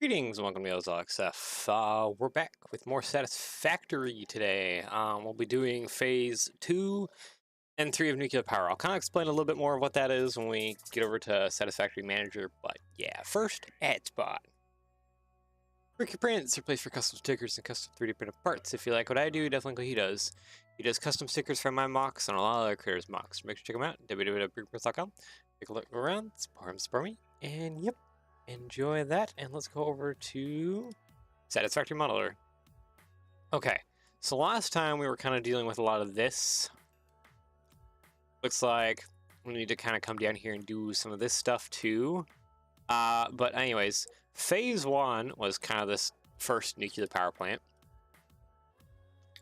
Greetings, and welcome to XF. We're back with more Satisfactory today. We'll be doing phase 2 and 3 of nuclear power. I'll kind of explain a little bit more of what that is when we get over to Satisfactory Manager, but yeah, first, ad spot. Brick Prints are placed for custom stickers and custom 3D printed parts. If you like what I do, definitely he does. He does custom stickers for my mocks and a lot of other creators' mocks. Make sure to check him out, www.brickprints.com. Take a look around, support me, and yep. Enjoy that, and let's go over to Satisfactory Modeler. Okay, so last time we were kind of dealing with a lot of this. Looks like we need to kind of come down here and do some of this stuff too. But anyways, phase 1 was kind of this first nuclear power plant.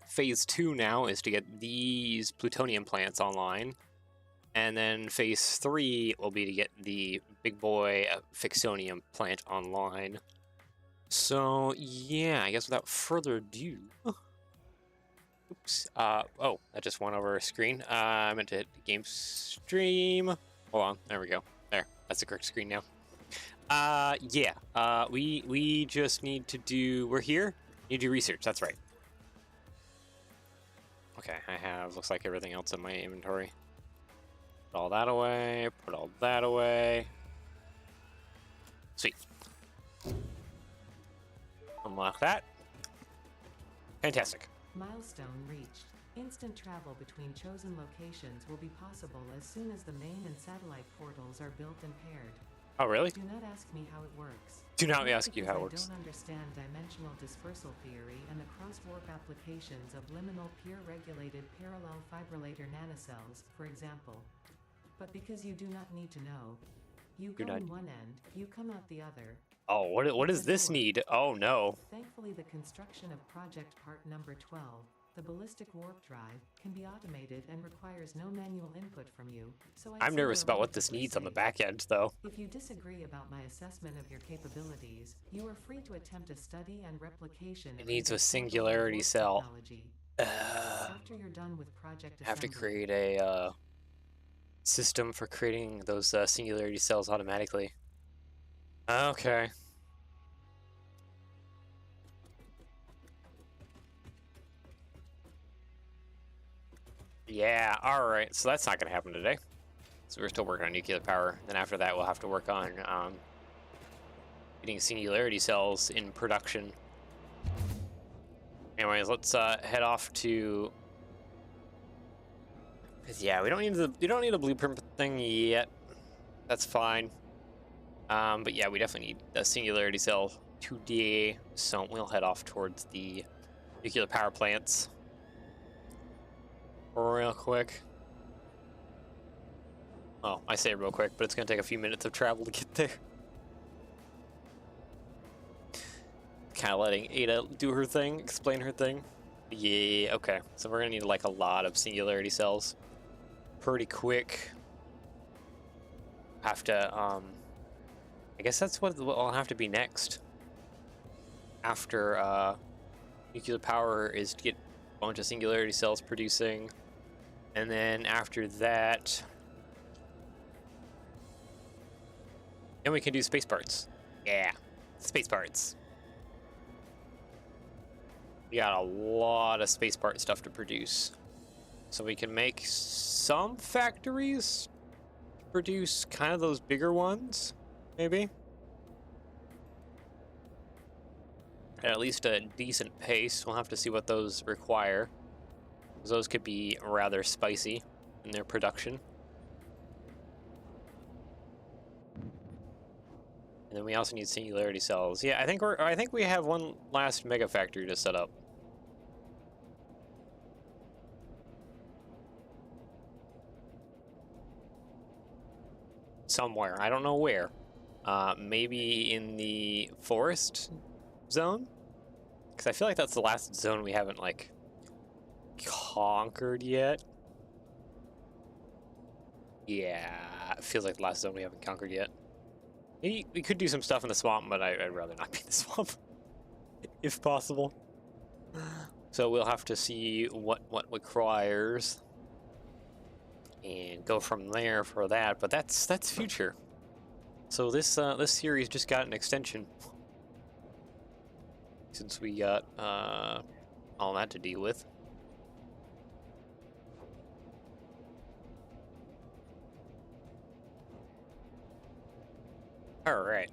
Phase 2 now is to get these plutonium plants online. And then phase 3 will be to get the big boy Fixonium plant online. So yeah, I guess without further ado, oops. Oh, that just went over a screen. I meant to hit the game stream. Hold on, there we go. There, that's the correct screen now. Yeah. We just need to do. We're here. Need to do research. That's right. Okay, I have looks like everything else in my inventory. Put all that away, put all that away. Sweet. Unlock that. Fantastic. Milestone reached. Instant travel between chosen locations will be possible as soon as the main and satellite portals are built and paired. Oh, really? Do not ask me how it works. Do not ask you how it works. I don't understand dimensional dispersal theory and the cross-warp applications of liminal peer-regulated parallel fibrillator nanocells, for example. But because you do not need to know, you go in one end, you come out the other. Oh, what does this need? Oh no. Thankfully, the construction of project part number 12, the ballistic warp drive, can be automated and requires no manual input from you. So I'm nervous about what this needs on the back end, though. If you disagree about my assessment of your capabilities, you are free to attempt a study and replication. It needs a singularity cell. After you're done with project assembly, I have to create a system for creating those singularity cells automatically. Okay. Yeah, alright, so that's not going to happen today. So we're still working on nuclear power. Then after that, we'll have to work on getting singularity cells in production. Anyways, let's head off to... Yeah, we don't need the blueprint thing yet. That's fine. But yeah, we definitely need the singularity cell today. So we'll head off towards the nuclear power plants real quick. Oh, I say real quick, but it's gonna take a few minutes of travel to get there. Kind of letting Ada do her thing, explain her thing. Yeah, okay. So we're gonna need like a lot of singularity cells. Pretty quick. Have to, I guess that's what will have to be next. After, nuclear power is to get a bunch of singularity cells producing. And then after that, then we can do space parts. Yeah, space parts. We got a lot of space part stuff to produce. So we can make some factories produce kind of those bigger ones, maybe. At least a decent pace. We'll have to see what those require. Those could be rather spicy in their production. And then we also need singularity cells. Yeah, I think we have one last mega factory to set up. Somewhere. I don't know where. Maybe in the forest zone? Because I feel like that's the last zone we haven't, like, conquered yet. Yeah, it feels like the last zone we haven't conquered yet. Maybe we could do some stuff in the swamp, but I'd rather not be in the swamp. If possible. So we'll have to see what requires. And go from there for that, but that's future. So this this series just got an extension. since we got all that to deal with. All right,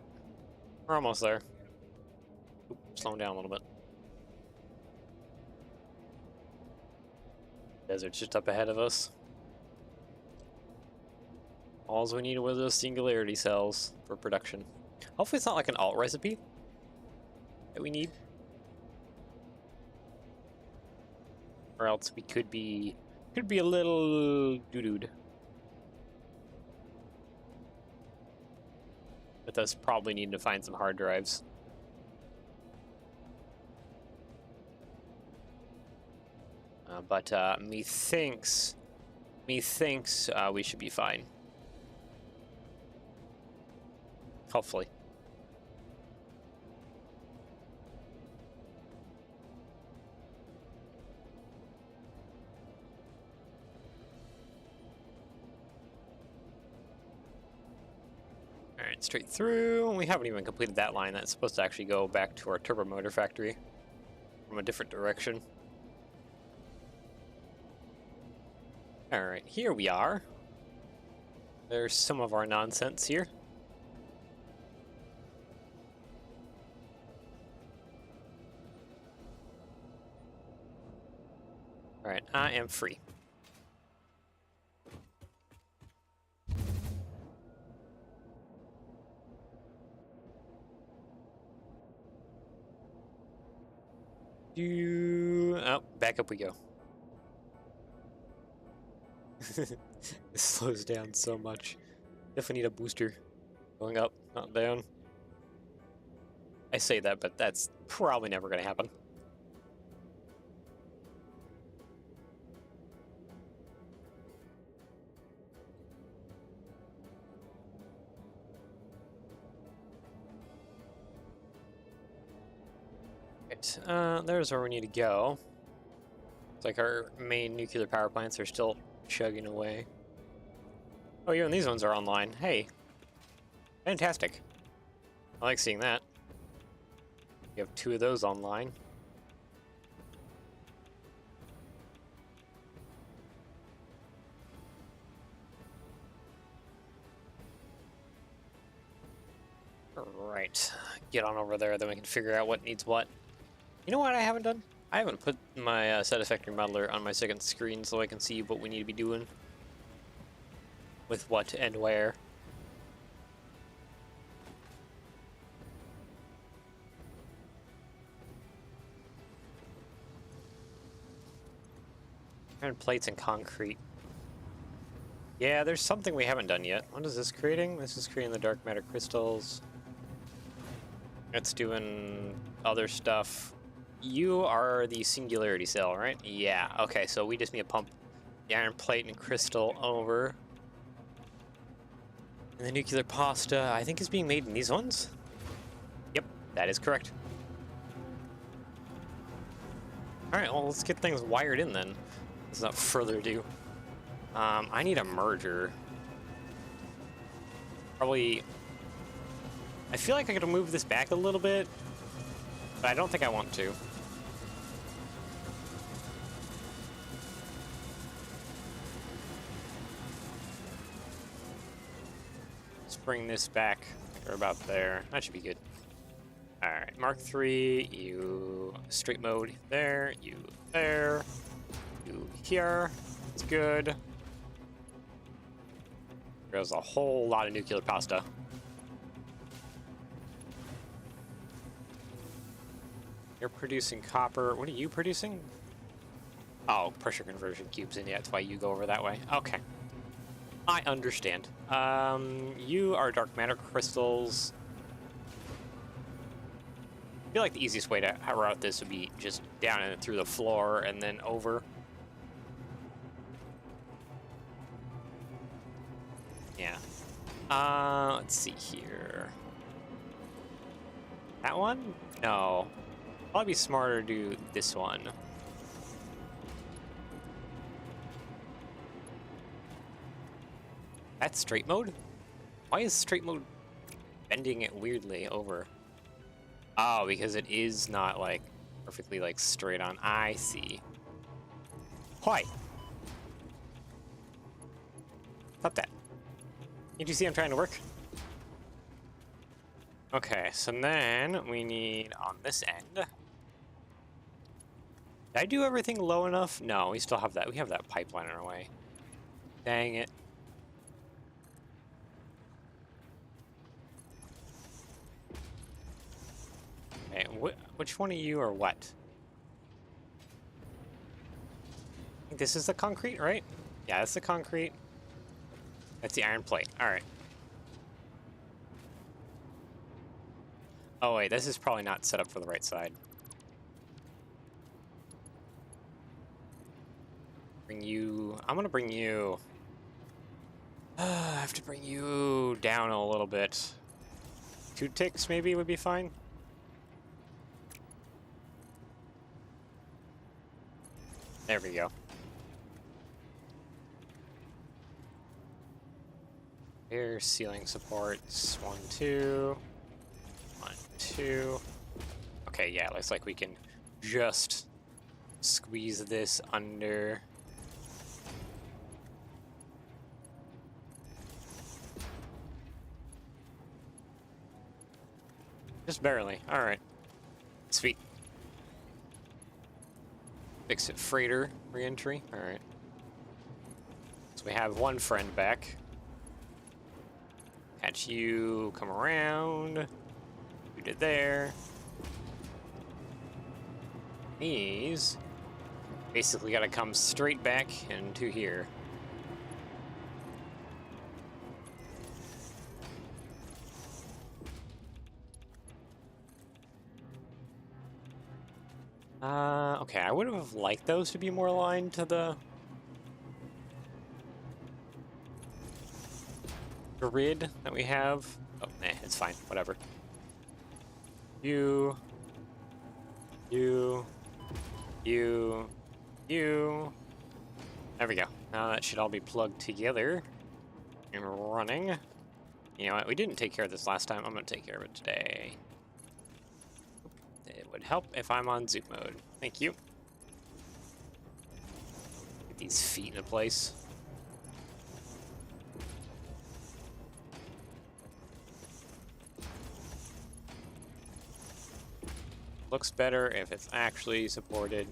we're almost there. Oop, slowing down a little bit. Desert's just up ahead of us. All we need was those singularity cells for production. Hopefully it's not like an alt recipe that we need. Or else we could be a little doo-dooed. With us probably needing to find some hard drives. But methinks we should be fine. Hopefully. Alright, straight through. We haven't even completed that line. That's supposed to actually go back to our turbo motor factory from a different direction. Alright, here we are. There's some of our nonsense here. Alright, I am free. Oh, back up we go. It slows down so much. Definitely need a booster. Going up, not down. I say that, but that's probably never going to happen. Right, there's where we need to go. It's like our main nuclear power plants are still chugging away. Oh, even these ones are online. Hey, fantastic. I like seeing that. You have 2 of those online. Alright, get on over there, then we can figure out what needs what. You know what I haven't done? I haven't put my Satisfactory modeler on my second screen so I can see what we need to be doing. With what and where. And plates and concrete. Yeah, there's something we haven't done yet. What is this creating? This is creating the dark matter crystals. It's doing other stuff. You are the singularity cell, right? Yeah, okay, so we just need to pump the iron plate and crystal over. And the nuclear pasta, I think, is being made in these ones? Yep, that is correct. Alright, well, let's get things wired in then. Without further ado. I need a merger. Probably... I feel like I could move this back a little bit, but I don't think I want to. Let's bring this back, or about there. That should be good. Alright, Mark III, you straight mode there, you there, you here. It's good. There's a whole lot of nuclear pasta. You're producing copper. What are you producing? Oh, pressure conversion cubes, and yeah, that's why you go over that way. Okay. I understand. You are dark matter crystals. I feel like the easiest way to route this would be just down and through the floor and then over. Yeah. Let's see here. That one? No. Probably be smarter to do this one. That's straight mode? Why is straight mode bending it weirdly over? Oh, because it is not like perfectly like straight on. I see. Why? Stop that. Can't you see I'm trying to work? Okay, so then we need on this end. Did I do everything low enough? No, we still have that. We have that pipeline in our way. Dang it. Okay, which one of you are what? I think this is the concrete, right? Yeah, that's the concrete. That's the iron plate. All right. Oh, wait, this is probably not set up for the right side. Bring you... I'm gonna bring you... I have to bring you down a little bit. 2 ticks maybe would be fine. There we go. Here's ceiling supports. 1, 2. 1, 2. Okay, yeah, looks like we can just squeeze this under. Just barely. All right. Sweet. Fix it. Freighter re-entry. All right. So we have one friend back. Catch you. Come around. You did there. These basically got to come straight back into here. Okay, I would have liked those to be more aligned to the grid that we have. Oh, it's fine. Whatever. You. There we go. Now that should all be plugged together and running. You know what? We didn't take care of this last time. I'm going to take care of it today. It would help if I'm on zoom mode. Thank you. Get these feet into place. Looks better if it's actually supported.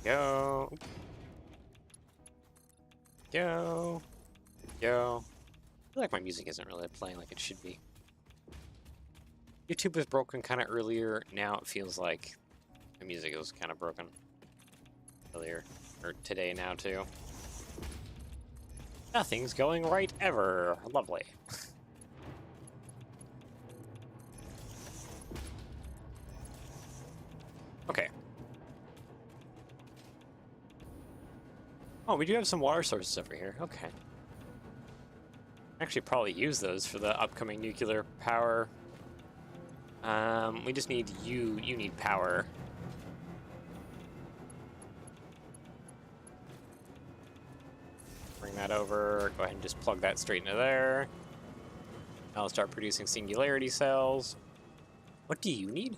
Go. Go. Go. I feel like my music isn't really playing like it should be. YouTube was broken kind of earlier. Now it feels like the music was kind of broken earlier. Or today now too. Nothing's going right ever. Lovely. Okay. Oh, we do have some water sources over here. Okay. Actually, probably use those for the upcoming nuclear power. We just need you. You need power. Bring that over. Go ahead and just plug that straight into there. I'll start producing singularity cells. What do you need?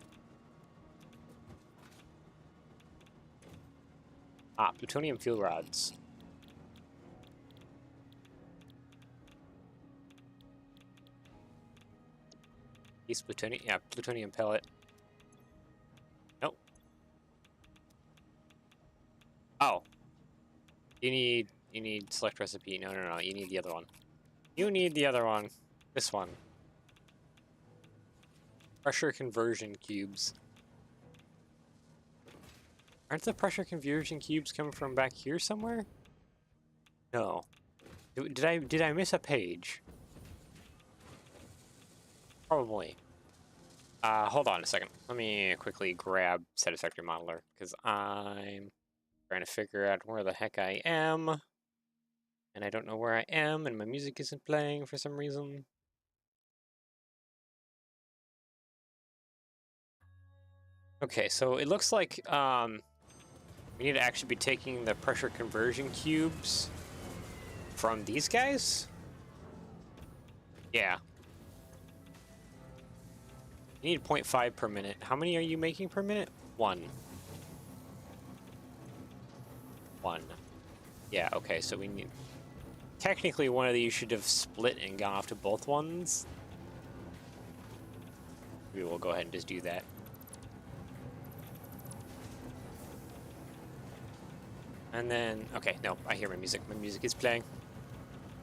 Ah, plutonium fuel rods. Piece plutonium, yeah, plutonium pellet. Nope. Oh. You need select recipe. No, you need the other one. You need the other one. This one. Pressure conversion cubes. Aren't the pressure conversion cubes coming from back here somewhere? No. Did I miss a page? Probably. Hold on a second. Let me quickly grab Satisfactory Modeler, because I'm trying to figure out where the heck I am. And I don't know where I am, and my music isn't playing for some reason. Okay, so it looks like we need to actually be taking the pressure conversion cubes from these guys? Yeah. You need 0.5 per minute. How many are you making per minute? One. One. Yeah, okay, so we need... Technically, one of these should have split and gone off to both ones. Maybe we'll go ahead and just do that. And then... Okay, no, I hear my music. My music is playing.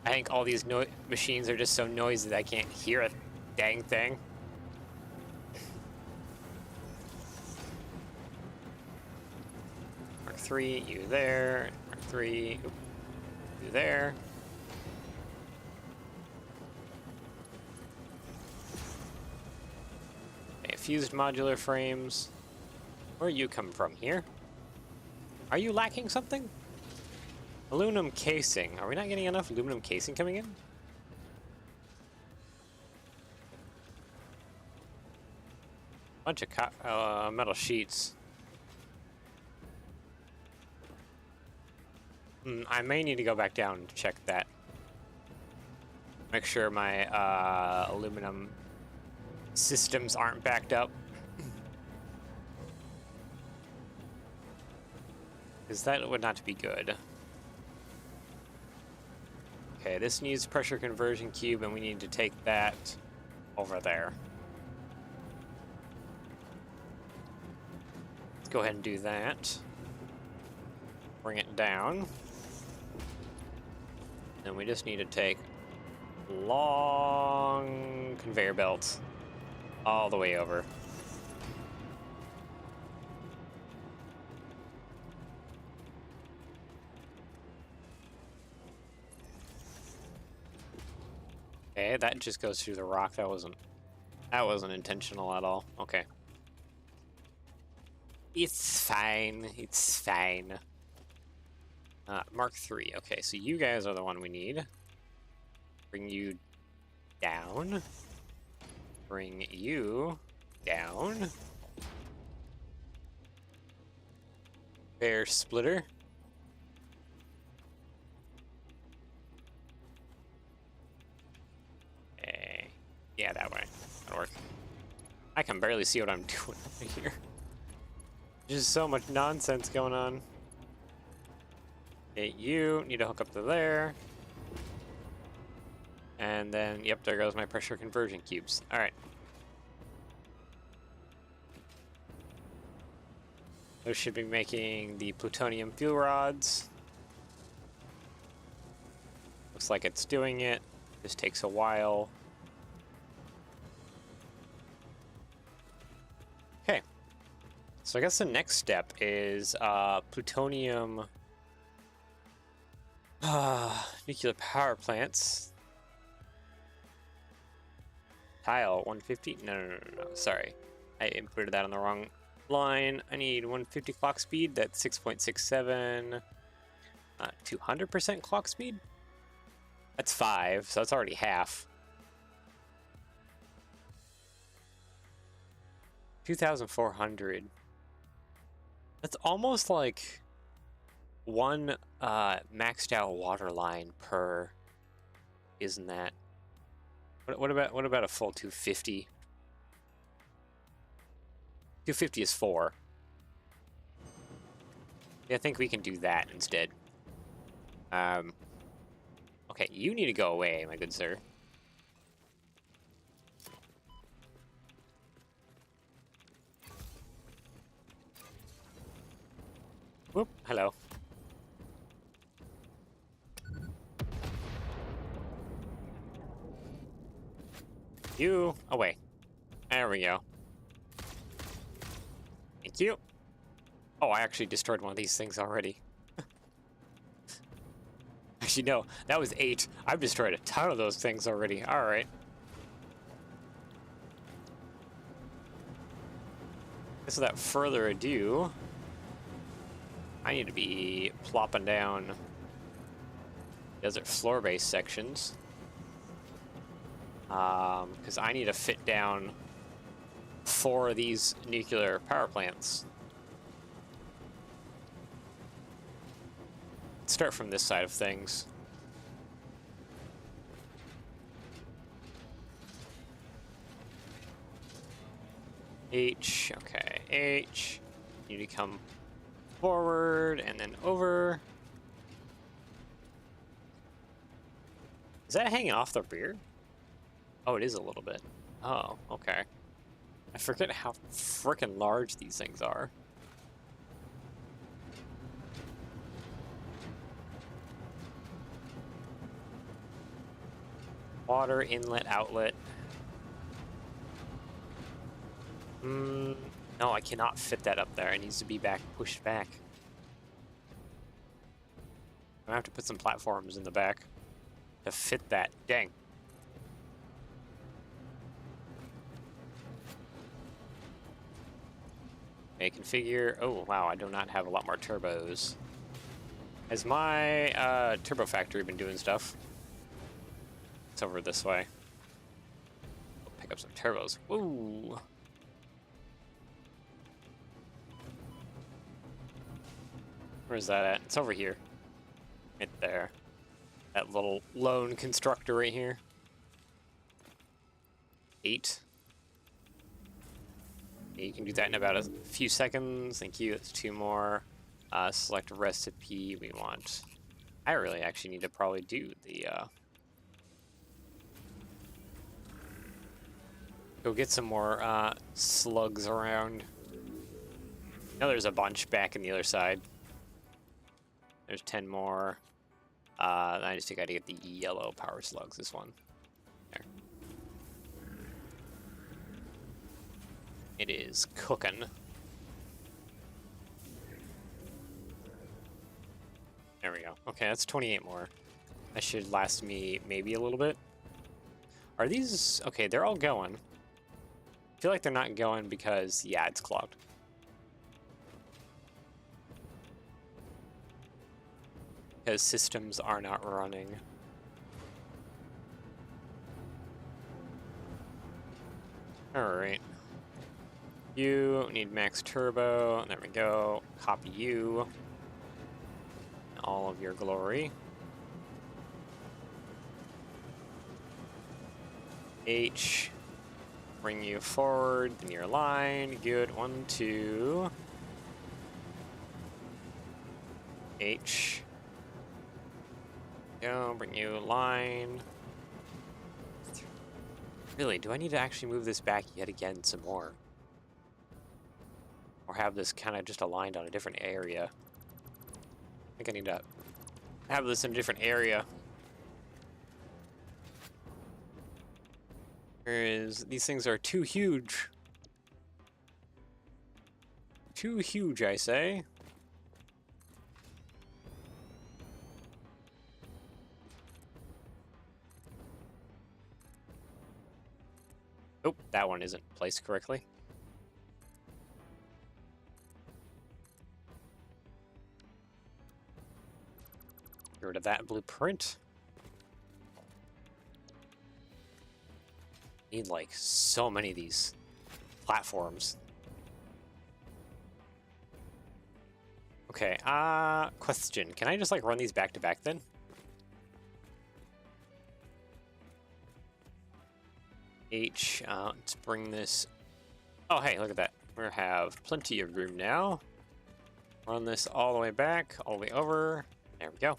I think all these machines are just so noisy that I can't hear a dang thing. Mark 3, you there. Mark 3, you there. Okay, fused modular frames. Where are you coming from? Here? Are you lacking something? Aluminum casing. Are we not getting enough aluminum casing coming in? Bunch of metal sheets. I may need to go back down and check that. Make sure my aluminum systems aren't backed up. Because that would not be good. Okay, this needs pressure conversion cube, and we need to take that over there. Let's go ahead and do that. Bring it down. Then we just need to take long conveyor belts all the way over. Okay, that just goes through the rock. That wasn't intentional at all. Okay. It's fine. It's fine. Mark 3. Okay, so you guys are the one we need. Bring you down. Bring you down. Bear splitter. Yeah, that way. That'll work. I can barely see what I'm doing over here. There's just so much nonsense going on. Okay, you need to hook up to there. And then, yep, there goes my pressure conversion cubes. Alright. Those should be making the plutonium fuel rods. Looks like it's doing it. This takes a while. Okay. So I guess the next step is plutonium nuclear power plants. Tile 150. No. Sorry, I inputted that on the wrong line. I need 150 clock speed. That's 6.67. 200% clock speed. That's 5, so that's already half. 2,400. That's almost like one maxed out water line per. Isn't that? What about a full 250? 250 is 4. Yeah, I think we can do that instead. Okay, you need to go away, my good sir. Whoop, hello. You away. There we go. Thank you. Oh, I actually destroyed one of these things already. Actually, no, that was 8. I've destroyed a ton of those things already. All right. So without further ado, I need to be plopping down desert floor-based sections. Because I need to fit down 4 of these nuclear power plants. Let's start from this side of things. H, okay, H. You need to come forward and then over. Is that hanging off the rear? Oh, it is a little bit. Oh, okay. I forget how freaking large these things are. Water inlet, outlet. No, I cannot fit that up there. It needs to be pushed back. I'm gonna have to put some platforms in the back to fit that. Dang. Okay, configure. Oh, wow, I do not have a lot more turbos. Has my turbo factory been doing stuff? It's over this way. Pick up some turbos. Woo! Where's that at? It's over here. Right there. That little lone constructor right here. 8. You can do that in about a few seconds. Thank you. That's 2 more. Select recipe. We want... I really actually need to probably do the... Go get some more slugs around. Now there's a bunch back in the other side. There's 10 more. I just think I gotta get the yellow power slugs, this one. There. It is cooking. There we go. Okay, that's 28 more. That should last me maybe a little bit. Are these... Okay, they're all going. I feel like they're not going because, yeah, it's clogged. Because systems are not running. Alright. You need max turbo. There we go. Copy you. All of your glory. H. Bring you forward, then your line. Good. 1, 2. H. Go. Bring you line. Really, do I need to actually move this back yet again some more? Or have this kind of just aligned on a different area? I think I need to have this in a different area. These things are too huge. Too huge, I say. Oh, that one isn't placed correctly. Get rid of that blueprint. Need like so many of these platforms. Okay, question. Can I just like run these back to back then? H, let's bring this. Oh, hey, look at that. We have plenty of room now. Run this all the way back, all the way over. There we go.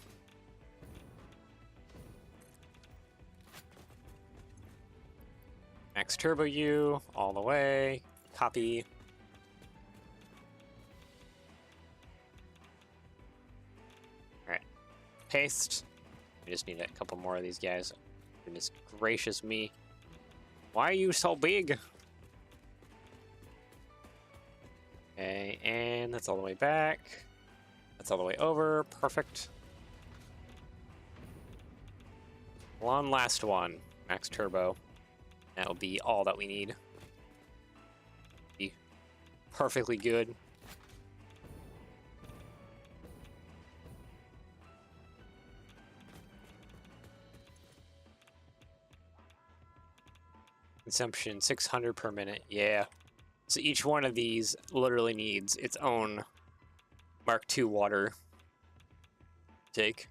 Max turbo U, all the way. Copy. Alright. Paste. We just need a couple more of these guys. Goodness gracious me. Why are you so big? Okay, and that's all the way back. That's all the way over. Perfect. One last one. Max turbo. That'll be all that we need. Be perfectly good. Consumption 600 per minute. Yeah. So each one of these literally needs its own Mark II water take.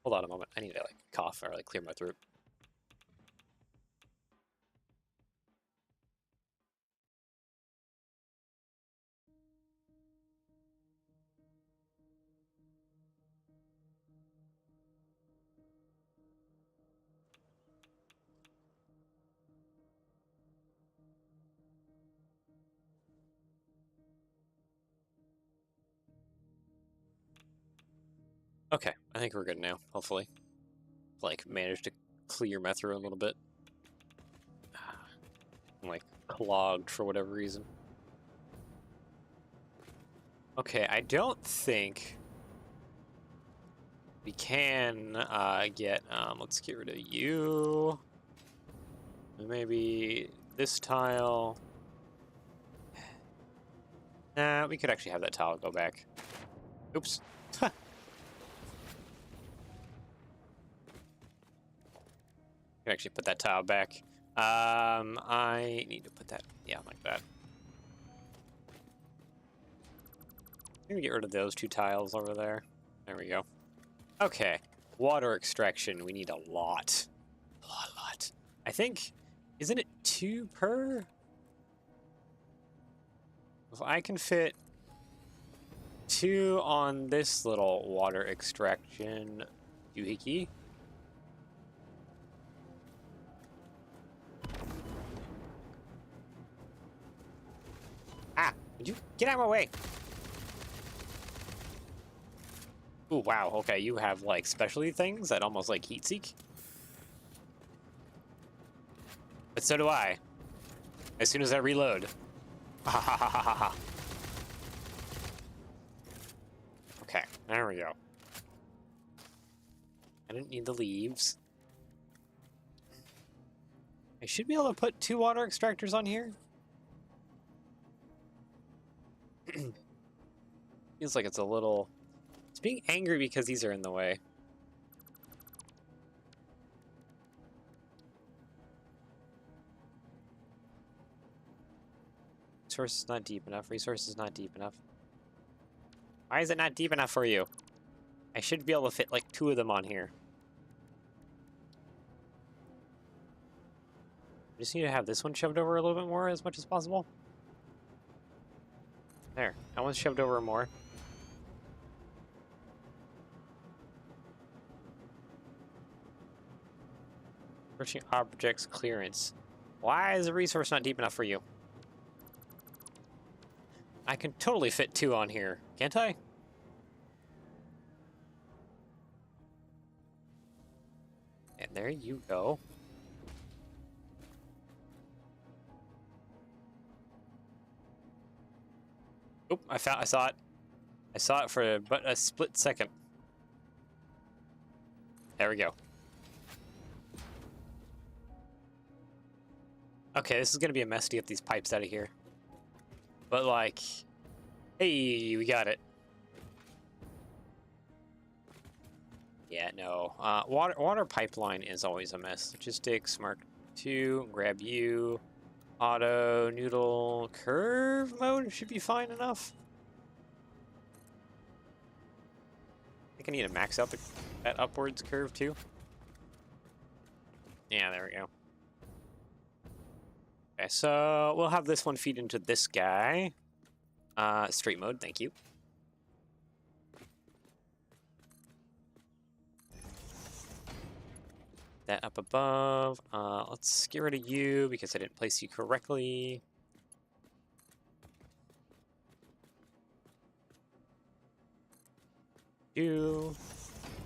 Hold on a moment. I need to like cough or like clear my throat. Okay, I think we're good now, hopefully. Like, managed to clear my throat a little bit. I'm, like, clogged for whatever reason. Okay, I don't think we can let's get rid of you. Maybe this tile. Nah, we could actually have that tile go back. Oops. Can actually put that tile back. I need to put that, yeah, like that. Maybe get rid of those two tiles over there. There we go. Okay, water extraction. We need a lot. A lot. I think, isn't it 2 per? If I can fit 2 on this little water extraction doohickey. Ah, would you get out of my way? Ooh, wow, okay, you have, like, specialty things that almost, like, heat seek. But so do I. As soon as I reload. Ha ha ha ha ha ha. Okay, there we go. I didn't need the leaves. I should be able to put 2 water extractors on here. Feels like it's a little... It's being angry because these are in the way. Resource is not deep enough. Resource is not deep enough. Why is it not deep enough for you? I should be able to fit like 2 of them on here. I just need to have this one shoved over a little bit more as much as possible. There. That one's shoved over more. Searching objects clearance. Why is the resource not deep enough for you? I can totally fit 2 on here, can't I? And there you go. Oop, I saw it. I saw it for but a split second. There we go. Okay, this is gonna be a mess to get these pipes out of here. But like, hey, we got it. Yeah, no. Water pipeline is always a mess. Logistics, Mark 2, grab you. Auto, noodle, curve mode should be fine enough. I think I need to max out that upwards curve too. Yeah, there we go. Okay, so we'll have this one feed into this guy. Straight mode, thank you. That up above. Let's get rid of you because I didn't place you correctly. You.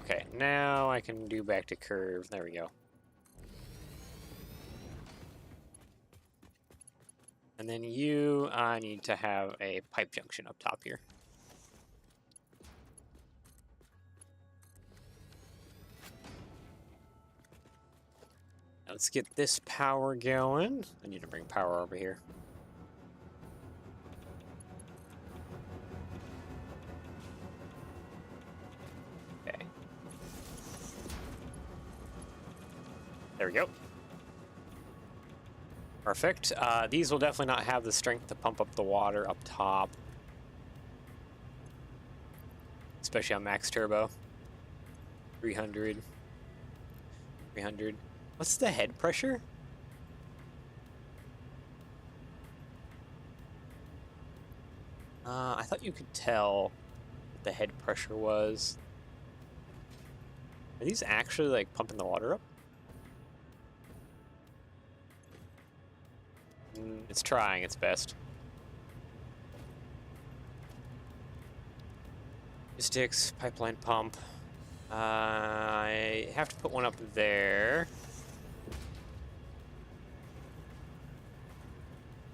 Okay, now I can do back to curve. There we go. And then you, I need to have a pipe junction up top here. Now let's get this power going. I need to bring power over here. Okay. There we go. Perfect. These will definitely not have the strength to pump up the water up top. Especially on max turbo. 300. 300. What's the head pressure? I thought you could tell what the head pressure was. Are these actually like pumping the water up? It's trying its best. Sticks, pipeline pump. I have to put one up there.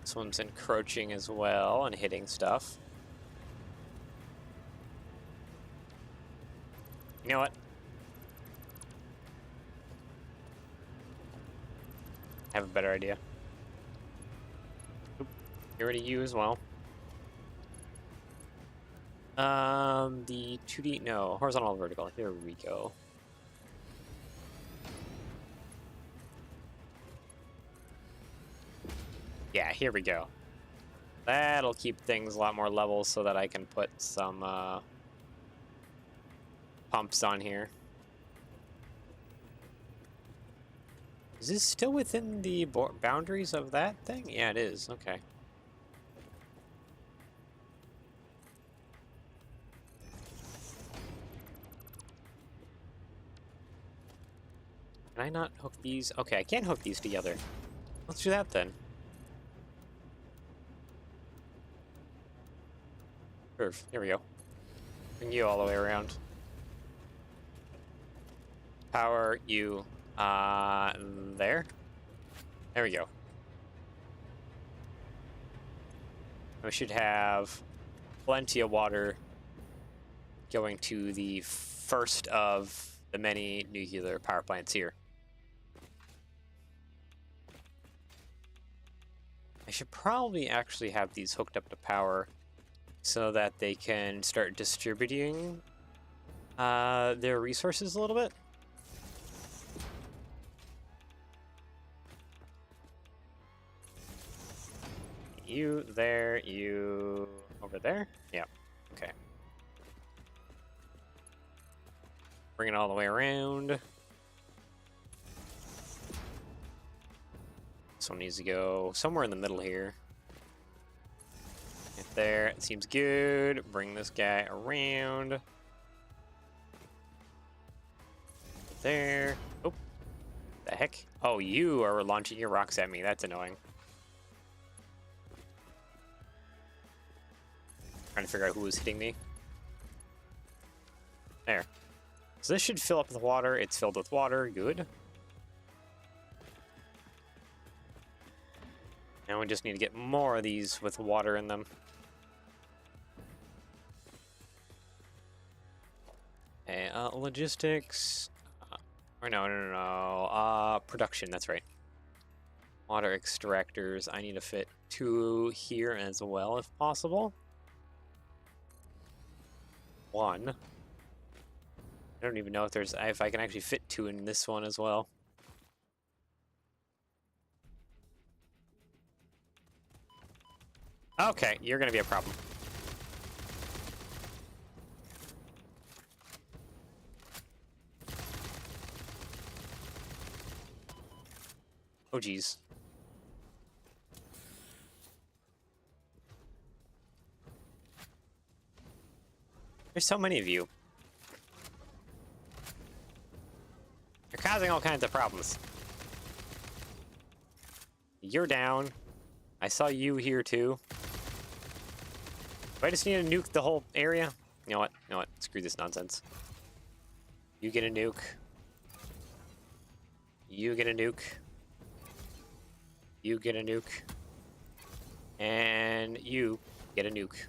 This one's encroaching as well and hitting stuff. You know what? I have a better idea. Oop, get rid of you as well. The 2D, no, horizontal, vertical. Here we go. Yeah, here we go. That'll keep things a lot more level so that I can put some pumps on here. Is this still within the boundaries of that thing? Yeah, it is. Okay. Can I not hook these? Okay, I can't hook these together. Let's do that then. Curve. Here we go. Bring you all the way around. Power you there. There we go. We should have plenty of water going to the first of the many nuclear power plants here. I should probably actually have these hooked up to power so that they can start distributing their resources a little bit. You there, you over there? Yeah, okay. Bring it all the way around. This one needs to go somewhere in the middle here. Right there, it seems good. Bring this guy around. There. Oh, the heck? Oh, you are launching your rocks at me. That's annoying. Trying to figure out who was hitting me. There. So this should fill up with water. It's filled with water. Good. Now we just need to get more of these with water in them. Okay, logistics. Or no. Production, that's right. Water extractors. I need to fit 2 here as well, if possible. 1. I don't even know if I can actually fit 2 in this one as well. Okay, you're gonna be a problem. Oh geez. There's so many of you. You're causing all kinds of problems. You're down. I saw you here too. Do I just need to nuke the whole area? You know what? You know what? Screw this nonsense. You get a nuke. You get a nuke. You get a nuke. And you get a nuke.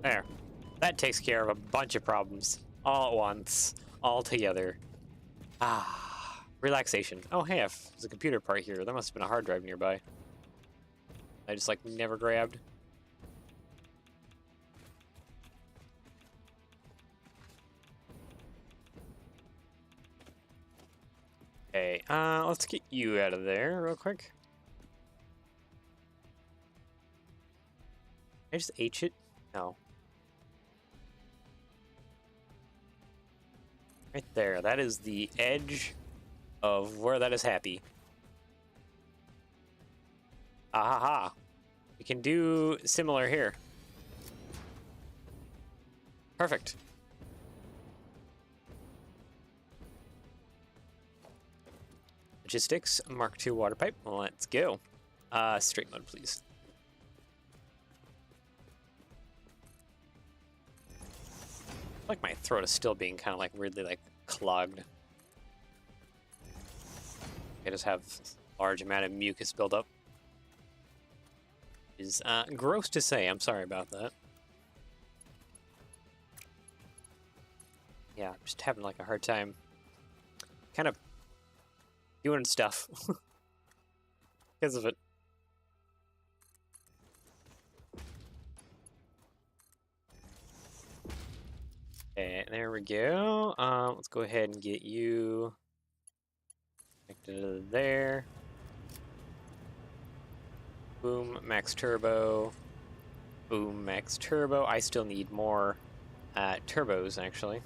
There. That takes care of a bunch of problems. All at once. All together. Ah. Relaxation. Oh, hey, there's a computer part here. There must have been a hard drive nearby. I just, like, never grabbed. Okay, let's get you out of there real quick. Can I just H it? No. Right there. That is the edge of where that is happy. Ah ha ha. We can do similar here. Perfect. Logistics, Mark II water pipe. Let's go. Straight mode, please. Like my throat is still being kind of like weirdly like clogged. I just have a large amount of mucus buildup. Is gross to say. I'm sorry about that. Yeah, I'm just having like a hard time kind of doing stuff because of it. Okay, there we go. Let's go ahead and get you connected to there. Boom, max turbo. Boom, max turbo. I still need more turbos, actually.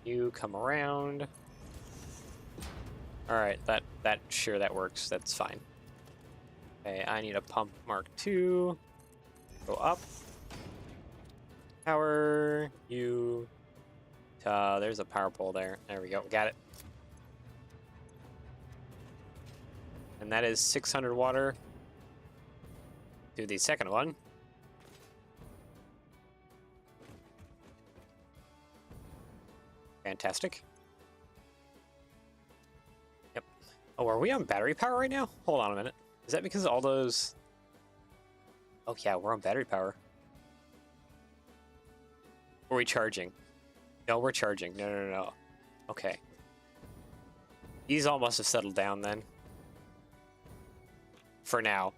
You come around. All right, that works. That's fine. Okay, I need a pump Mark II. Go up. Power. You. There's a power pole there. There we go. Got it. And that is 600 water. Do the second one. Fantastic. Yep. Oh, are we on battery power right now? Hold on a minute. Is that because all those... Oh yeah, we're on battery power. Are we charging? No, we're charging. No. Okay. These all must have settled down then. For now.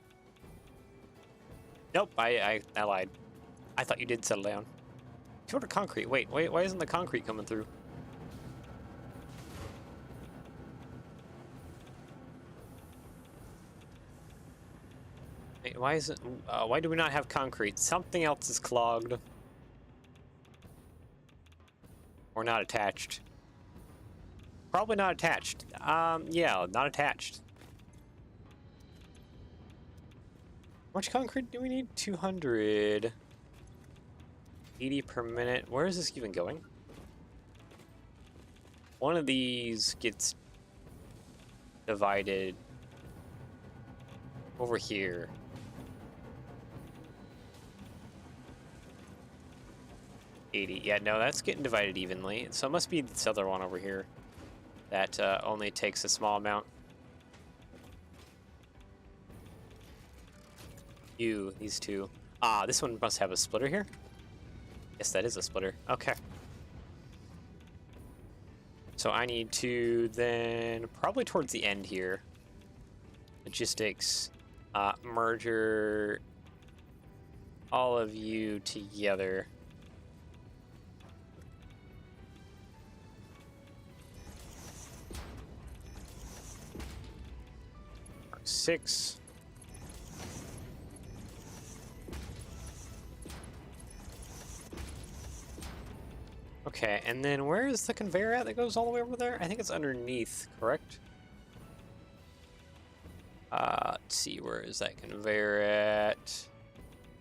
Nope, I lied. I thought you did settle down. 200 concrete. Wait, why isn't the concrete coming through? Wait, why isn't... why do we not have concrete? Something else is clogged. Or not attached. Probably not attached. Yeah, not attached. How much concrete do we need? 200. 80 per minute. Where is this even going? One of these gets divided over here. Yeah, no, that's getting divided evenly. So it must be this other one over here that only takes a small amount. These two. Ah, this one must have a splitter here? Yes, that is a splitter. Okay. So I need to then, probably towards the end here, logistics, merger all of you together. Mark 6. Okay, and then where is the conveyor at that goes all the way over there? I think it's underneath, correct? Let's see, where is that conveyor at?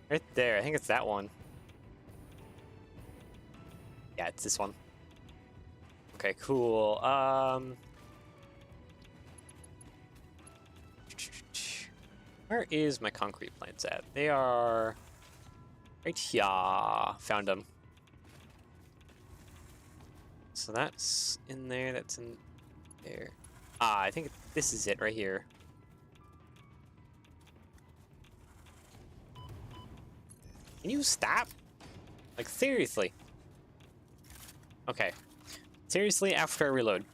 Right there, I think it's that one. Yeah, it's this one. Okay, cool. Where is my concrete plants at? They are right here. Found them. So that's in there, that's in there. Ah, I think this is it right here. Can you stop? Like, seriously. Okay. Seriously, after I reload.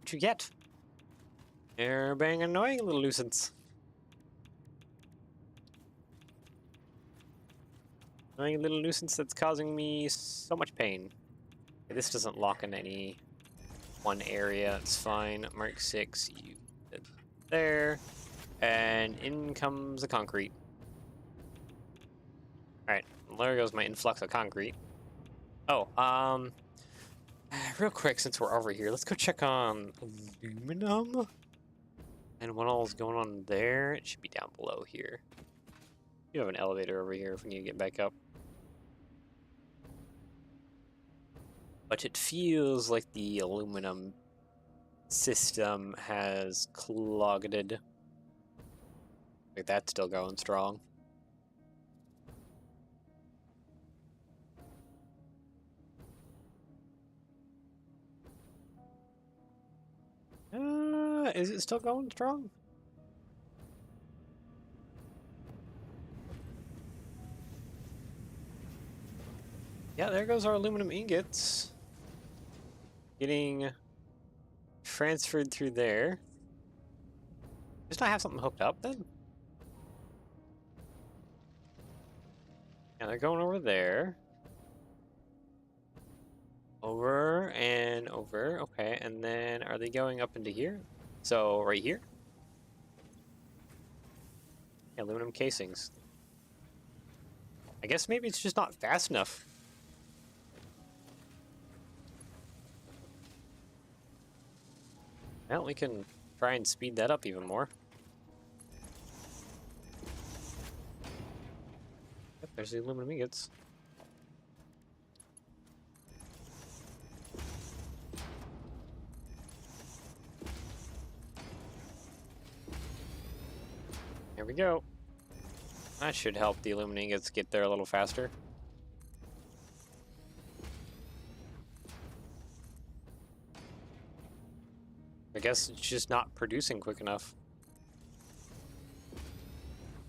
What'd you get? You're being annoying, little nuisance. Annoying little nuisance that's causing me so much pain. Okay, this doesn't lock in any one area, it's fine. Mark 6, you did there. And in comes the concrete. Alright, there goes my influx of concrete. Oh, real quick, since we're over here, let's go check on aluminum. And what all is going on there? It should be down below here. You have an elevator over here if we need to get back up. But it feels like the aluminum system has clogged. Like that's still going strong. Is it still going strong? Yeah, there goes our aluminum ingots. Getting transferred through there. Just not have something hooked up then? And they're going over there. Over and over. Okay, and then are they going up into here? So right here? Aluminum casings. I guess maybe it's just not fast enough. Well, we can try and speed that up even more. Yep, there's the aluminum ingots. Here we go. That should help the aluminum ingots get there a little faster. I guess it's just not producing quick enough.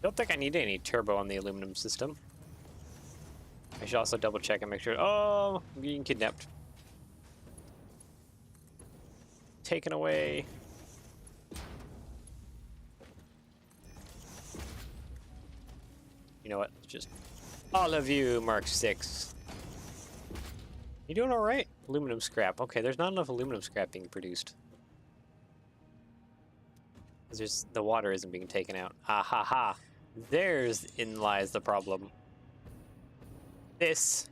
Don't think I need any turbo on the aluminum system. I should also double check and make sure. Oh, I'm being kidnapped. Taken away. You know what? Just all of you, Mark 6. You doing all right? Aluminum scrap. Okay, there's not enough aluminum scrap being produced. The water isn't being taken out. Ah ha ha. Therein lies the problem. This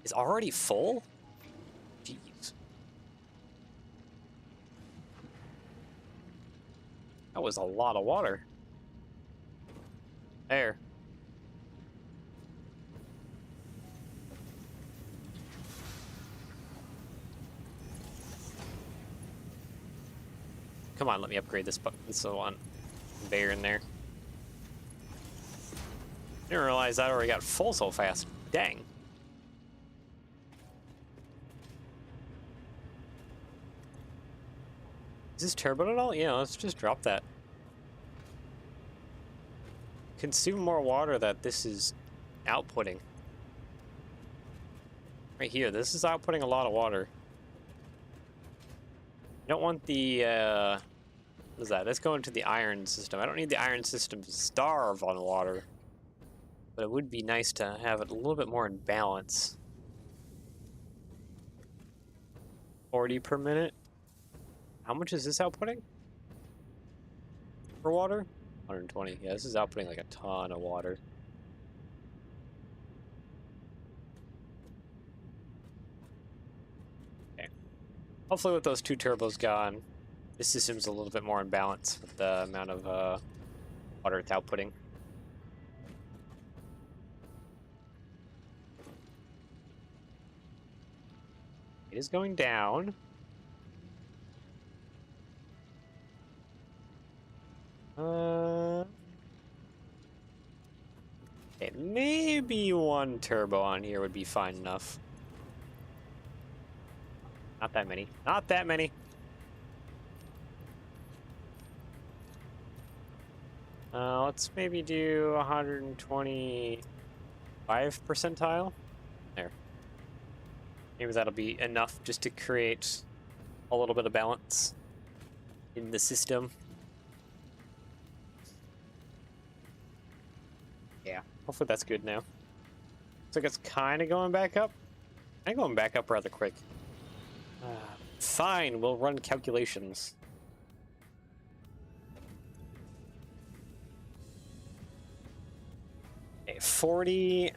is already full? Jeez. That was a lot of water. There. Come on, let me upgrade this one conveyor in there. Didn't realize that already got full so fast. Dang. Is this turbo at all? Yeah, let's just drop that. Consume more water that this is outputting. Right here, this is outputting a lot of water. I don't want the, what is that? Let's go into the iron system. I don't need the iron system to starve on water. But it would be nice to have it a little bit more in balance. 40 per minute. How much is this outputting? For water? 120. Yeah, this is outputting like a ton of water. Okay. Hopefully with those 2 turbos gone, this system's a little bit more in balance with the amount of water it's outputting. It is going down. Okay, maybe 1 turbo on here would be fine enough. Not that many. Not that many. Let's maybe do 125 percentile. There. Maybe that'll be enough just to create a little bit of balance in the system. Yeah, hopefully that's good now. Looks like it's kind of going back up. I'm going back up rather quick. Fine, we'll run calculations. Okay, 40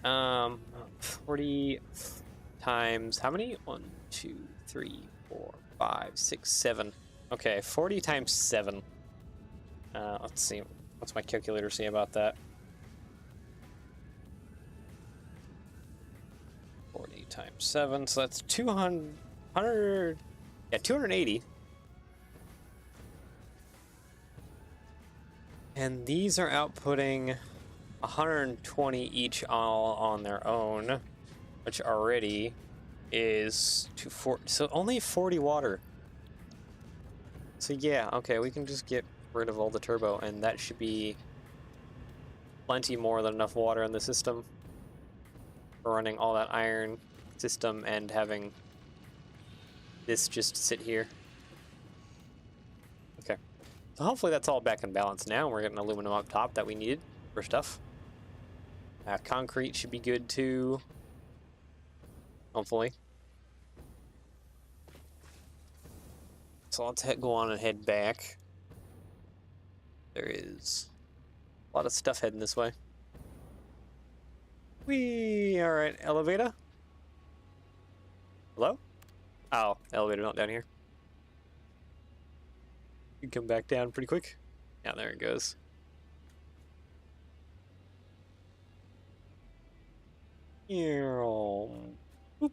times, how many? 1, 2, 3, 4, 5, 6, 7. Okay, 40 times 7. Let's see, what's my calculator say about that? 40 times 7, so that's 200, yeah, 280. And these are outputting 120 each all on their own, which already is 240. So only 40 water. So yeah, okay, we can just get rid of all the turbo, and that should be plenty more than enough water in the system for running all that iron system and having this just sit here. Okay, so hopefully that's all back in balance now. We're getting aluminum up top that we needed for stuff. Concrete should be good too, hopefully. So let's go on and head back. There is a lot of stuff heading this way. Whee! Alright, elevator? Hello? Oh, elevator not down here. You can come back down pretty quick. Yeah, there it goes. Boop.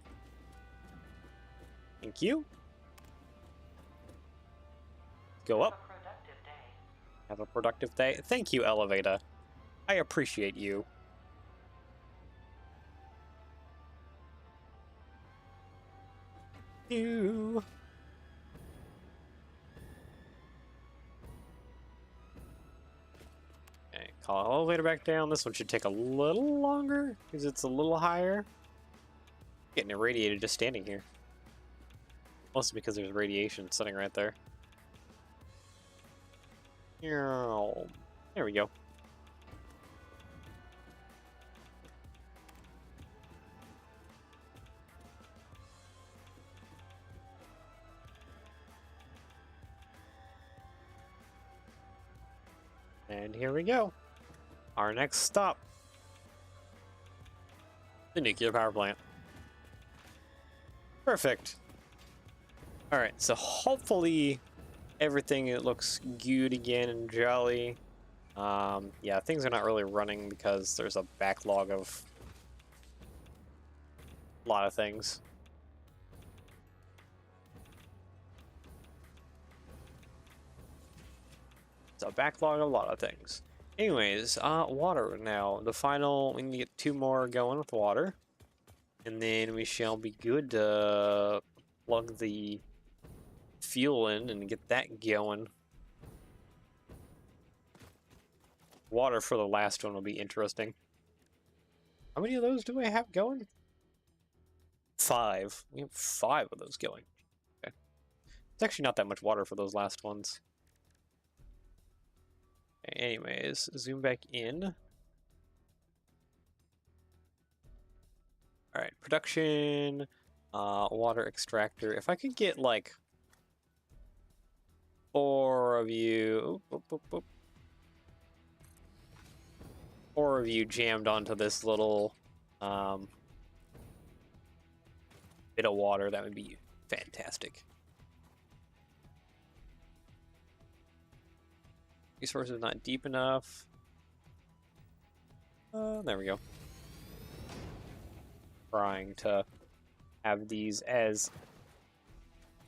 Thank you. Go up. Have a productive day. Thank you, elevator. I appreciate you. You. Okay, call elevator back down. This one should take a little longer because it's a little higher. Getting irradiated just standing here. Mostly because there's radiation sitting right there. There we go. And here we go. Our next stop. The nuclear power plant. Perfect. Alright, so hopefully everything looks good again and jolly. Yeah, things are not really running because there's a backlog of a lot of things. It's a backlog of a lot of things. Anyways, water now. The final, we need to get 2 more going with water. And then we shall be good to plug the fuel in and get that going. Water for the last one will be interesting. How many of those do I have going? 5. We have 5 of those going. Okay. It's actually not that much water for those last ones. Okay, anyways, zoom back in. Alright, production, water extractor. If I could get like 4 of you, 4 of you jammed onto this little bit of water, that would be fantastic. Resources not deep enough. There we go. Trying to have these as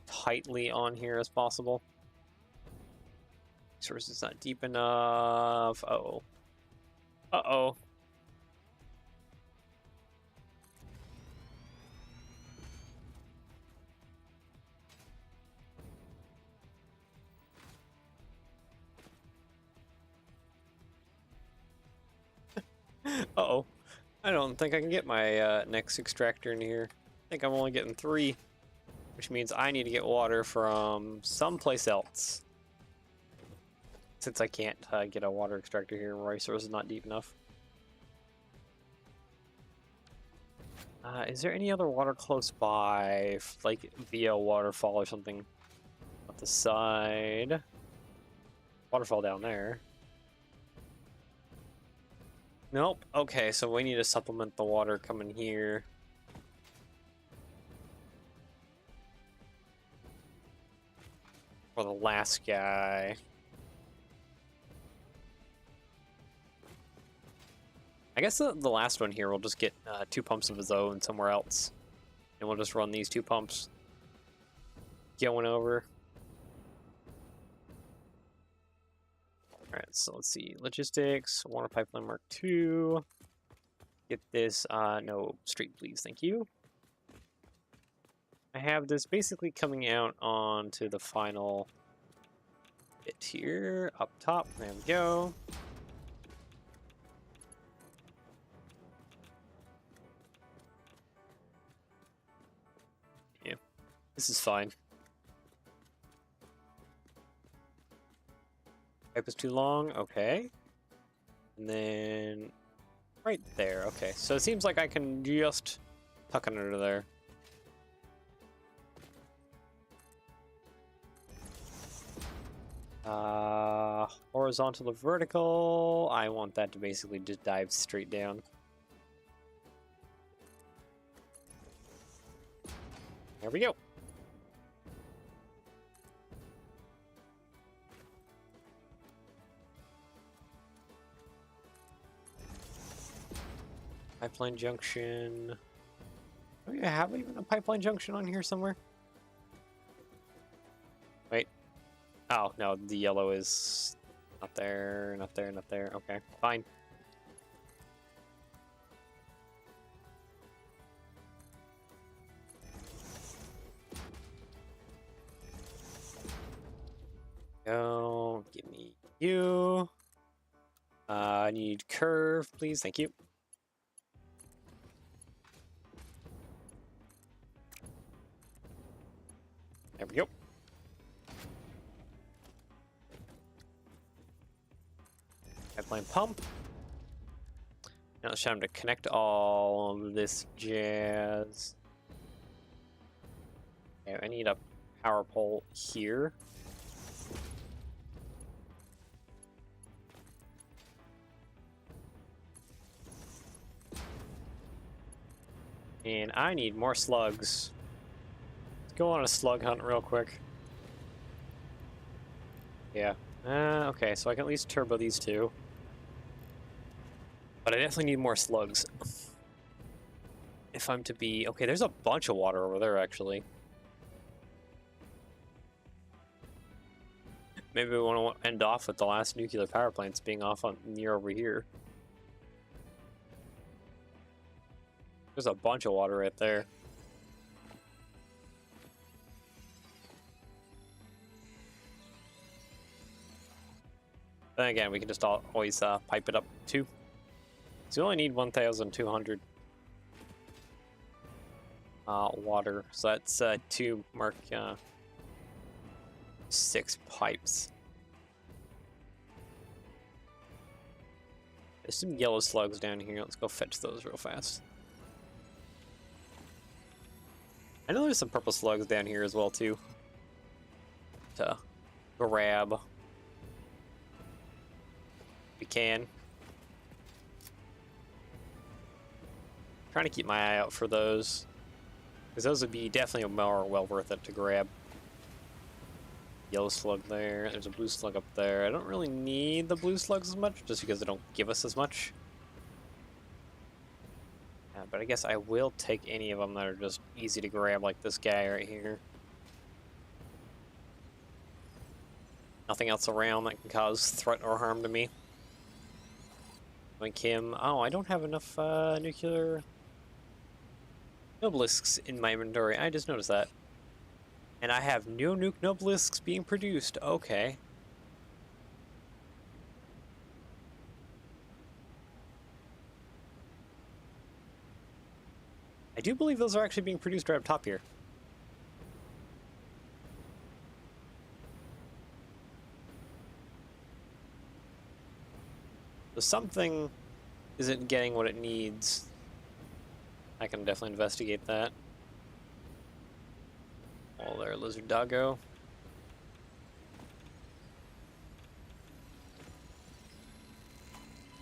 tightly on here as possible. Resources not deep enough. Uh-oh. Uh-oh. Uh-oh. I don't think I can get my next extractor in here. I think I'm only getting 3, which means I need to get water from someplace else. Since I can't get a water extractor here, resource is not deep enough. Is there any other water close by, like via a waterfall or something? Up the side. Waterfall down there. Nope. Okay, so we need to supplement the water coming here. For the last guy. I guess the last one here will just get 2 pumps of his own somewhere else. And we'll just run these 2 pumps going over. Alright, So let's see. Logistics, water pipeline Mark II. Get this, no, street please, thank you. I have this basically coming out onto the final bit here, up top, there we go. Yeah, this is fine. Pipe is too long, okay. And then right there, okay. So it seems like I can just tuck it under there. Horizontal to vertical. I want that to basically just dive straight down. There we go. Pipeline junction. Do we have even a pipeline junction on here somewhere? Wait. Oh, no, the yellow is not there, not there, not there. Okay, fine. Go, give me you. I need curve, please, thank you. There we go. Pipeline pump. Now it's time to connect all of this jazz. Okay, I need a power pole here. And I need more slugs. Let's go on a slug hunt real quick. Yeah. Okay, so I can at least turbo these two. But I definitely need more slugs. If I'm to be... Okay, there's a bunch of water over there, actually. Maybe we want to end off with the last nuclear power plants being off on near over here. There's a bunch of water right there. Then again, we can just always pipe it up too. So you only need 1,200 water. So that's 2 Mark 6 pipes. There's some yellow slugs down here. Let's go fetch those real fast. I know there's some purple slugs down here as well too. To grab. We can. Trying to keep my eye out for those. Because those would be definitely more well worth it to grab. Yellow slug there. There's a blue slug up there. I don't really need the blue slugs as much, just because they don't give us as much. But I guess I will take any of them that are just easy to grab, like this guy right here. Nothing else around that can cause threat or harm to me. Like him. Oh, I don't have enough nuclear nobelisks in my inventory. I just noticed that. And I have no nuke nobelisks being produced. Okay. I do believe those are actually being produced right up top here. So something isn't getting what it needs. I can definitely investigate that. Oh, there, lizard doggo.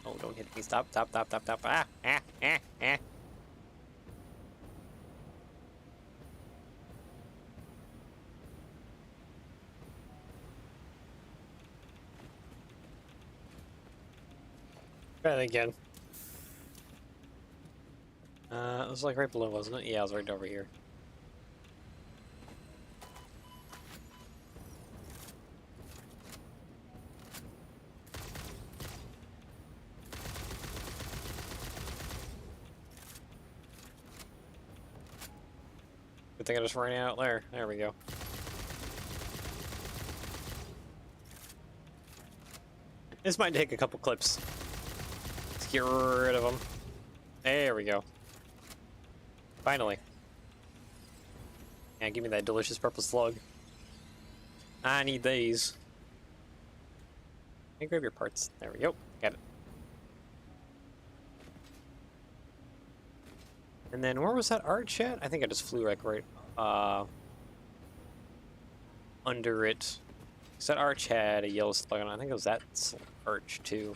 Oh, don't hit me. Stop, stop, stop, stop, stop. Ah, ah, ah, ah. Try that again. It was like right below, wasn't it? Yeah, it was right over here. Good thing I just ran out there. There we go. This might take a couple clips. Let's get rid of them. There we go. Finally. Yeah, give me that delicious purple slug. I need these. Hey, grab your parts. There we go. Got it. And then where was that arch at? I think I just flew like right under it. Because that arch had a yellow slug on it. I think it was that arch too.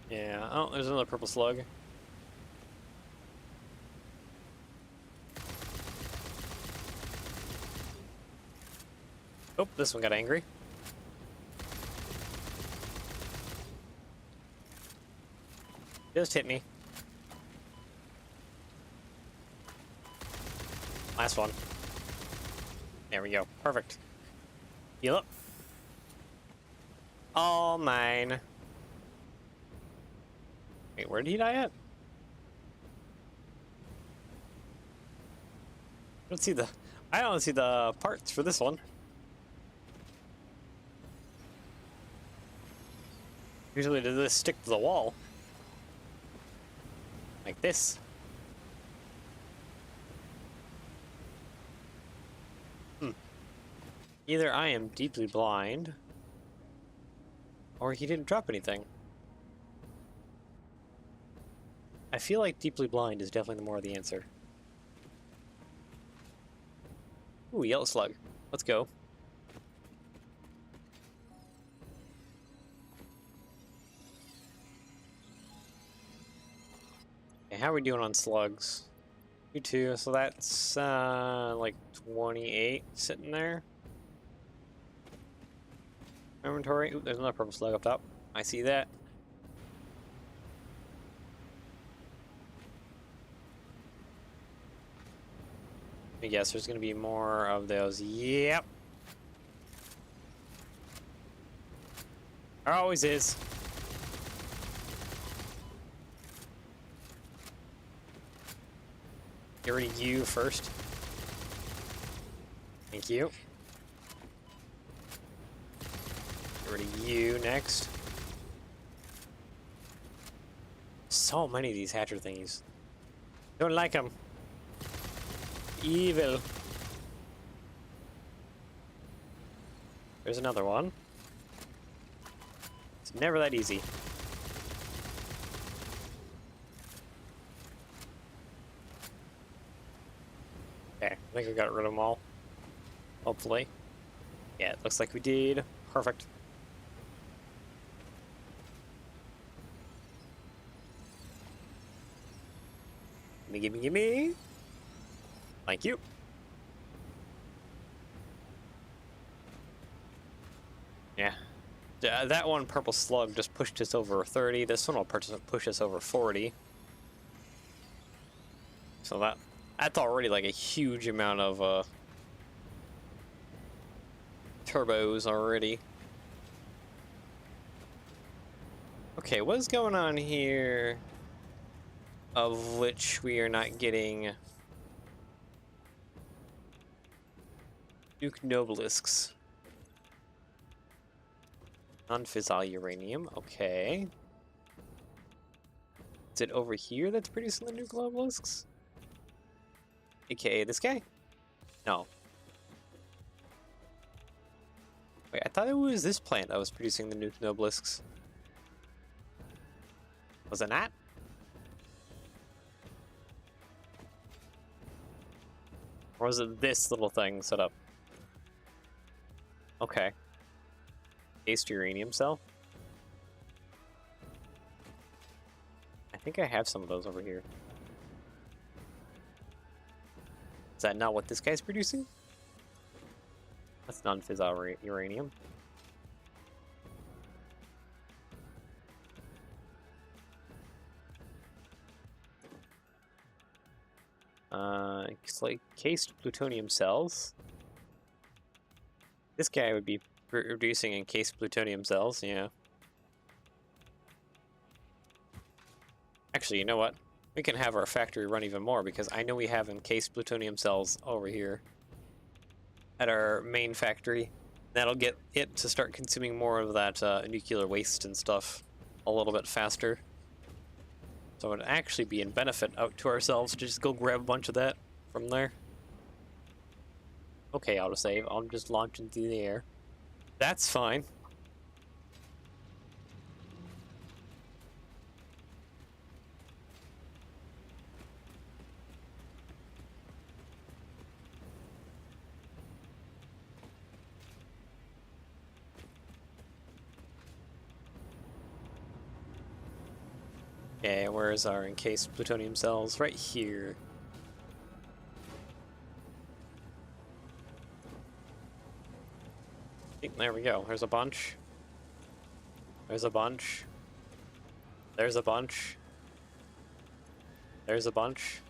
Yeah. Oh, there's another purple slug. Oh, this one got angry. Just hit me. Last one. There we go. Perfect. Heal up. All mine. Wait, where did he die at? I don't see the parts for this one. Usually does this stick to the wall? Like this. Either I am deeply blind, or he didn't drop anything. I feel like deeply blind is definitely more of the answer. Ooh, yellow slug. Let's go. Okay, how are we doing on slugs? You too, so that's like 28 sitting there. Inventory. Ooh, there's another purple slug up top. I see that. I guess there's gonna be more of those. Yep. There always is. Get rid of you first. Thank you. Get rid of you next. So many of these hatcher thingies. Don't like them. Evil. There's another one. It's never that easy. Okay, I think we got rid of them all. Hopefully. Yeah, it looks like we did. Perfect. Gimme, gimme, gimme. Thank you. Yeah. That one purple slug just pushed us over 30. This one will push us over 40. So that's already like a huge amount of turbos already. Okay, what is going on here of which we are not getting Duke Nobelisks? Non-fissile uranium, okay. Is it over here that's producing the nuke Nobelisks? AKA this guy? No. Wait, I thought it was this plant that was producing the nuke Nobelisks. Was it not? Or was it this little thing set up? Okay. Cased uranium cell? I think I have some of those over here. Is that not what this guy's producing? That's non-fissile uranium. It's like cased plutonium cells. This guy would be producing encased plutonium cells, yeah. Actually, you know what? We can have our factory run even more because I know we have encased plutonium cells over here at our main factory. That'll get it to start consuming more of that nuclear waste and stuff a little bit faster. So it would actually be in benefit out to ourselves to just go grab a bunch of that from there. Okay, autosave. I'm just launching through the air. That's fine. Okay, where's our encased plutonium cells? Right here. There we go. There's a bunch. There's a bunch. There's a bunch. There's a bunch.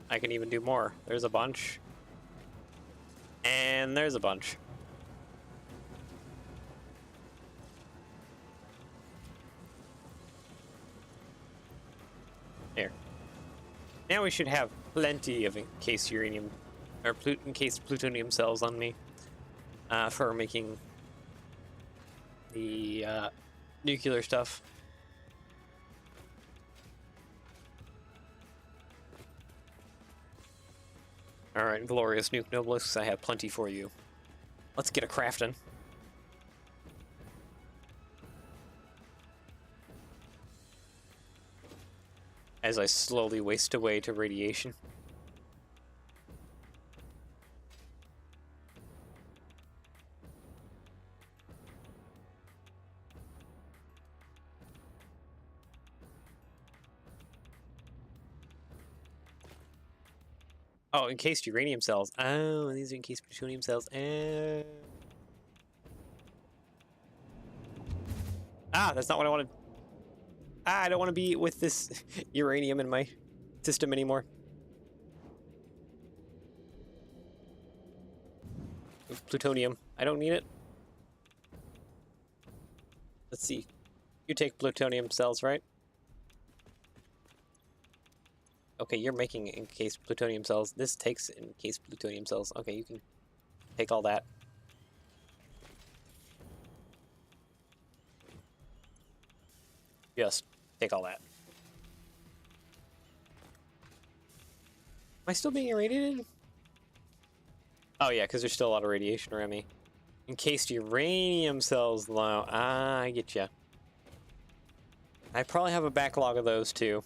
I can even do more. There's a bunch. And there's a bunch. Here. Now we should have plenty of encased uranium or encased plutonium cells on me for making the nuclear stuff. Alright, glorious nuke nobelisks, I have plenty for you. Let's get a crafting. As I slowly waste away to radiation. Oh, encased uranium cells. Oh, these are encased plutonium cells. Ah, that's not what I wanted. Ah, I don't want to be with this uranium in my system anymore. With plutonium. I don't need it. Let's see. You take plutonium cells, right? Okay, you're making encased plutonium cells. This takes encased plutonium cells. Okay, you can take all that. Just take all that. Am I still being irradiated? Oh yeah, because there's still a lot of radiation around me. Encased uranium cells, though. Ah, I get ya. I probably have a backlog of those too.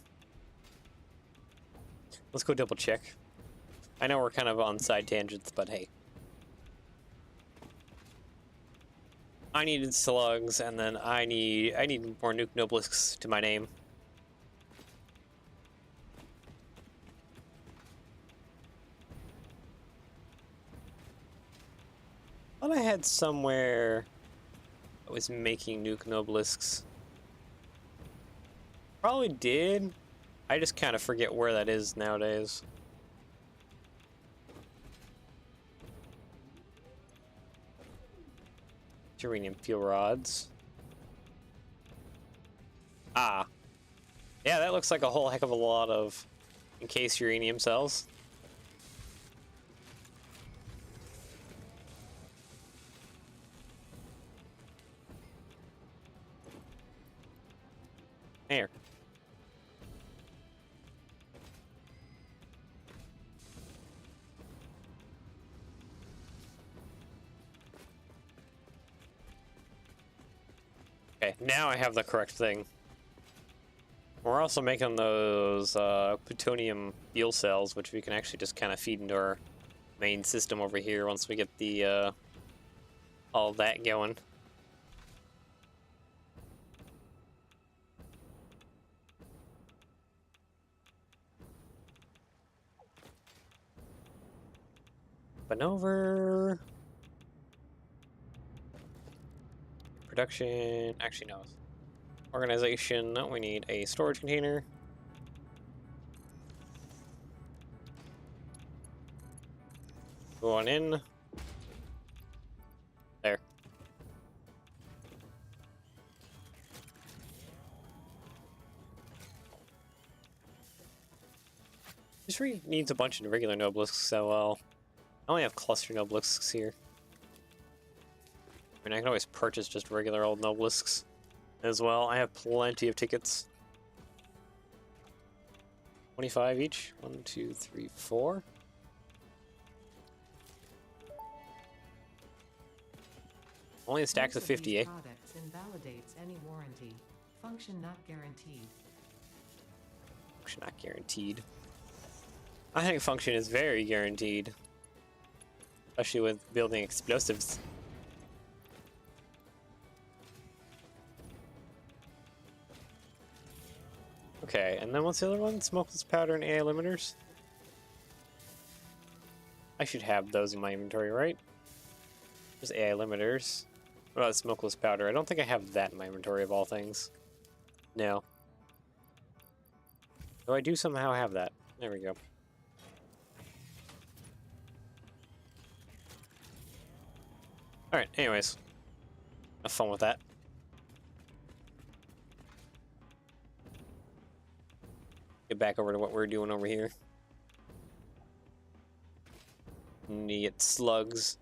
Let's go double check. I know we're kind of on side tangents, but hey. I needed slugs, and then I need more nuke nobelisks to my name. Thought I had somewhere that was making nuke nobelisks. Probably did. I just kind of forget where that is nowadays. Uranium fuel rods. Ah. Yeah, that looks like a whole heck of a lot of encased uranium cells. Here. Okay, now I have the correct thing. We're also making those plutonium fuel cells, which we can actually just kind of feed into our main system over here once we get the all that going. But over production. Actually, no. Organization. No, we need a storage container. Go on in. There. This needs a bunch of regular nobelisks, so well, I only have cluster nobelisks here. I mean, I can always purchase just regular old nobelisks as well. I have plenty of tickets. 25 each. 1, 2, 3, 4. Only a stack of 50, eh? Products invalidates any warranty. Function not guaranteed. Function not guaranteed. I think function is very guaranteed. Especially with building explosives. Okay, and then what's the other one? Smokeless powder and AI limiters? I should have those in my inventory, right? There's AI limiters. What about smokeless powder? I don't think I have that in my inventory of all things. No. Though I do somehow have that. There we go. Alright, anyways. Have fun with that. Get back over to what we're doing over here. Need to get slugs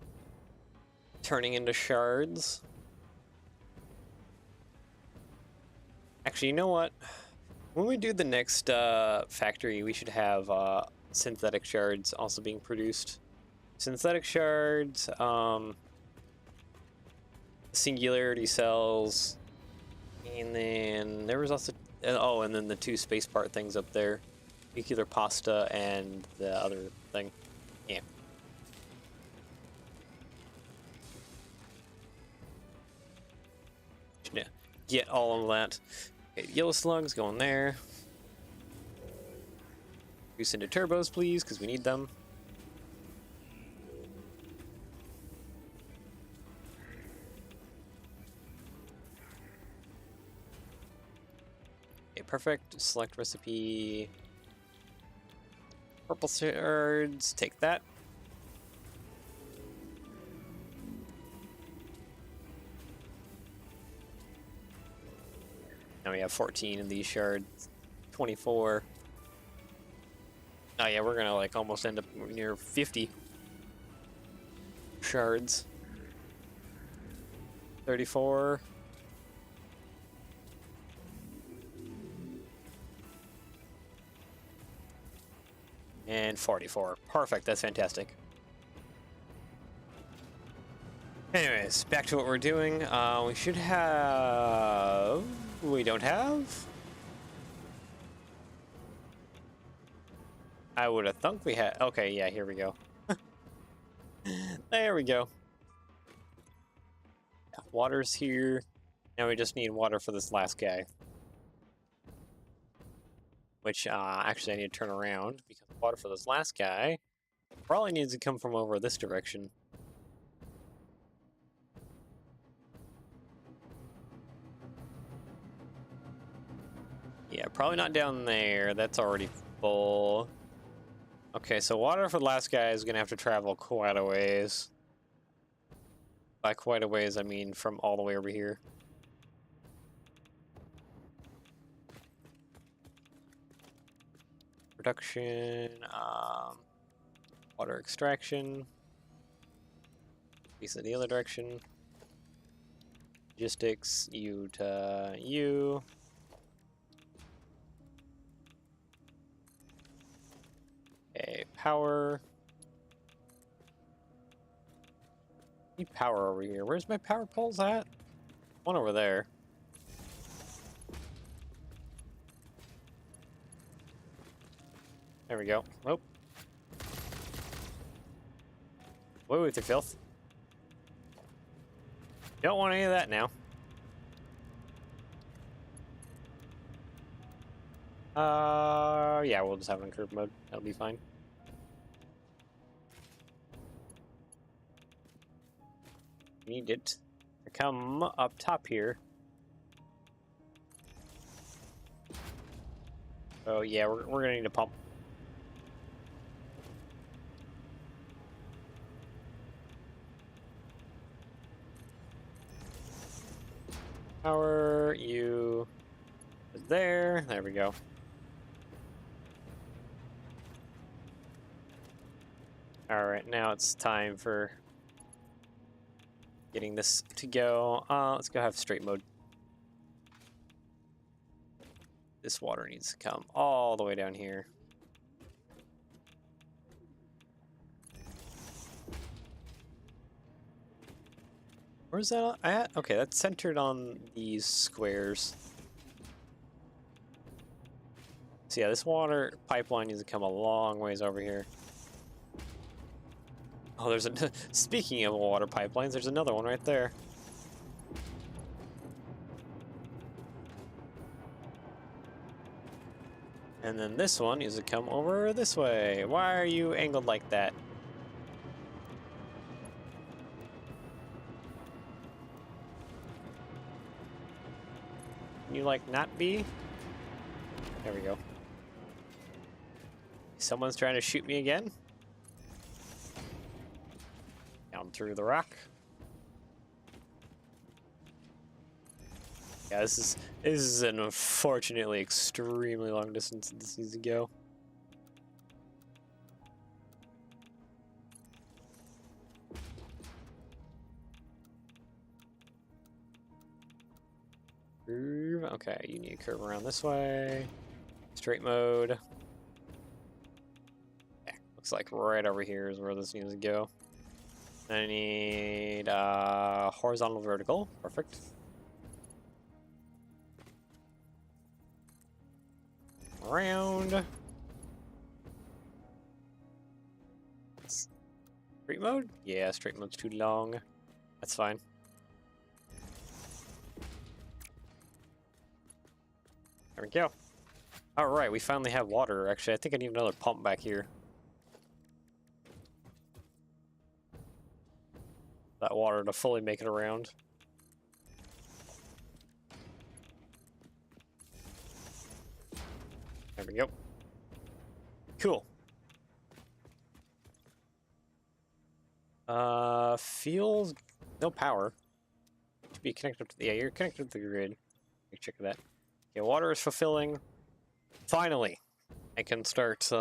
turning into shards. Actually, you know what? When we do the next factory, we should have synthetic shards also being produced. Synthetic shards, singularity cells, and then there was also oh, and then the 2 space part things up there, nuclear pasta and the other thing. Yeah. Should get all of that. Okay, yellow slugs going there. Reduce into turbos, please, because we need them. Perfect. Select recipe. Purple shards. Take that. Now we have 14 of these shards. 24. Oh yeah, we're gonna like almost end up near 50 shards. 34. And 44. Perfect, that's fantastic. Anyways, back to what we're doing. We should have... We don't have? I would have thunk we had... Okay, yeah, here we go. There we go. Water's here. Now we just need water for this last guy. Which, actually I need to turn around, because water for this last guy probably needs to come from over this direction. Yeah, probably not down there. That's already full. Okay, so water for the last guy is going to have to travel quite a ways. By quite a ways, I mean from all the way over here. Production, water extraction, piece of the other direction, logistics, you to you, okay, power, need power over here. Where's my power poles at? One over there. There we go. Oh. Away with your filth. Don't want any of that now. Yeah, we'll just have it in curve mode. That'll be fine. Need it to come up top here. Oh yeah, we're gonna need a pump. Power, you there. There we go. All right, now it's time for getting this to go. Let's go have straight mode. This water needs to come all the way down here. Where's that at? Okay, that's centered on these squares. So yeah, this water pipeline needs to come a long ways over here. Oh, there's a... Speaking of water pipelines, there's another one right there. And then this one needs to come over this way. Why are you angled like that? Can you, like, not be? There we go. Someone's trying to shoot me again. Down through the rock. Yeah, this is an unfortunately extremely long distance this needs to go. Curve. Okay, you need to curve around this way. Straight mode. Yeah, looks like right over here is where this needs to go. I need horizontal vertical. Perfect. Around. Straight mode? Yeah, straight mode's too long. That's fine. There we go. Alright, we finally have water. Actually, I think I need another pump back here. That water to fully make it around. There we go. Cool. Fuels, no power. Should be connected to the, yeah, you're connected to the grid. Check that. Okay, water is fulfilling. Finally, I can start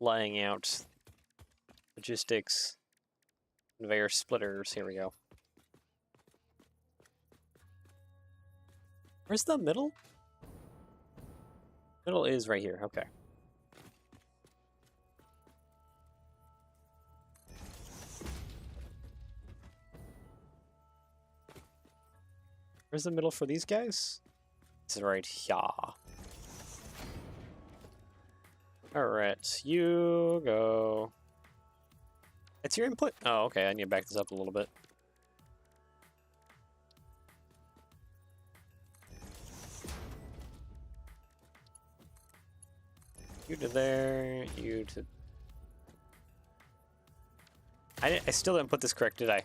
laying out logistics, conveyor splitters. Here we go. Where's the middle? Middle is right here. Okay. Where's the middle for these guys? It's right here. Alright, you go. It's your input? Oh, okay, I need to back this up a little bit. You to there, you to... I still didn't put this correct, did I?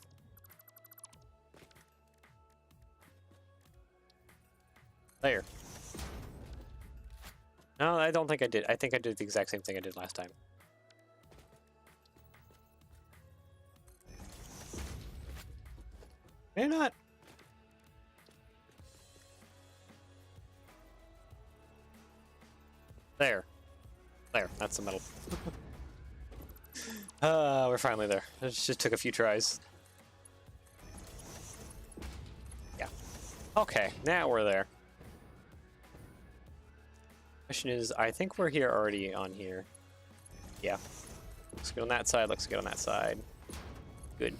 There. No, I don't think I did. I think I did the exact same thing I did last time. Maybe not. There. There, that's the middle. We're finally there. It just took a few tries. Yeah. Okay, now we're there. Question is, I think we're here already on here. Yeah. Looks good on that side, looks good on that side. Good.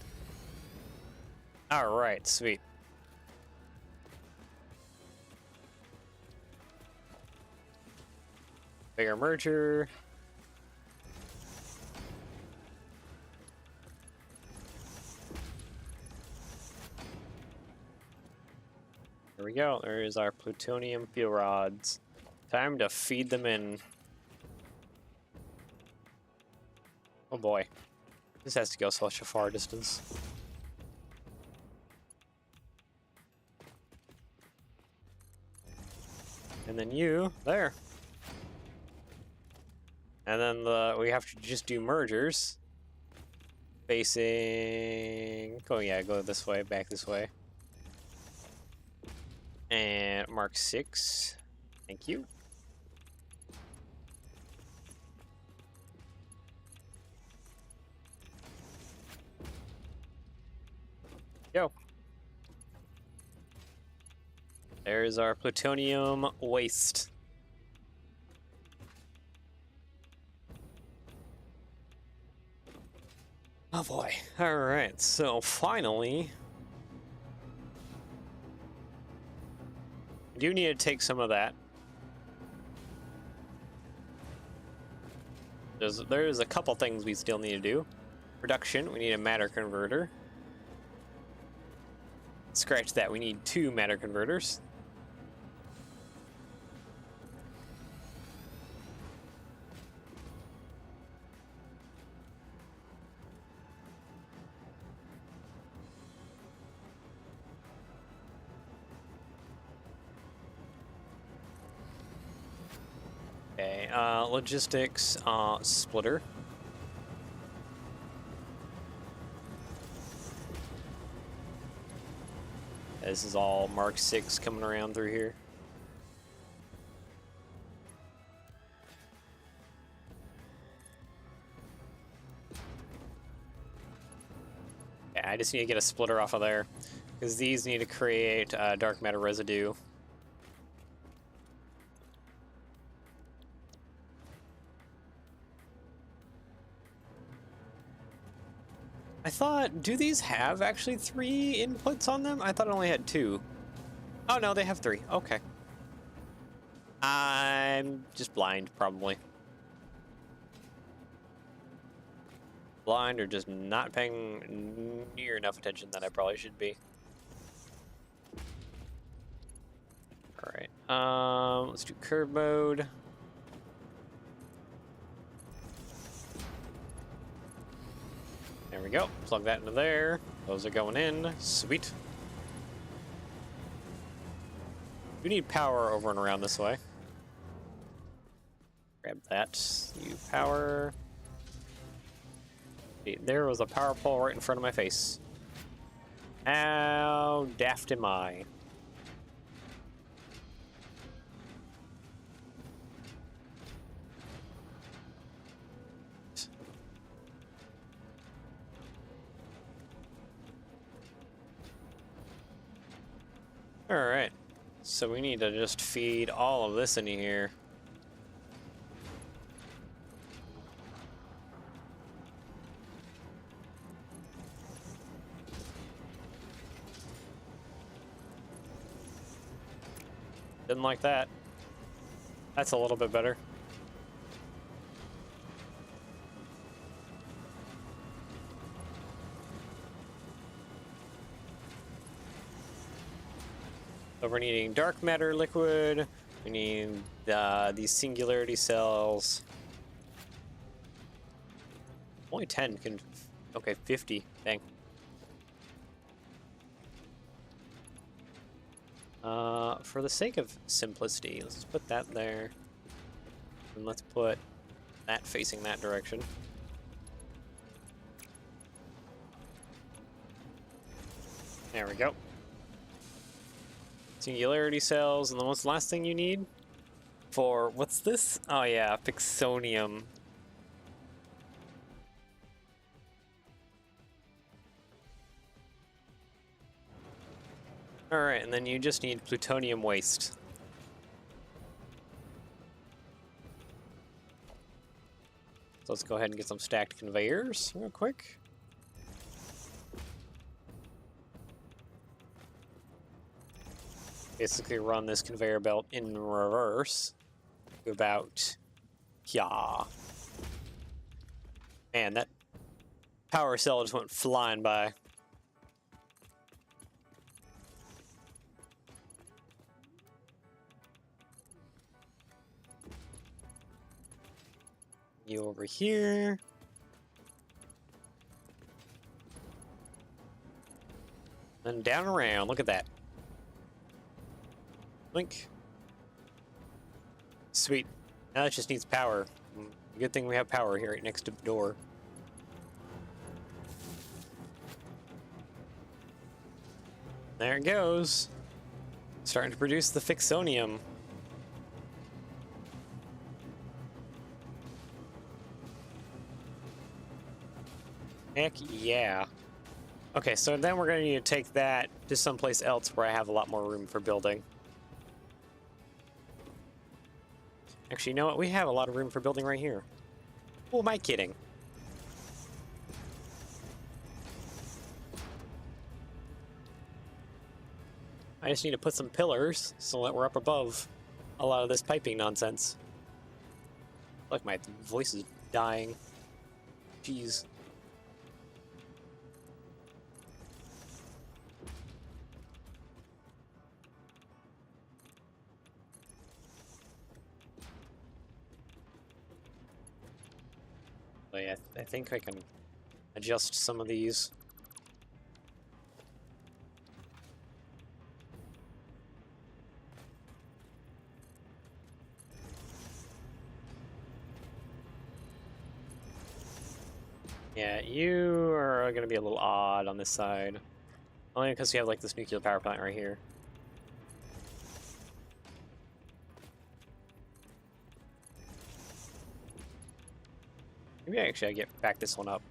Alright, sweet. Bigger merger. There we go. There is our plutonium fuel rods. Time to feed them in. Oh boy. This has to go such a far distance. And then you, there. And then we have to just do mergers. Facing... Oh yeah, go this way, back this way. And mark 6. Thank you. Go. There's our plutonium waste. Oh boy. Alright, so finally, I do need to take some of that. There's a couple things we still need to do. Production, we need a matter converter. Scratch that, we need 2 matter converters. Okay, logistics, splitter. This is all Mark 6 coming around through here. Yeah, I just need to get a splitter off of there, because these need to create dark matter residue. I thought, do these have actually 3 inputs on them? I thought it only had 2. Oh no, they have 3. Okay. I'm just blind, probably. Blind or just not paying near enough attention that I probably should be. Alright, let's do curve mode. There we go. Plug that into there. Those are going in. Sweet. We need power over and around this way. Grab that. You power. There was a power pole right in front of my face. How daft am I? Alright, so we need to just feed all of this into here. Didn't like that. That's a little bit better. So we're needing dark matter liquid. We need these singularity cells. Only 10 can. Okay, 50. Dang. For the sake of simplicity, let's put that there. And let's put that facing that direction. There we go. Singularity cells, and then what's the last thing you need? For, what's this? Oh yeah, Pixonium. Alright, and then you just need plutonium waste. So let's go ahead and get some stacked conveyors real quick. Basically run this conveyor belt in reverse to about yeah. Man, that power cell just went flying by. You over here. And down around, look at that. Blink. Sweet. Now it just needs power. Good thing we have power here right next to the door. There it goes. Starting to produce the Fixonium. Heck yeah. Okay, so then we're going to need to take that to someplace else where I have a lot more room for building. Actually, you know what? We have a lot of room for building right here. Who am I kidding? I just need to put some pillars so that we're up above a lot of this piping nonsense. Look, my voice is dying. Jeez. But yeah, I think I can adjust some of these. Yeah, you are going to be a little odd on this side. Only because you have like this nuclear power plant right here. Maybe actually I get back this one up.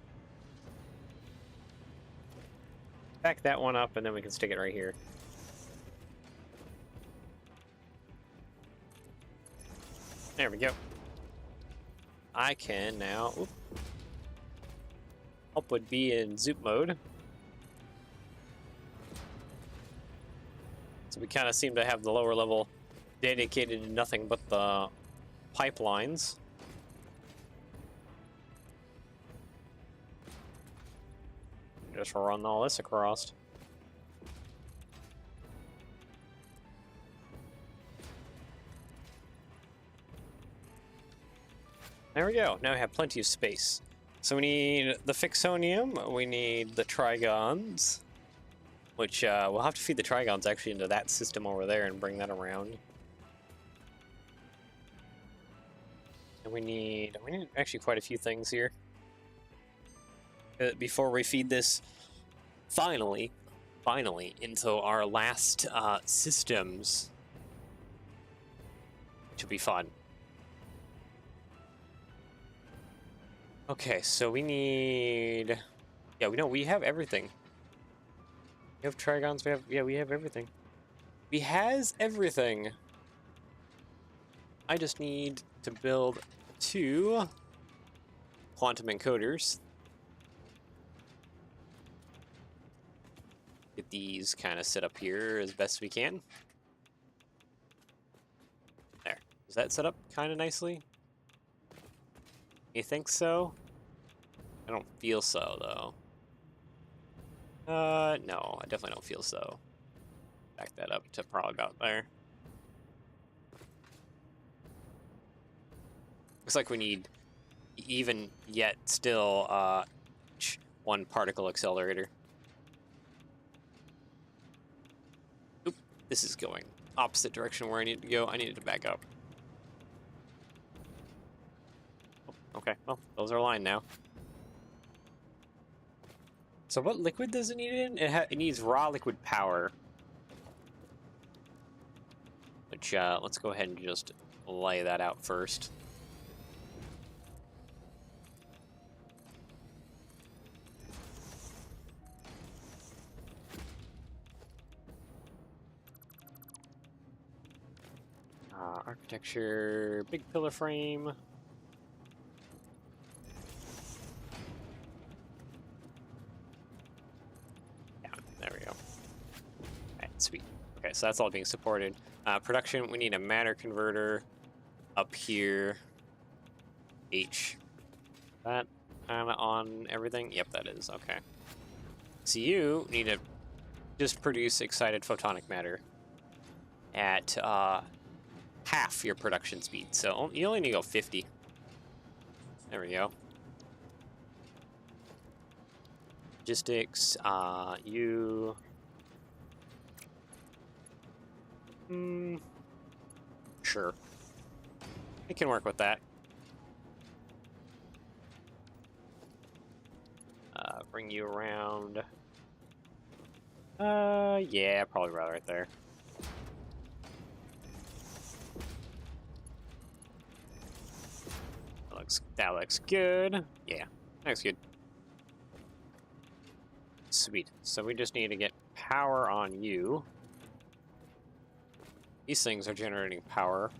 Back that one up and then we can stick it right here. There we go. I can now... Oop. Help would be in zoop mode. So we kind of seem to have the lower level dedicated to nothing but the pipelines. Just run all this across. There we go. Now we have plenty of space. So we need the fixonium, we need the trigons, which we'll have to feed the trigons actually into that system over there and bring that around. And we need actually quite a few things here. Before we feed this finally into our last systems, which will be fun. Okay, so we need... Yeah, we have everything. We have trigons, we have everything. We has everything. I just need to build 2 quantum encoders. Get these kind of set up here as best we can. There. Is that set up kind of nicely? You think so? I don't feel so, though. No, I definitely don't feel so. Back that up to probably about there. Looks like we need, even yet still, 1 particle accelerator. Oop, this is going opposite direction where I need to go. I needed to back up. Okay, well, those are aligned now. So what liquid does it need in? It needs raw liquid power. Which, let's go ahead and just lay that out first. Architecture, big pillar frame. There we go. Alright, sweet. Okay, so that's all being supported. Production, we need a matter converter up here. H. That kind of on everything? Yep, that is. Okay. So you need to just produce excited photonic matter at half your production speed. So you only need to go 50. There we go. Logistics, you... Sure. We can work with that. Bring you around. Yeah, probably right there. That looks good. Yeah, that looks good. Sweet. So we just need to get power on you. These things are generating power.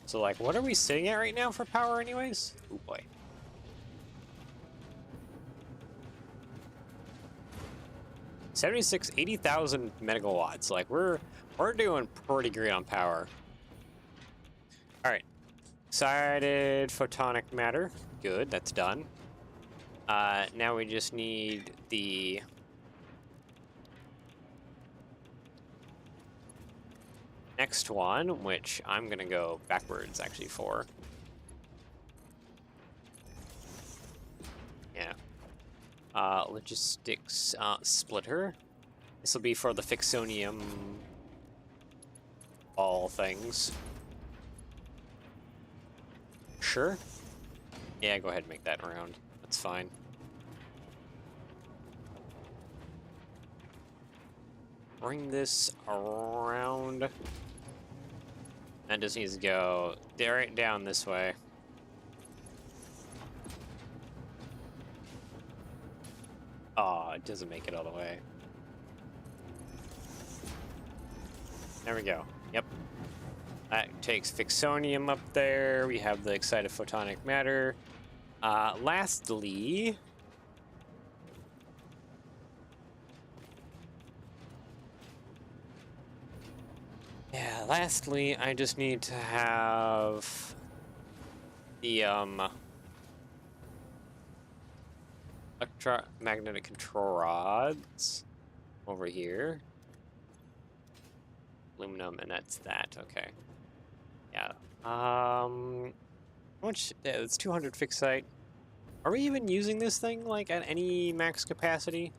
So, like, what are we sitting at right now for power anyways? Oh, boy. $76,000, 80,000 megawatts. Like, we're doing pretty great on power. All right. Excited photonic matter. Good, that's done. Now we just need the... next one, which I'm gonna go backwards actually for. Yeah. Logistics splitter. This will be for the Fixonium all things. Sure. Yeah, go ahead and make that round. That's fine. Bring this around. That just needs to go right down this way. Oh, it doesn't make it all the way. There we go. Yep. That takes Fixonium up there. We have the excited photonic matter. Lastly... yeah, lastly, I just need to have the, electromagnetic control rods over here. Aluminum, and that's that, okay. Yeah. How much? Yeah, it's 200 fixed site. Are we even using this thing, like, at any max capacity?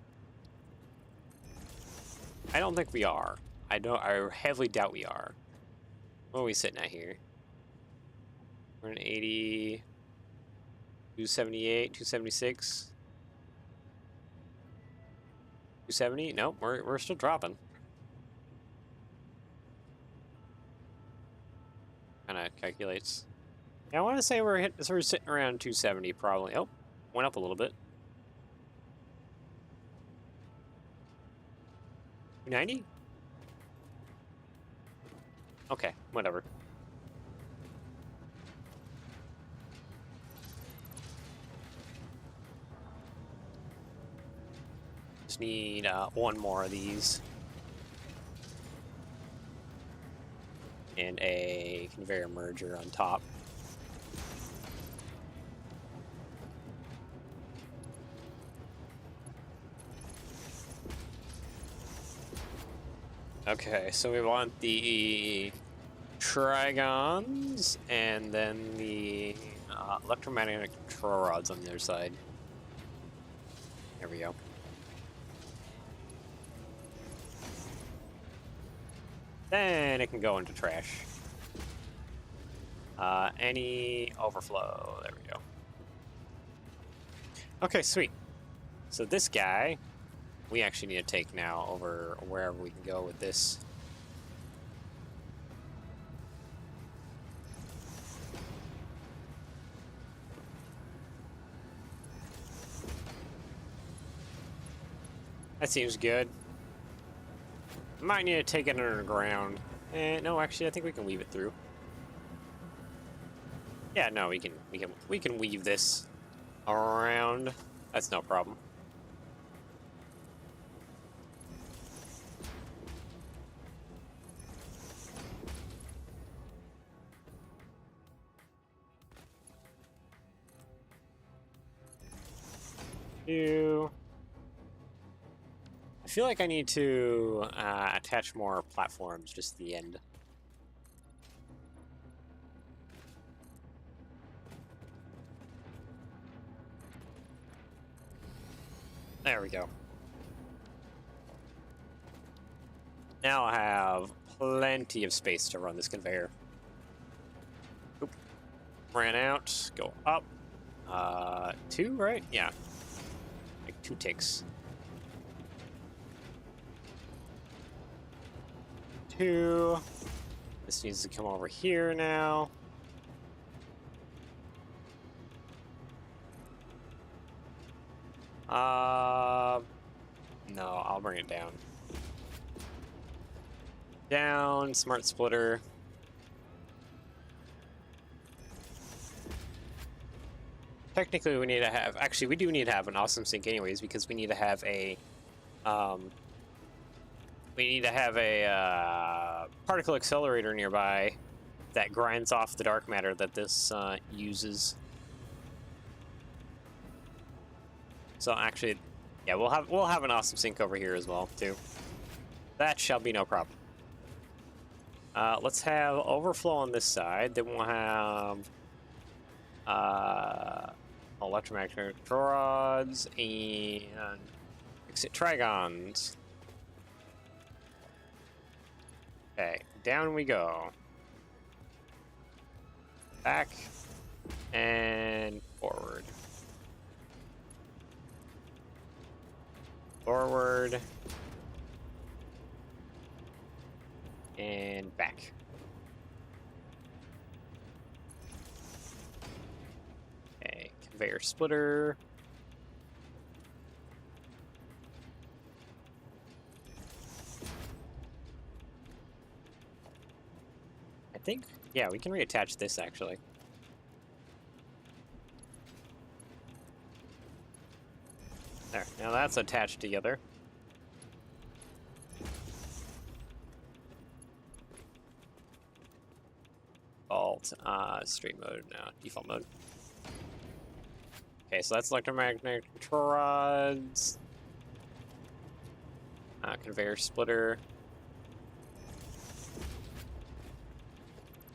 I don't think we are. I heavily doubt we are. What are we sitting at here? We're in 80, 278, 276, 270. Nope, we're still dropping. Kind of calculates. Yeah, I want to say we're sitting around 270 probably. Oh, went up a little bit. 290. Okay, whatever. Just need one more of these. And a conveyor merger on top. Okay, so we want the trigons and then the electromagnetic control rods on their side. There we go. Then it can go into trash. Any overflow, there we go. Okay, sweet. So this guy, we actually need to take now over wherever we can go with this. That seems good. Might need to take it underground. No, actually, I think we can weave it through. Yeah, no, we can weave this around. That's no problem. I feel like I need to attach more platforms just at the end. There we go. Now I have plenty of space to run this conveyor. Oop. Ran out. Go up. 2, right? Yeah. Like 2 ticks. 2. This needs to come over here now. No, I'll bring it down. Down, smart splitter. Technically, we need to have... Actually, we do need to have an awesome sink anyways, because we need to have a... particle accelerator nearby that grinds off the dark matter that this uses. So actually, yeah, we'll have an awesome sink over here as well too. That shall be no problem. Let's have overflow on this side. Then we'll have electromagnetic rods and trigons. Okay, down we go. Back and forward. Forward and back. Okay, conveyor splitter. I think, yeah, we can reattach this actually. There, now that's attached together. Default, straight mode now, default mode. Okay, so that's electromagnetic control rods. Conveyor splitter.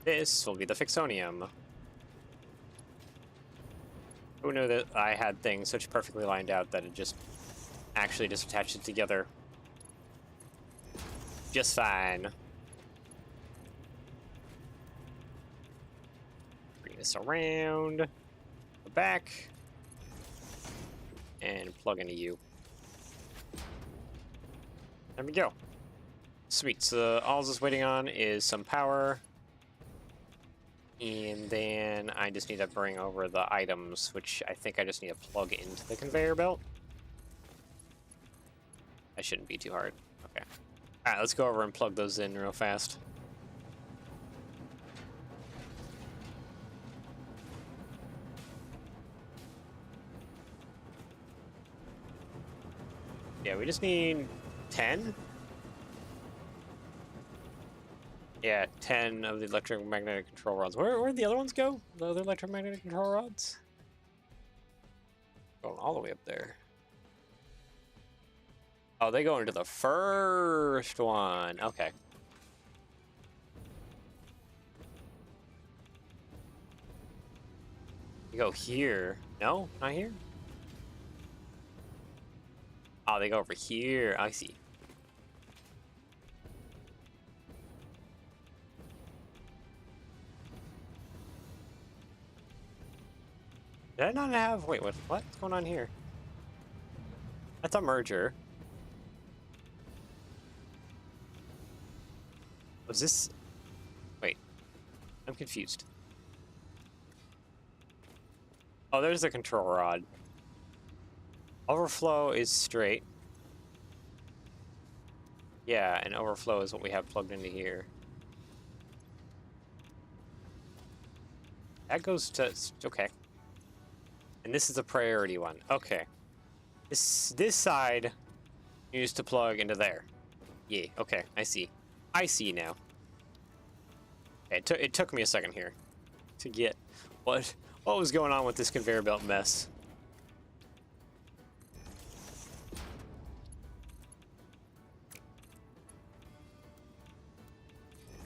This will be the fixonium. Who knew that I had things such perfectly lined out that it just actually just attached it together just fine. Bring this around the back and plug into you. There we go. Sweet. So all this is waiting on is some power. And then I just need to bring over the items, which I think I just need to plug into the conveyor belt. That shouldn't be too hard. Okay. Alright, let's go over and plug those in real fast. Yeah, we just need 10? Yeah, 10 of the electromagnetic control rods. Where'd the other ones go? The other electromagnetic control rods? Going all the way up there. Oh, they go into the first one. Okay. You go here. No, not here. Oh, they go over here. I see. Did I not have... Wait, what's going on here? That's a merger. Was this... Wait. I'm confused. Oh, there's a control rod. Overflow is straight. Yeah, and overflow is what we have plugged into here. That goes to... Okay. And this is a priority one. Okay. This side used to plug into there. Yeah, okay, I see. I see now. Okay, it took me a second here to get what was going on with this conveyor belt mess.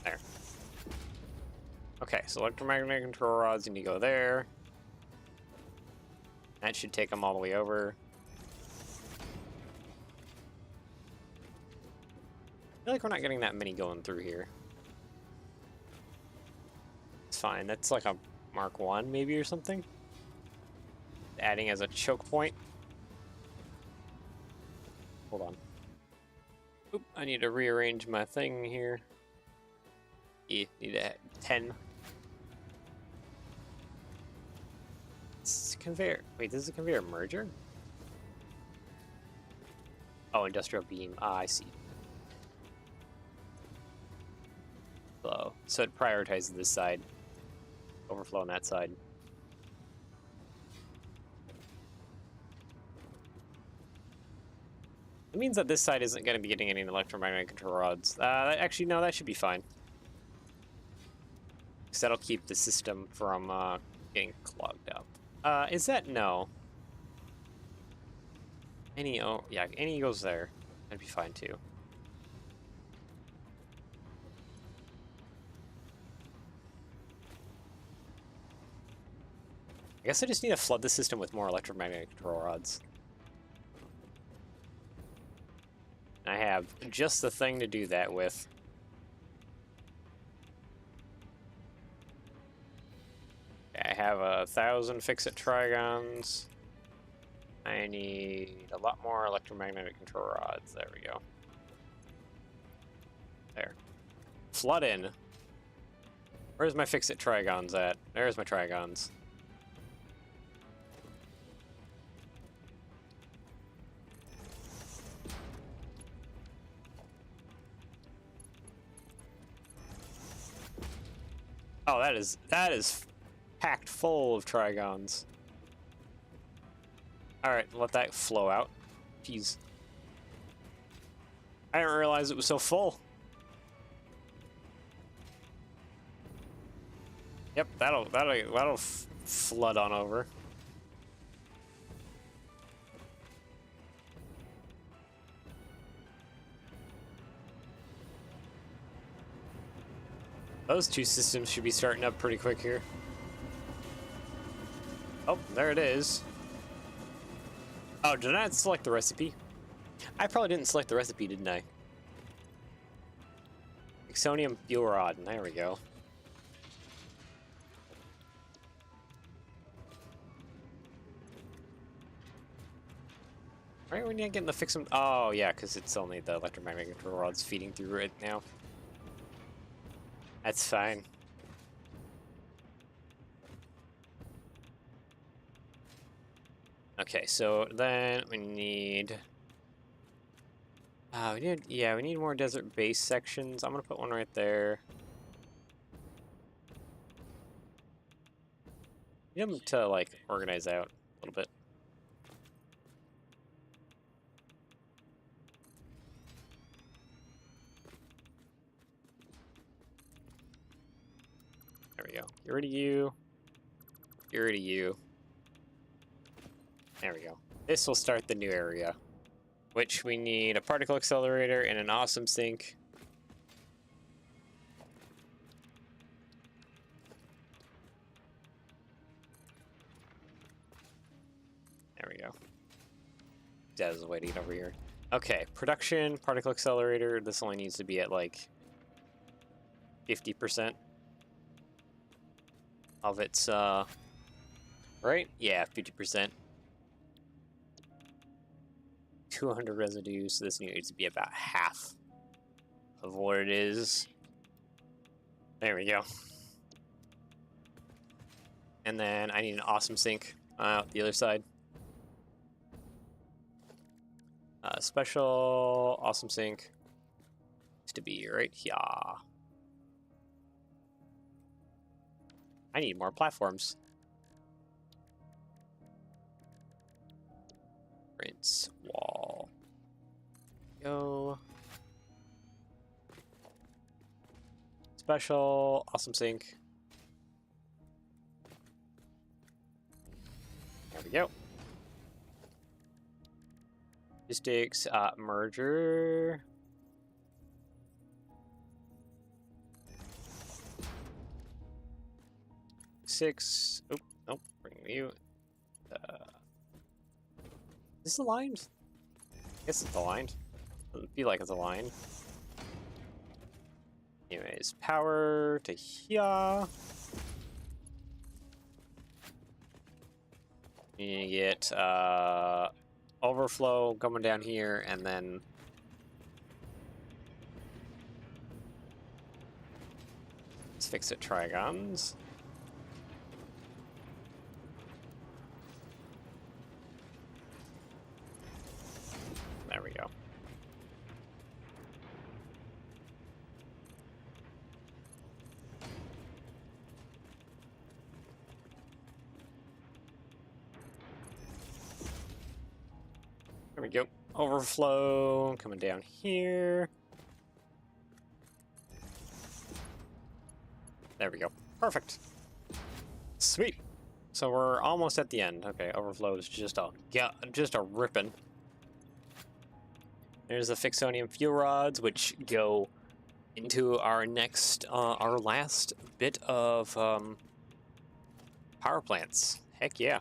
There. Okay, so electromagnetic control rods need to go there. That should take them all the way over. I feel like we're not getting that many going through here. It's fine. That's like a Mark 1 maybe or something. Adding as a choke point. Hold on. Oop, I need to rearrange my thing here. Yeah, need to add 10. It's conveyor. Wait, this is a conveyor merger? Oh, industrial beam. Ah, I see. Flow. So it prioritizes this side. Overflow on that side. It means that this side isn't going to be getting any electromagnetic control rods. Actually, no, that should be fine. Because that'll keep the system from getting clogged up. Is that? No. Yeah, any goes there. That'd be fine too. I guess I just need to flood the system with more electromagnetic control rods. I have just the thing to do that with. I have 1,000 fix-it trigons. I need a lot more electromagnetic control rods. There we go. There. Flood in. Where's my fix-it trigons at? There's my trigons. Oh, that is packed full of trigons. Alright, let that flow out. Jeez. I didn't realize it was so full. Yep, that'll flood on over. Those two systems should be starting up pretty quick here. Oh, there it is. Oh, did I not select the recipe? I probably didn't select the recipe, didn't I? Exonium fuel rod, there we go. Right, we're not getting the fix them. Oh, yeah, because it's only the electromagnetic control rods feeding through it now. That's fine. Okay, so then we need... we need more desert base sections. I'm gonna put one right there. Need them to, like, organize out a little bit. There we go. Get rid of you. Get rid of you. There we go. This will start the new area, which we need a particle accelerator and an awesome sink. There we go. Dad is waiting over here. Okay, production, particle accelerator. This only needs to be at like 50% of its, right? Yeah, 50%. 200 residues, so this needs to be about half of what it is. There we go. And then I need an awesome sink out the other side. Special awesome sink needs to be right here. I need more platforms. Rinse wall. Go. Special awesome sink. There we go. Logistics merger. Six. Oh, nope. Bring you. Is this aligned? I guess it's aligned. Doesn't feel like it's aligned. Anyways, power to here. You get overflow coming down here, and then let's fix it. Trigons. There we go. There we go. Overflow coming down here. There we go. Perfect. Sweet. So we're almost at the end. Okay, overflow is just a ripping. There's the Fixonium fuel rods, which go into our next, our last bit of power plants. Heck yeah.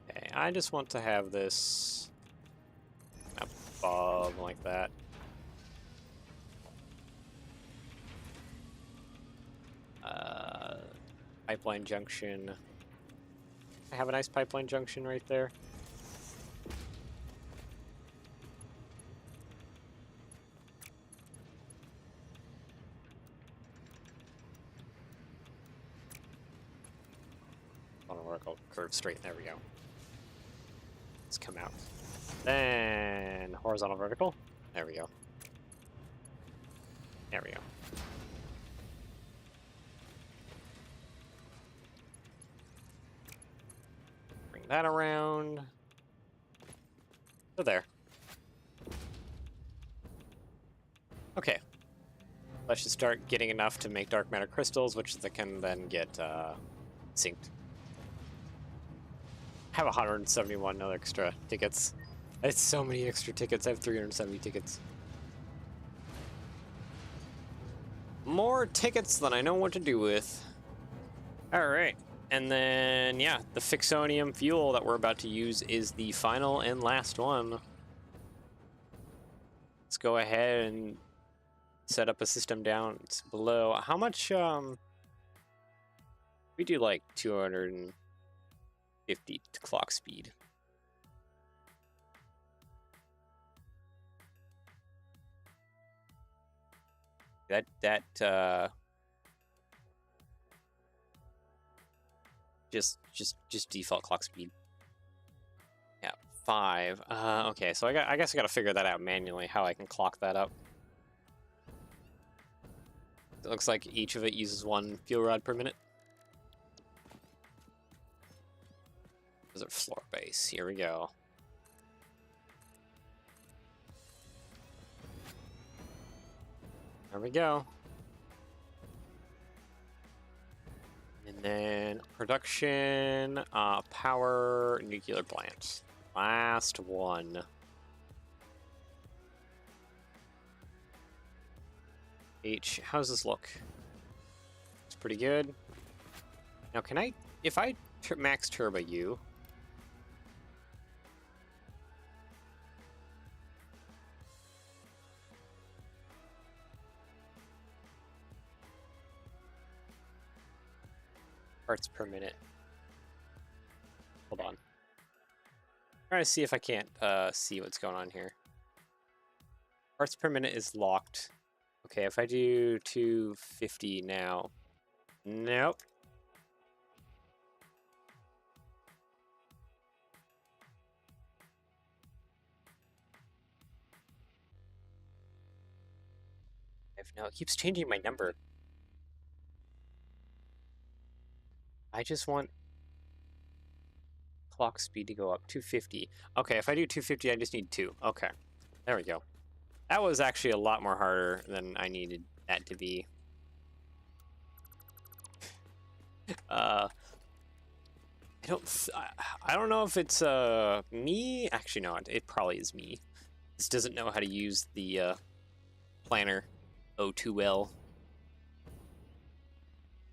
Okay, I just want to have this above like that. Pipeline junction. I have a nice pipeline junction right there. On a vertical curve straight. There we go. Let's come out. Then horizontal vertical. There we go. There we go. Bring that around. So there. Okay. Let's just start getting enough to make dark matter crystals, which they can then get synced. I have 171 no extra tickets. It's so many extra tickets. I have 370 tickets. More tickets than I know what to do with. All right. And then, yeah, the Fixonium fuel that we're about to use is the final and last one. Let's go ahead and set up a system down below. How much, we do like 250 clock speed. Just default clock speed. Yeah, 5. Okay, so I guess I gotta figure that out manually, how I can clock that up. It looks like each of it uses 1 fuel rod per minute. Those are floor base. Here we go. There we go. And then production, power, nuclear plant. Last one. How's this look? It's pretty good. Now, can I, if I max turbo you, parts per minute. Hold on. Trying to see if I can't see what's going on here. Parts per minute is locked. Okay, if I do 250 now. Nope. No, it keeps changing my number. I just want clock speed to go up. 250. Okay, if I do 250, I just need 2. Okay, there we go. That was actually a lot more harder than I needed that to be. I don't know if it's me. Actually, no, it probably is me. This doesn't know how to use the planner O2L.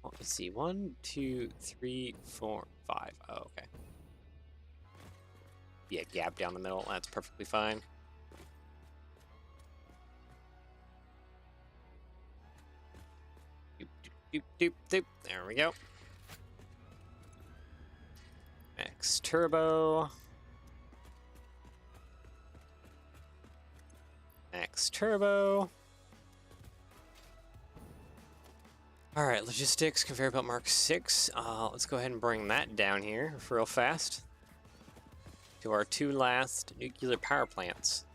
Let's see, 1, 2, 3, 4, 5. Oh, okay. Be a gap down the middle. That's perfectly fine. Doop, doop, doop, doop. There we go. Max turbo. Max turbo. All right, logistics, conveyor belt mark 6. Let's go ahead and bring that down here real fast to our 2 last nuclear power plants.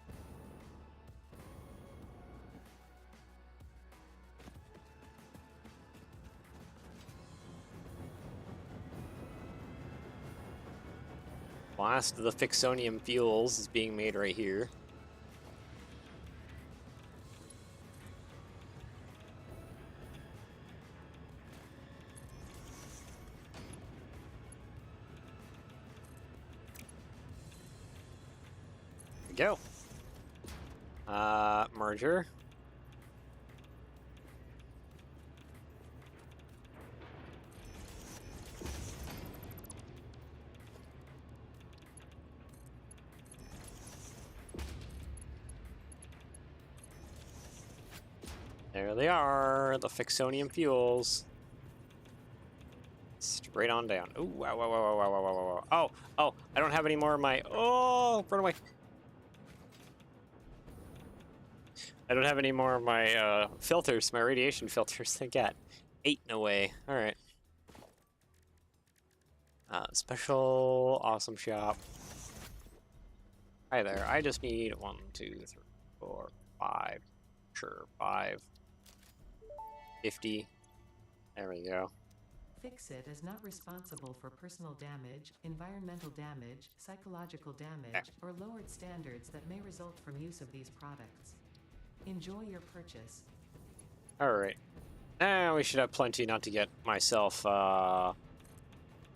Blast of the Fixonium fuels is being made right here. There we go. Merger. There they are, the Fixonium fuels. Straight on down. Ooh, wow, wow, wow, wow, wow, wow, wow, wow. Oh, I don't have any more of my... Oh, run away. I don't have any more of my filters, my radiation filters. I got 8 away. All right. Special awesome shop. Hi there. I just need 1, 2, 3, 4, 5. Sure, 5. 50. There we go. Fix-It is not responsible for personal damage, environmental damage, psychological damage, Okay. or lowered standards that may result from use of these products. Enjoy your purchase. All right. Now we should have plenty not to get myself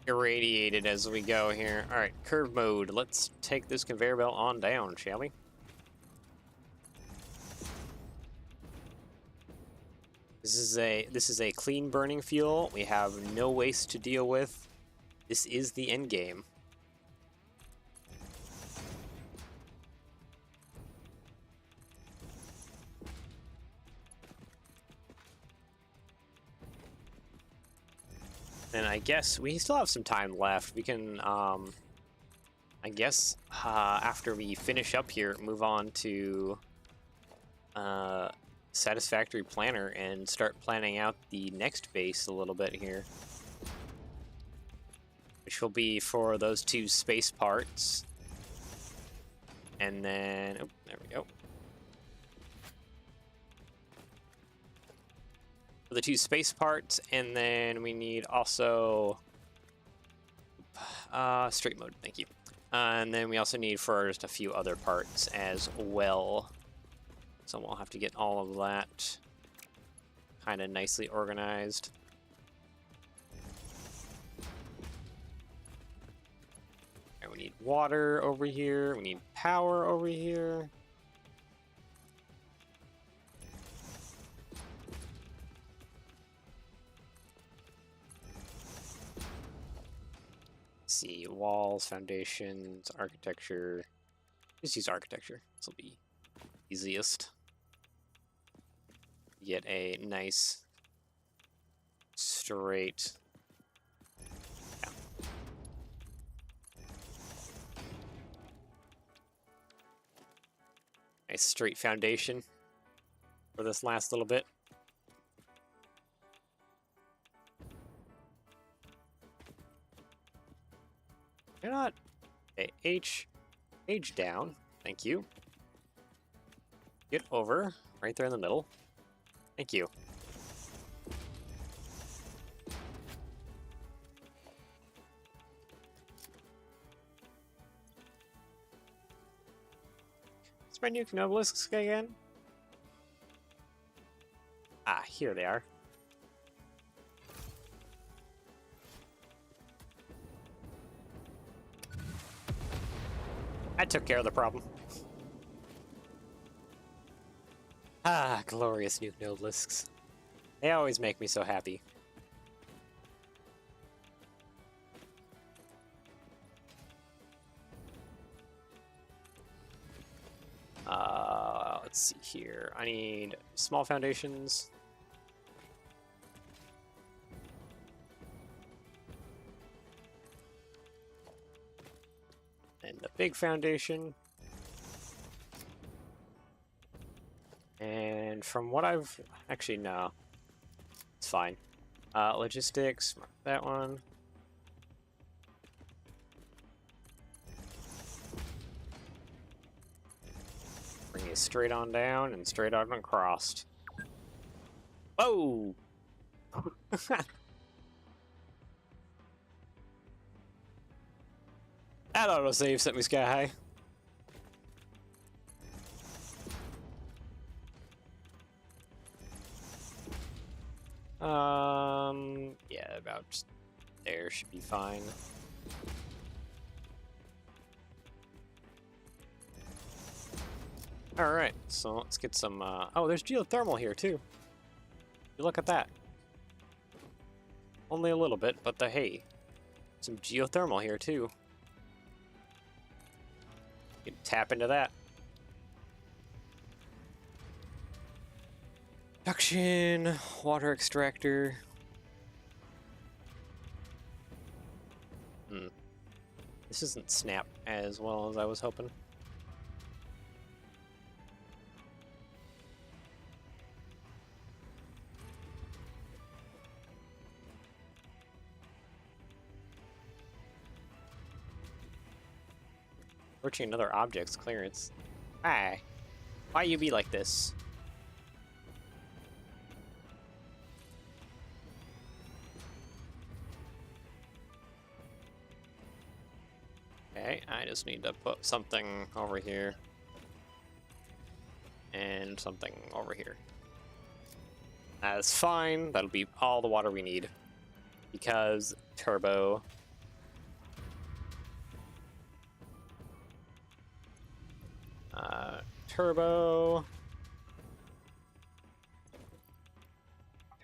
irradiated as we go here. All right, curve mode. Let's take this conveyor belt on down, shall we? This is a clean burning fuel. We have no waste to deal with. This is the end game. And I guess we still have some time left. We can, I guess, after we finish up here, move on to Satisfactory Planner and start planning out the next base a little bit here. Which will be for those 2 space parts. And then, oh, there we go. For the 2 space parts, and then we need also straight mode, thank you. And then we also need for just a few other parts as well. So we'll have to get all of that kind of nicely organized. And we need water over here, we need power over here. See, walls, foundations, architecture. Just use architecture. This will be easiest. Get a nice straight. Yeah. Nice straight foundation for this last little bit. You're not. Okay, H down. Thank you. Get over right there in the middle. Thank you. Is my new obelisks again? Ah, here they are. I took care of the problem. Ah, glorious new obelisks. They always make me so happy. Let's see here. I need small foundations. And the big foundation. And from what I've... Actually, no. It's fine. Logistics, mark that one. Bring it straight on down and straight on across. Whoa! That autosave sent me sky high. Yeah, about there should be fine. Alright, so let's get some, oh, there's geothermal here, too. You look at that. Only a little bit, but hey, some geothermal here, too. You can tap into that. Suction, water extractor. This isn't snap as well as I was hoping. Searching another object's clearance. Hi. Why you be like this? Okay, I just need to put something over here. And something over here. That's fine. That'll be all the water we need. Because turbo. Turbo.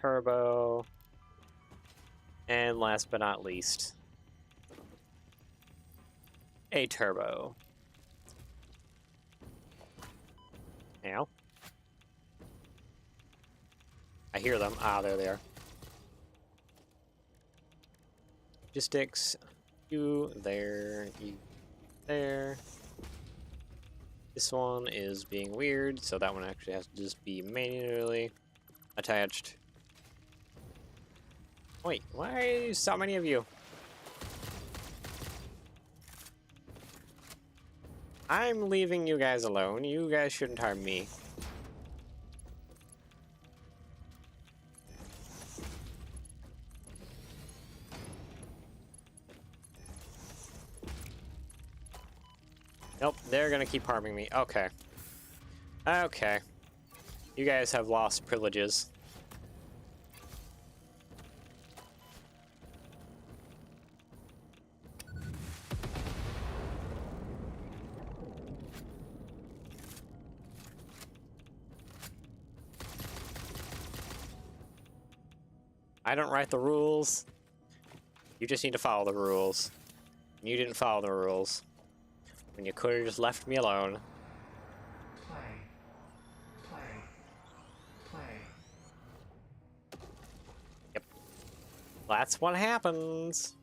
Turbo. And last but not least, a turbo. Ow. I hear them. Ah, there they are. Logistics. You there. You there. This one is being weird, so that one actually has to just be manually attached. Wait, why are so many of you? I'm leaving you guys alone. You guys shouldn't harm me. Nope, they're gonna keep harming me. Okay. Okay. You guys have lost privileges. I don't write the rules. You just need to follow the rules. You didn't follow the rules. When you could have just left me alone. Play. Yep. That's what happens.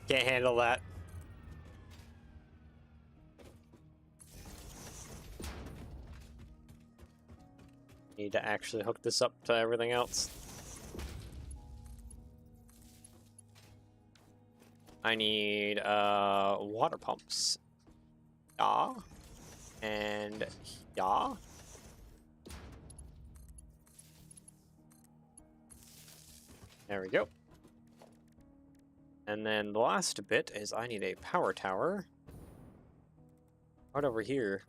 Can't handle that. Need to actually hook this up to everything else. I need water pumps. Yeah. And yeah. There we go. And then the last bit is I need a power tower. Right over here.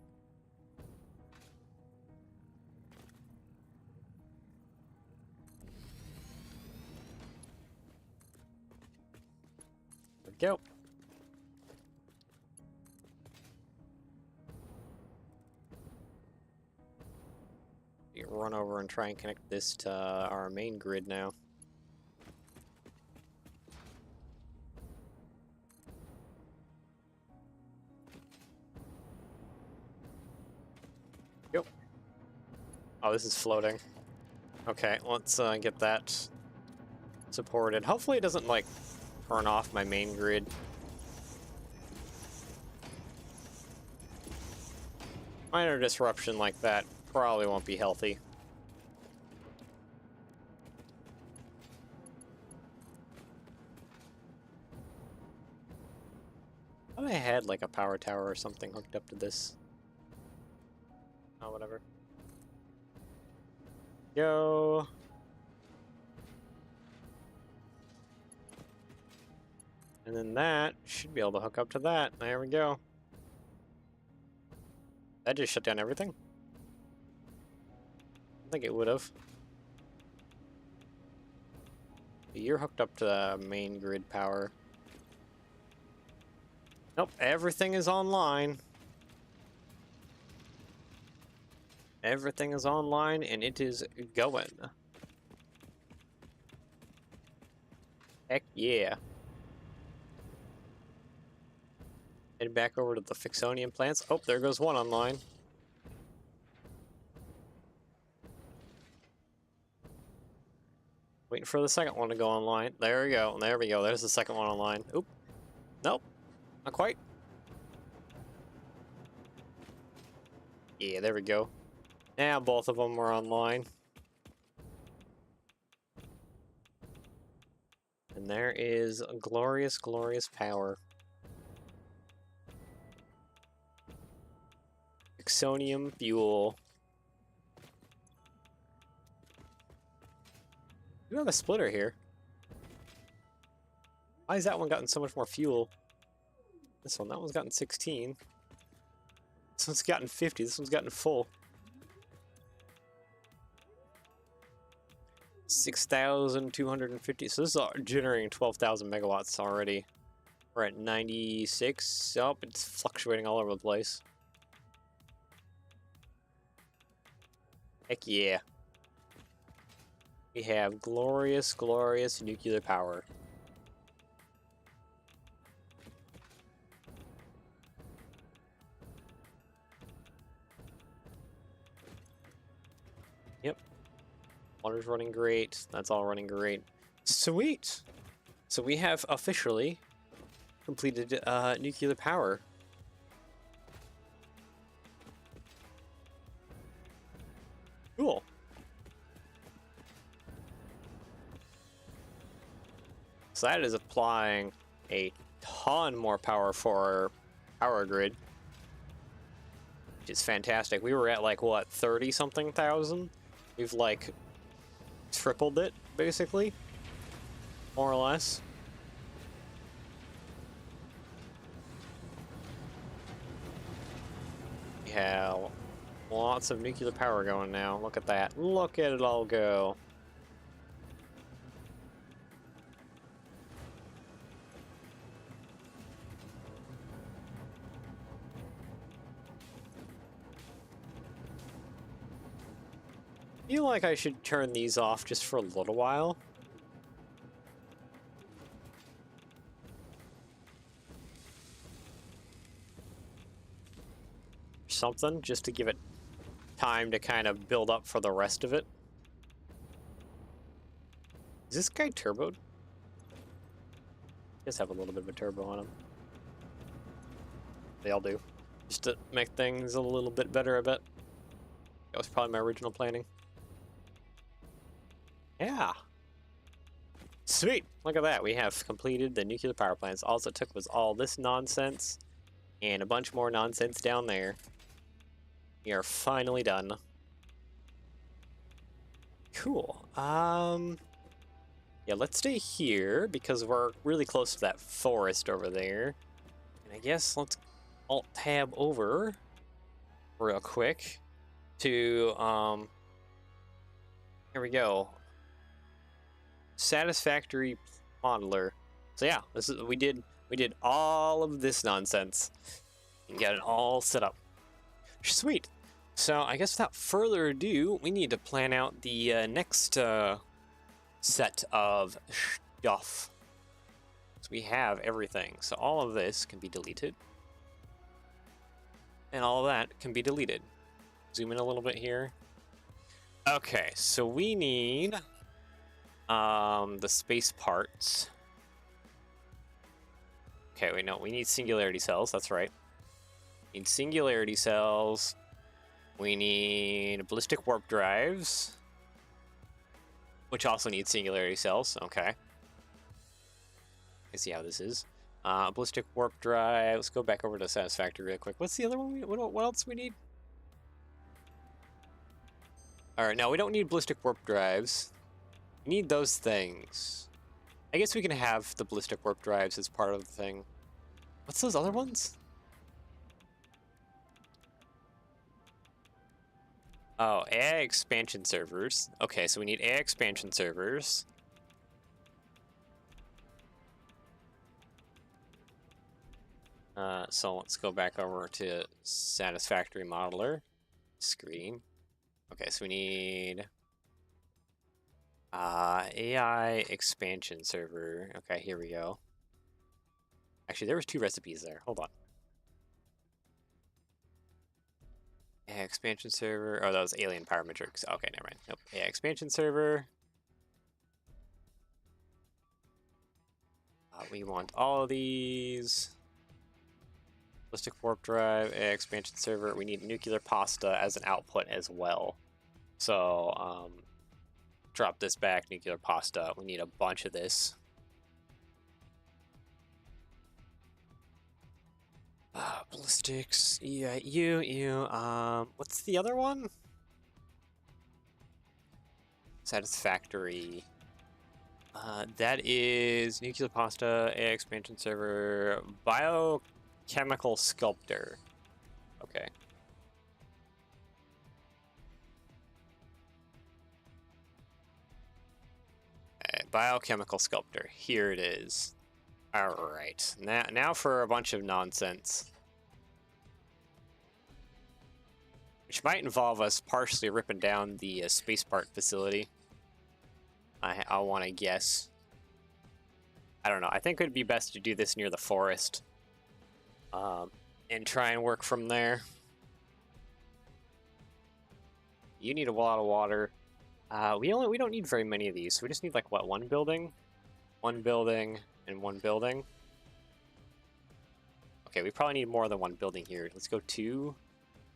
There we go. You run over and try and connect this to our main grid now. Yep. Oh, this is floating. Okay, let's get that supported. Hopefully it doesn't, like, turn off my main grid. Minor disruption like that probably won't be healthy. thought I had like a power tower or something hooked up to this. Oh, whatever. Go. And then that should be able to hook up to that. There we go. That just shut down everything? I think it would have. You're hooked up to the main grid power. Nope, everything is online. Everything is online and it is going. Heck yeah. Head back over to the Fixonium plants. Oh, there goes one online. Waiting for the second one to go online. There we go. There we go. There's the second one online. Oop. Nope. Not quite. Yeah, there we go. Now both of them are online. And there is a glorious, glorious power. Fixonium fuel. We have a splitter here. Why has that one gotten so much more fuel? This one, that one's gotten 16. This one's gotten 50. This one's gotten full. 6,250. So this is generating 12,000 megawatts already. We're at 96. Oh, it's fluctuating all over the place. Heck yeah. We have glorious, glorious nuclear power. Yep. Water's running great. That's all running great. Sweet! So we have officially completed nuclear power. Cool. So that is applying a ton more power for our power grid, which is fantastic. We were at like, what, 30-something thousand? We've like tripled it, basically, more or less. We have lots of nuclear power going now. Look at that. Look at it all go. I feel like I should turn these off just for a little while. Something, just to give it time to kind of build up for the rest of it. Is this guy turboed? He does have a little bit of a turbo on him. They all do. Just to make things a little bit better, I bet. That was probably my original planning. Yeah. Sweet. Look at that. We have completed the nuclear power plants. All it took was all this nonsense and a bunch more nonsense down there. We are finally done. Cool. Yeah, let's stay here because we're really close to that forest over there. And I guess let's Alt-tab over real quick to, here we go. Satisfactory modeler. So yeah, this is we did all of this nonsense and got it all set up. Sweet. So I guess without further ado, we need to plan out the next set of stuff. So we have everything. So all of this can be deleted, and all of that can be deleted. Zoom in a little bit here. Okay, so we need the space parts. Okay, wait, no, we need singularity cells, that's right. We need singularity cells. We need ballistic warp drives, which also need singularity cells. Okay. I see how this is. Ballistic warp drive. Let's go back over to Satisfactory real quick. What's the other one? What else we need? All right, now we don't need ballistic warp drives. We need those things. I guess we can have the ballistic warp drives as part of the thing. What's those other ones? Oh, AI expansion servers. Okay, so we need AI expansion servers. So let's go back over to Satisfactory Modeler screen. Okay, so we need AI expansion server. Okay, here we go. Actually, there was 2 recipes there. Hold on. AI expansion server. Oh, that was alien parametrics. Okay, never mind. Nope. AI expansion server. We want all of these. Ballistic warp drive, AI expansion server. We need nuclear pasta as an output as well. So, drop this back, nuclear pasta. We need a bunch of this. Ballistics. Yeah, you. What's the other one? Satisfactory. That is nuclear pasta, AI expansion server, biochemical sculptor. Okay. Biochemical sculptor. Here it is. All right. Now for a bunch of nonsense, which might involve us partially ripping down the spaceport facility. I want to guess. I don't know. I think it would be best to do this near the forest, and try and work from there. You need a lot of water. We don't need very many of these. So we just need like what, one building, and one building. Okay, we probably need more than one building here. Let's go 2.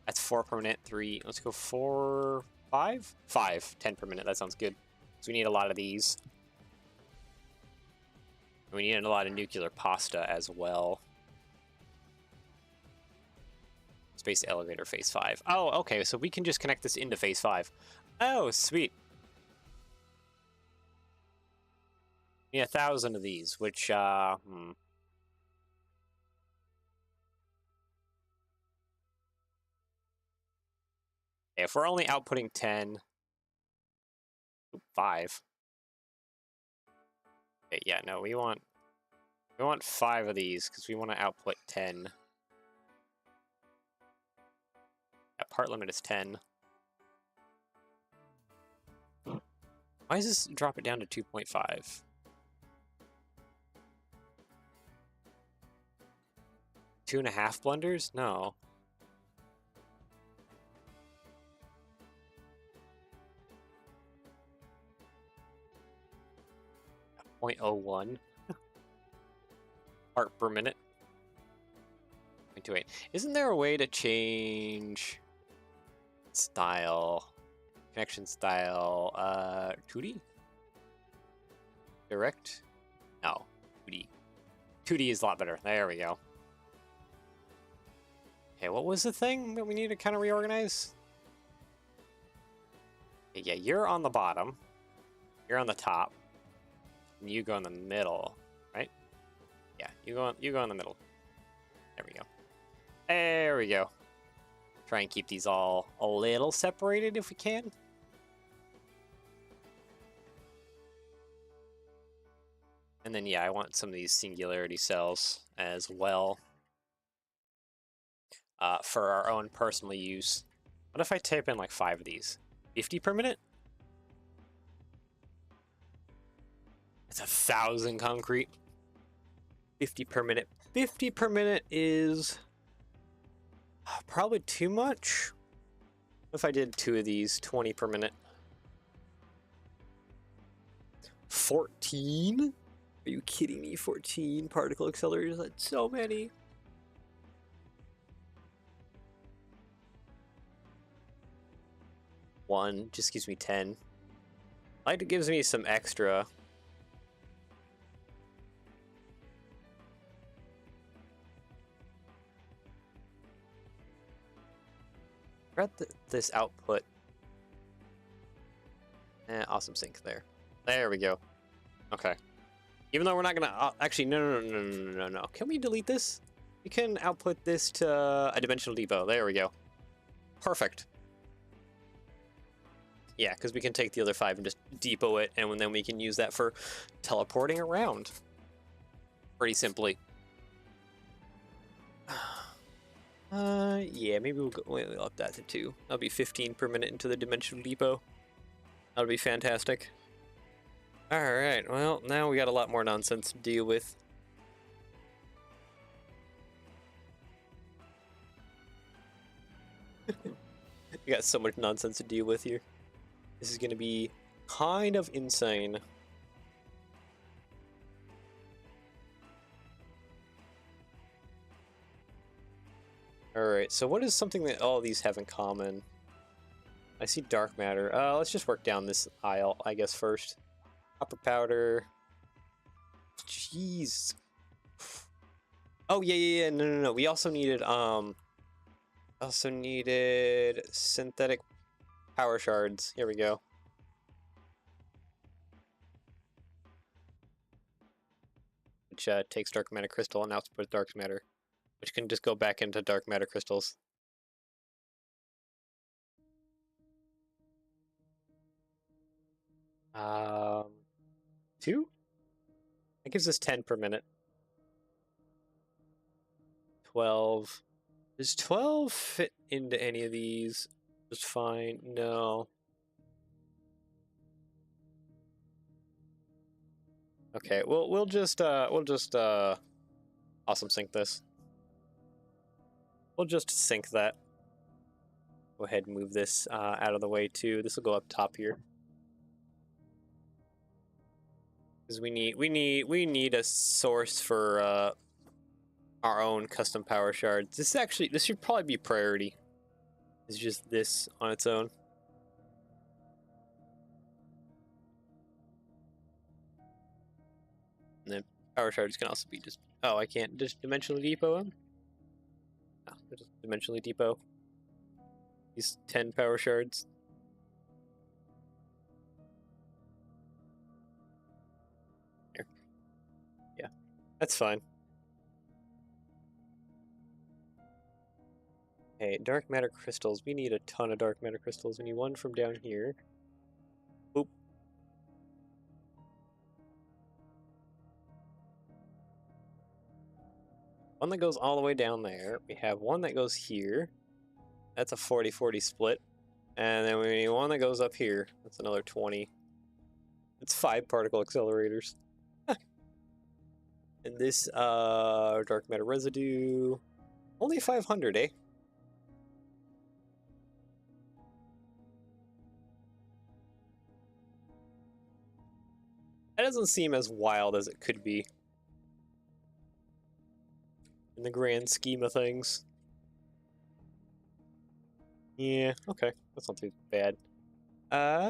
That's 4 per minute. 3. Let's go 4, 5, 5. 10 per minute. That sounds good. So we need a lot of these. We need a lot of nuclear pasta as well. Space elevator phase 5. Oh, okay. So we can just connect this into phase 5. Oh, sweet. Yeah, 1,000 of these, which, if we're only outputting 10, 5. Okay, yeah, no, we want 5 of these because we want to output 10. Yeah, part limit is 10. Why does this drop it down to 2.5? 2.5 blunders? No. 0.01 part per minute. 0.28. Isn't there a way to change style, connection style, 2D? Direct? No, 2D. 2D is a lot better. There we go. Okay, what was the thing that we need to kind of reorganize? Okay, yeah, you're on the bottom. You're on the top. And you go in the middle, right? Yeah, you go in the middle. There we go. There we go. Try and keep these all a little separated if we can. And then, yeah, I want some of these singularity cells as well, for our own personal use. What if I type in like 5 of these? 50 per minute? It's 1,000 concrete. 50 per minute. 50 per minute is probably too much. What if I did 2 of these, 20 per minute? 14? Are you kidding me? 14 particle accelerators? That's so many. One just gives me 10. Like, it gives me some extra. Grab this output. Awesome sync there. There we go. Okay. Even though we're not gonna actually no. Can we delete this? We can output this to a dimensional depot. There we go. Perfect. Yeah, because we can take the other 5 and just depot it, and then we can use that for teleporting around. Pretty simply. Yeah, maybe we'll up that to 2. That'll be 15 per minute into the dimensional depot. That'll be fantastic. Alright, well, now we got a lot more nonsense to deal with. We got so much nonsense to deal with here. This is gonna be kind of insane. Alright, so what is something that all of these have in common? I see dark matter. Let's just work down this aisle, I guess, first. Copper powder. Jeez. Oh, yeah. No. We also needed, synthetic power shards. Here we go. Which takes dark matter crystal and outputs dark matter, which can just go back into dark matter crystals. Um, 2? That gives us 10 per minute. 12. Does 12 fit into any of these? Just fine. No. Okay, we'll just awesome sync this. We'll just sync that. Go ahead and move this out of the way too. This will go up top here. Because we need a source for our own custom power shards. This should probably be priority. It's just this on its own. And then power shards can also be just... Oh, I can't just dimensionally depot them? No, just dimensionally depot these 10 power shards. Here. Yeah, that's fine. Okay, dark matter crystals. We need a ton of dark matter crystals. We need one from down here. Oop. One that goes all the way down there. We have one that goes here. That's a 40-40 split. And then we need one that goes up here. That's another 20. It's 5 particle accelerators. And this dark matter residue. Only 500, eh? That doesn't seem as wild as it could be. In the grand scheme of things. Yeah, okay. That's not too bad. Yeah.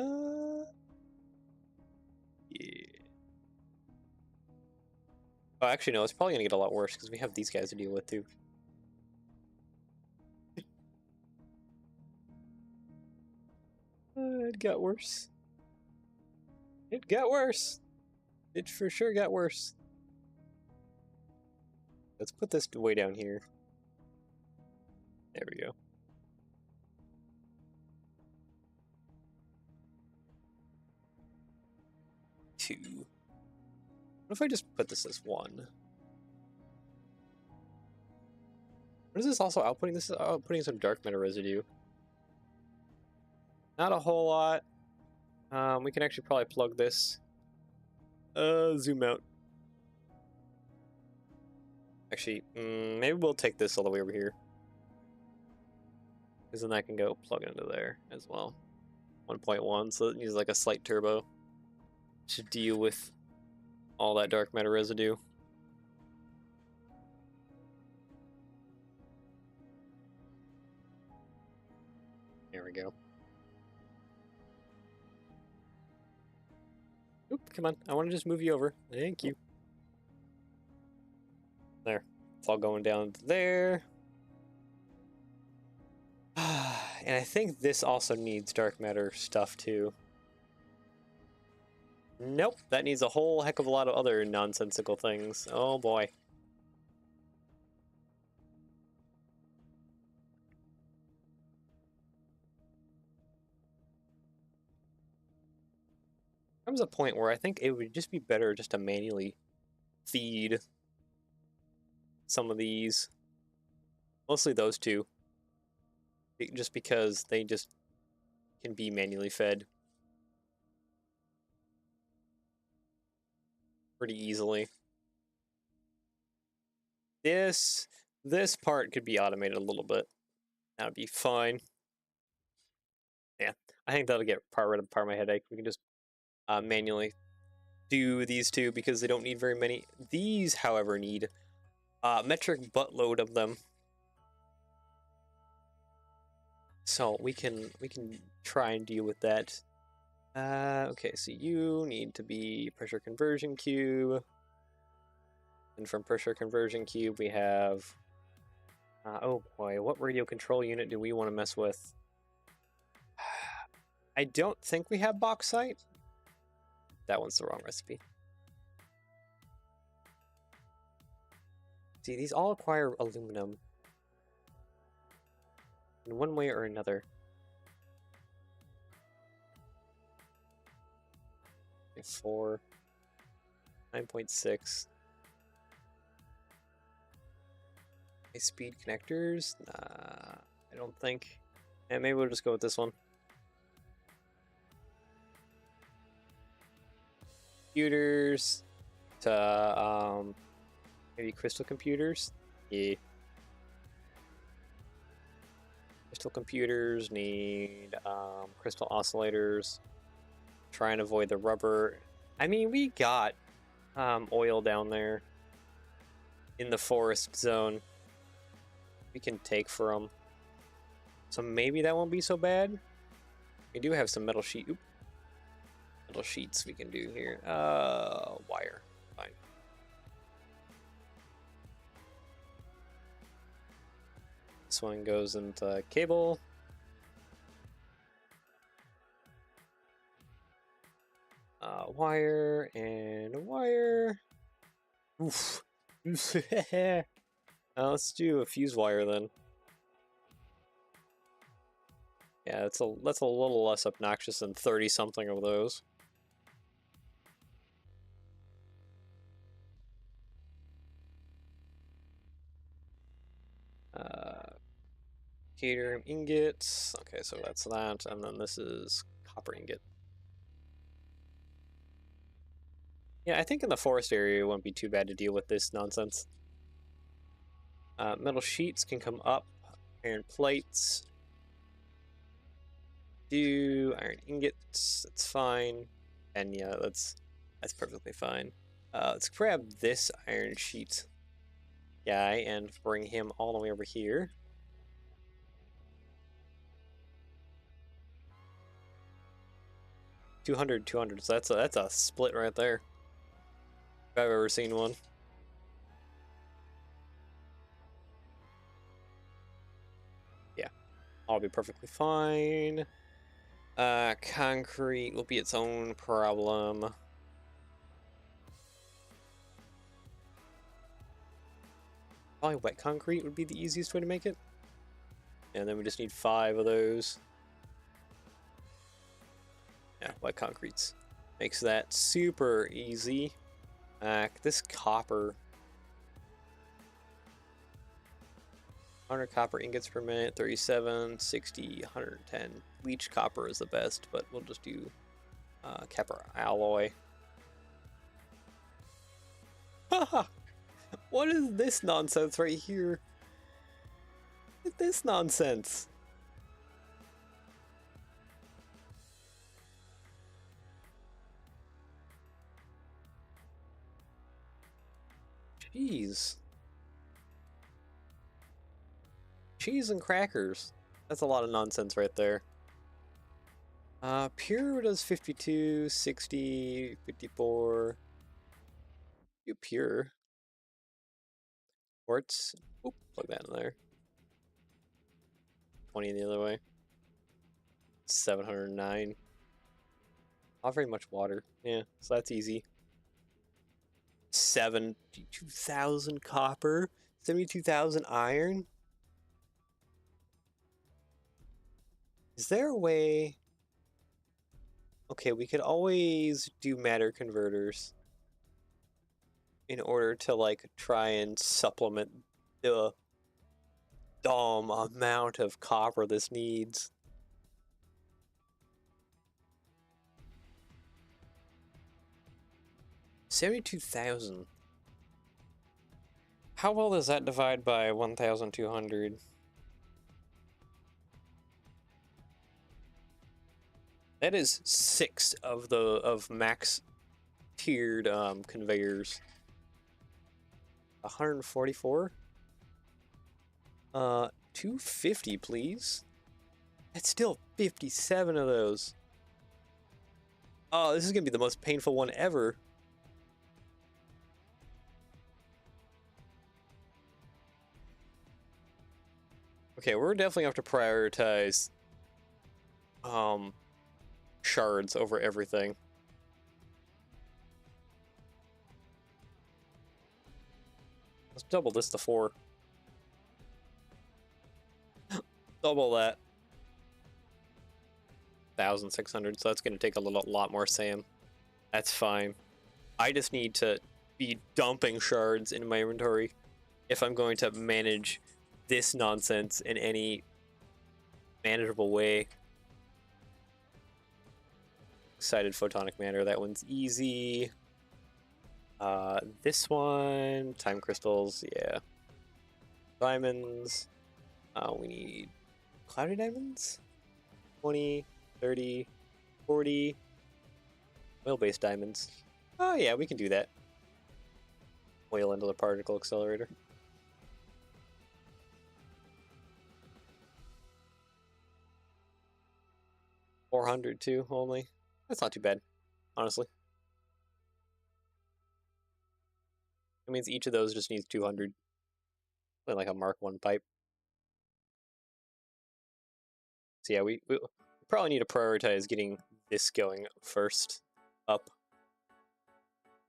Oh, actually, no, it's probably gonna get a lot worse because we have these guys to deal with too. It got worse. It got worse. It for sure got worse. Let's put this way down here. There we go. Two. What if I just put this as 1? What is this also outputting? This is outputting some dark matter residue. Not a whole lot. We can actually probably plug this. Zoom out. Actually, maybe we'll take this all the way over here. Because then I can go plug it into there as well. 1.1, so it needs like a slight turbo to deal with all that dark matter residue. There we go. Oop, come on. I want to just move you over. Thank you. There. It's all going down there. And I think this also needs dark matter stuff too. Nope, that needs a whole heck of a lot of other nonsensical things. Oh boy. Comes a point where I think it would just be better just to manually feed some of these. Mostly those two. Just because they just can be manually fed pretty easily. This part could be automated a little bit. That would be fine. Yeah, I think that'll get part of my headache. We can just manually do these two because they don't need very many. These, however, need metric buttload of them. So we can try and deal with that. Okay, so you need to be pressure conversion cube. And from pressure conversion cube, we have... oh boy, what radio control unit do we want to mess with? I don't think we have bauxite. That one's the wrong recipe. See, these all require aluminum. In one way or another. Okay, 4. 9.6. High-speed connectors? Nah, I don't think. And maybe we'll just go with this one. Computers to maybe crystal computers. Yeah. Crystal computers need crystal oscillators. Try and avoid the rubber. I mean, we got oil down there in the forest zone. We can take from. So maybe that won't be so bad. We do have some metal sheet. Oop. Metal sheets we can do here. Wire. Fine. This one goes into cable. Wire and a wire. Oof. Let's do a fuse wire then. Yeah, that's a little less obnoxious than 30 something of those. Cadmium ingots. Okay, so that's that, and then this is copper ingot. Yeah, I think in the forest area it won't be too bad to deal with this nonsense. Metal sheets can come up. Iron plates. Do iron ingots. That's fine. And yeah, that's perfectly fine. Let's grab this iron sheet guy and bring him all the way over here. 200, 200. So that's a split right there. If I've ever seen one. Yeah, I'll be perfectly fine. Concrete will be its own problem. Probably wet concrete would be the easiest way to make it. And then we just need 5 of those. Yeah, wet concretes. Makes that super easy. This copper. 100 copper ingots per minute, 37, 60, 110. Leach copper is the best, but we'll just do copper alloy. Haha! What is this nonsense right here? What is this nonsense? Jeez. Cheese and crackers. That's a lot of nonsense right there. Pure does 52, 60, 54. Do pure. Quartz. Oop, plug that in there. 20 the other way. 709. Not very much water. Yeah, so that's easy. 72,000 copper, 72,000 iron. Is there a way? Okay, we could always do matter converters in order to like try and supplement the dumb amount of copper this needs. $72,000. How well does that divide by 1,200? That is 6 of max tiered conveyors. 144. 250, please. That's still 57 of those. Oh, this is gonna be the most painful one ever. Okay, we're definitely gonna have to prioritize shards over everything. Let's double this to 4. Double that. 1,600, so that's gonna take a lot more SAM. That's fine. I just need to be dumping shards in my inventory if I'm going to manage this nonsense in any manageable way. Excited photonic matter, that one's easy. This one, time crystals, yeah. Diamonds. We need cloudy diamonds? 20, 30, 40. Oil-based diamonds. Oh yeah, we can do that. Oil into the particle accelerator. $400 too, only. That's not too bad, honestly. It means each of those just needs 200. Like a Mark 1 pipe. So yeah, we probably need to prioritize getting this going first up.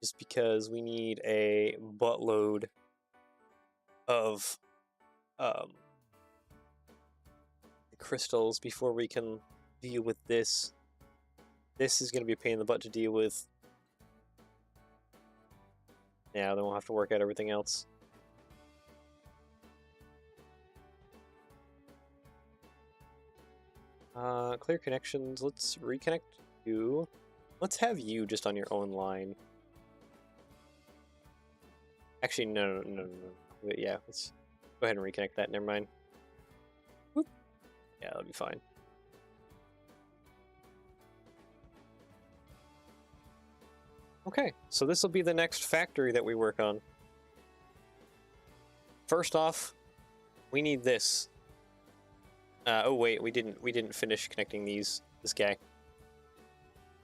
Just because we need a buttload of crystals before we can deal with this. This is going to be a pain in the butt to deal with. Yeah, then we'll have to work out everything else. Clear connections. Let's reconnect you. Let's have you just on your own line. Actually, no. But yeah, let's go ahead and reconnect that. Never mind. Whoop. Yeah, that'll be fine. Okay, so this will be the next factory that we work on. First off, we need this. Oh wait, we didn't finish connecting this guy.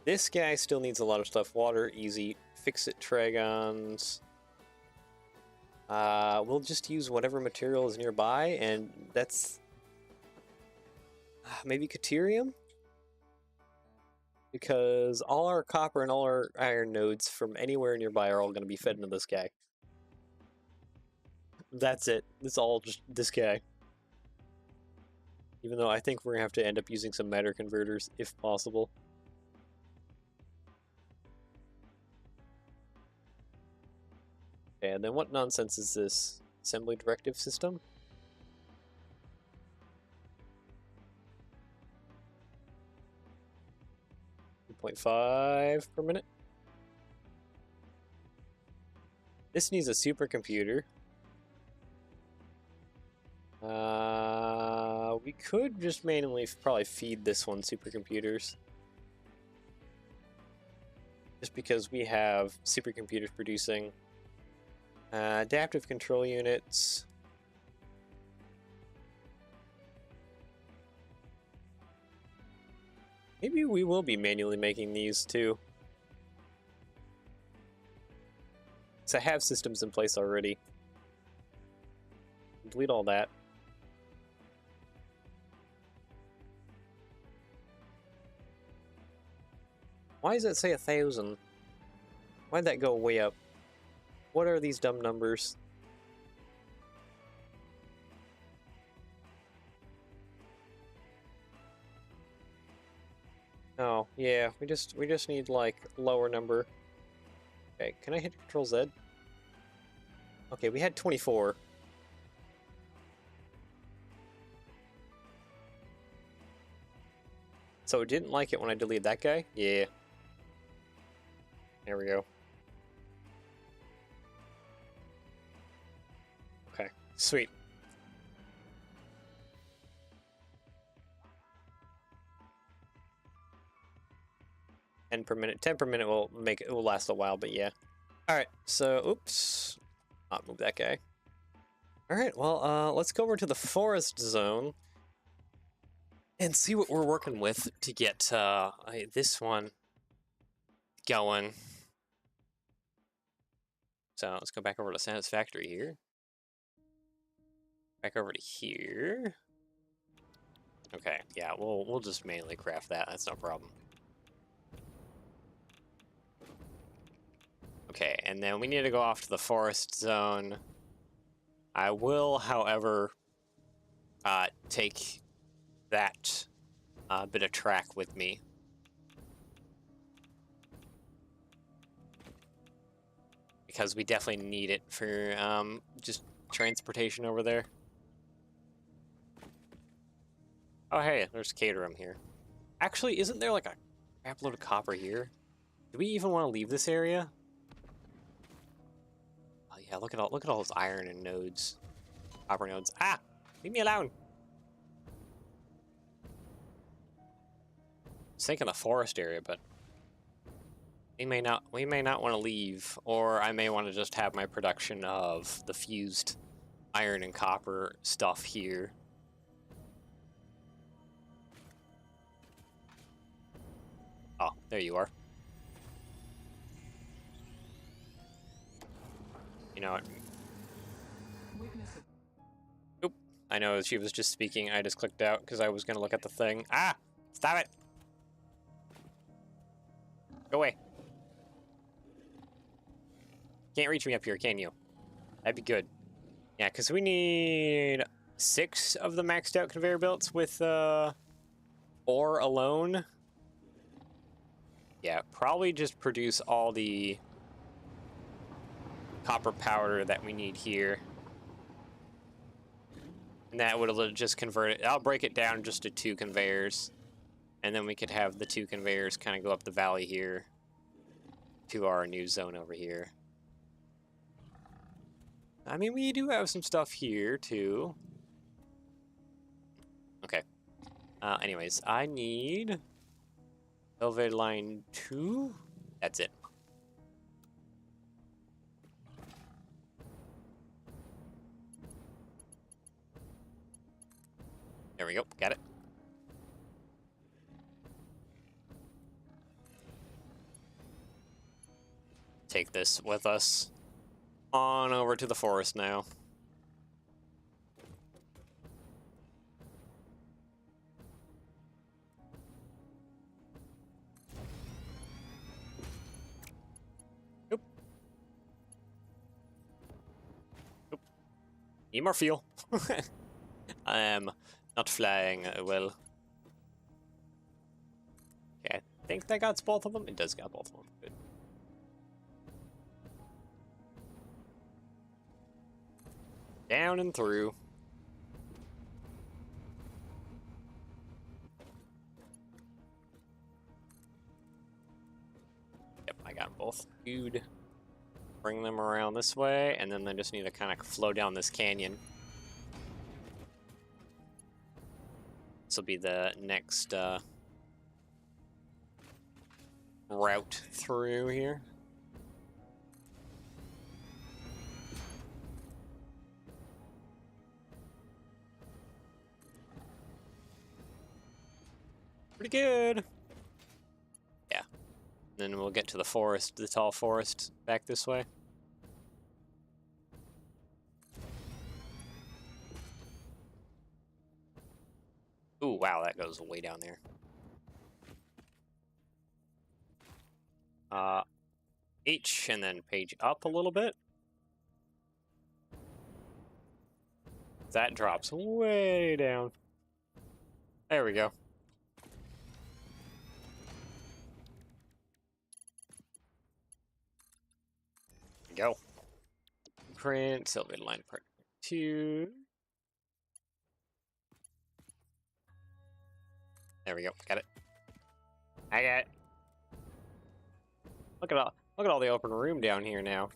This guy still needs a lot of stuff. Water, easy. Fix-it tragons. We'll just use whatever material is nearby, and that's maybe Caterium? Because all our copper and all our iron nodes from anywhere nearby are all going to be fed into this guy. That's it. It's all just this guy. Even though I think we're going to have to end up using some matter converters, if possible. Okay, and then what nonsense is this? Assembly directive system? 2.5 per minute. This needs a supercomputer. We could just manually probably feed this one supercomputers. Just because we have supercomputers producing adaptive control units. Maybe we will be manually making these too. So I have systems in place already. Delete all that. Why does it say 1,000? Why'd that go way up? What are these dumb numbers? Oh, yeah, we just need like lower number. Okay, can I hit Control Z? Okay, we had 24. So it didn't like it when I deleted that guy? Yeah. There we go. Okay, sweet. 10 per minute. 10 per minute will make it will last a while, but yeah. Alright, so oops. Not move that guy. Alright, well, let's go over to the forest zone and see what we're working with to get this one going. So let's go back over to Satisfactory here. Back over to here. Okay, yeah, we'll just manually craft that. That's no problem. Okay, and then we need to go off to the forest zone. I will, however, take that bit of track with me. Because we definitely need it for just transportation over there. Oh, hey, there's Caterham here. Actually, isn't there like a crap load of copper here? Do we even want to leave this area? Oh yeah, look at all those iron and nodes, copper nodes. Ah, leave me alone. I was thinking the forest area, but we may not want to leave, or I may want to just have my production of the fused iron and copper stuff here. Oh, there you are. You know what? Oop. I know she was just speaking. I just clicked out because I was going to look at the thing. Ah! Stop it! Go away. Can't reach me up here, can you? That'd be good. Yeah, because we need 6 of the maxed out conveyor belts with ore alone. Yeah, probably just produce all the copper powder that we need here. And that would just convert it. I'll break it down just to 2 conveyors. And then we could have the 2 conveyors kind of go up the valley here to our new zone over here. I mean, we do have some stuff here, too. Okay. Anyways, I need elevator line 2. That's it. There we go. Got it. Take this with us on over to the forest now. Oop. Oop. Need more fuel. I am not flying well. Okay, I think that got both of them. It does got both of them. Good. Down and through. Yep, I got them both. Good. Bring them around this way, and then they just need to kind of flow down this canyon. This will be the next route through here. Pretty good. Yeah. Then we'll get to the forest, the tall forest, back this way. Ooh, wow, that goes way down there. H and then page up a little bit. That drops way down. There we go. Go. Print, Sylvan line part 2. There we go. Got it. I got it. Look at all the open room down here now.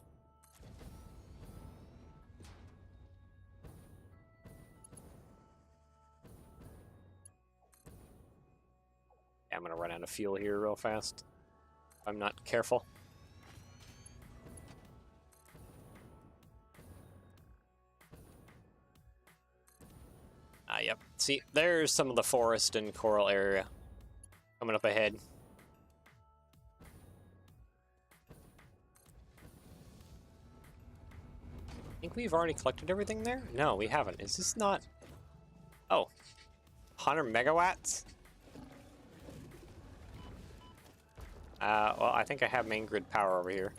Yeah, I'm gonna run out of fuel here real fast. If I'm not careful. Yep. See, there's some of the forest and coral area coming up ahead. I think we've already collected everything there? No, we haven't. Is this not... Oh. 100 megawatts? Well, I think I have main grid power over here.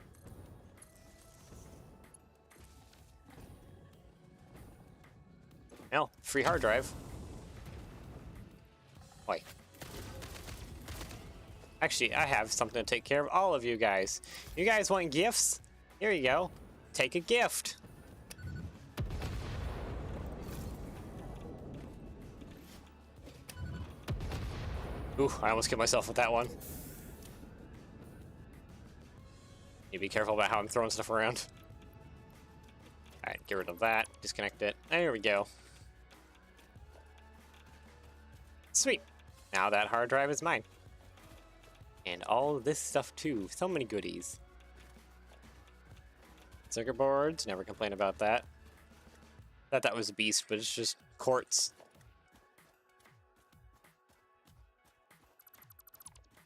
Well, free hard drive. Wait. Actually, I have something to take care of all of you guys. You guys want gifts? Here you go. Take a gift. Ooh, I almost killed myself with that one. You be careful about how I'm throwing stuff around. Alright, get rid of that. Disconnect it. There we go. Sweet. Now that hard drive is mine. And all of this stuff too. So many goodies. Circuit boards. Never complain about that. Thought that was a beast, but it's just quartz.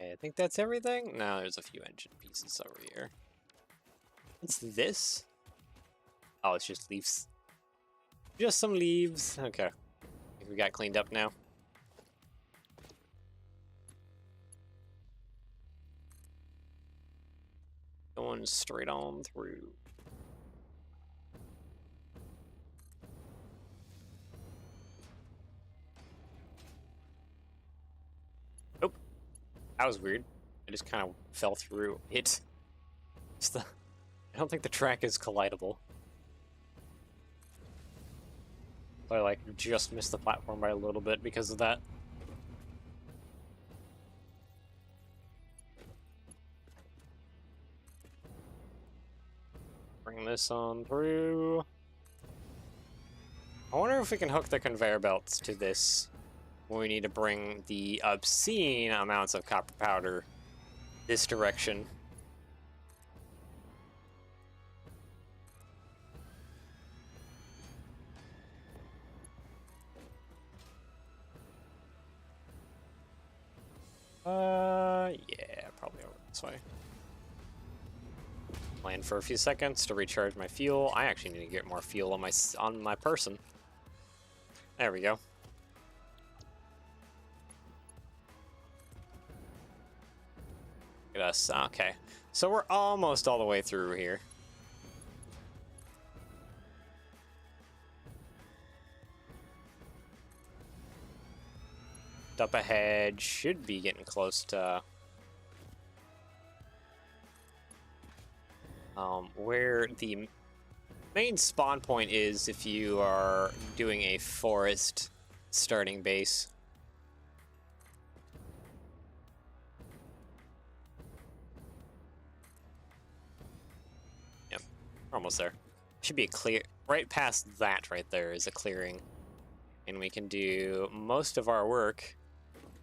Okay, I think that's everything. No, there's a few engine pieces over here. What's this? Oh, it's just leaves. Just some leaves. Okay. I think we got cleaned up now. Going straight on through. Nope. That was weird. I just kind of fell through it. I don't think the track is collidable. I like just missed the platform by a little bit because of that. Bring this on through. I wonder if we can hook the conveyor belts to this when we need to bring the obscene amounts of copper powder this direction. Yeah, probably over this way. Land for a few seconds to recharge my fuel. I actually need to get more fuel on my person. There we go. Look at us. Okay, so we're almost all the way through here. Up ahead, should be getting close to where the main spawn point is if you are doing a forest starting base. Yep, we're almost there. Should be a clear, right past that right there is a clearing. And we can do most of our work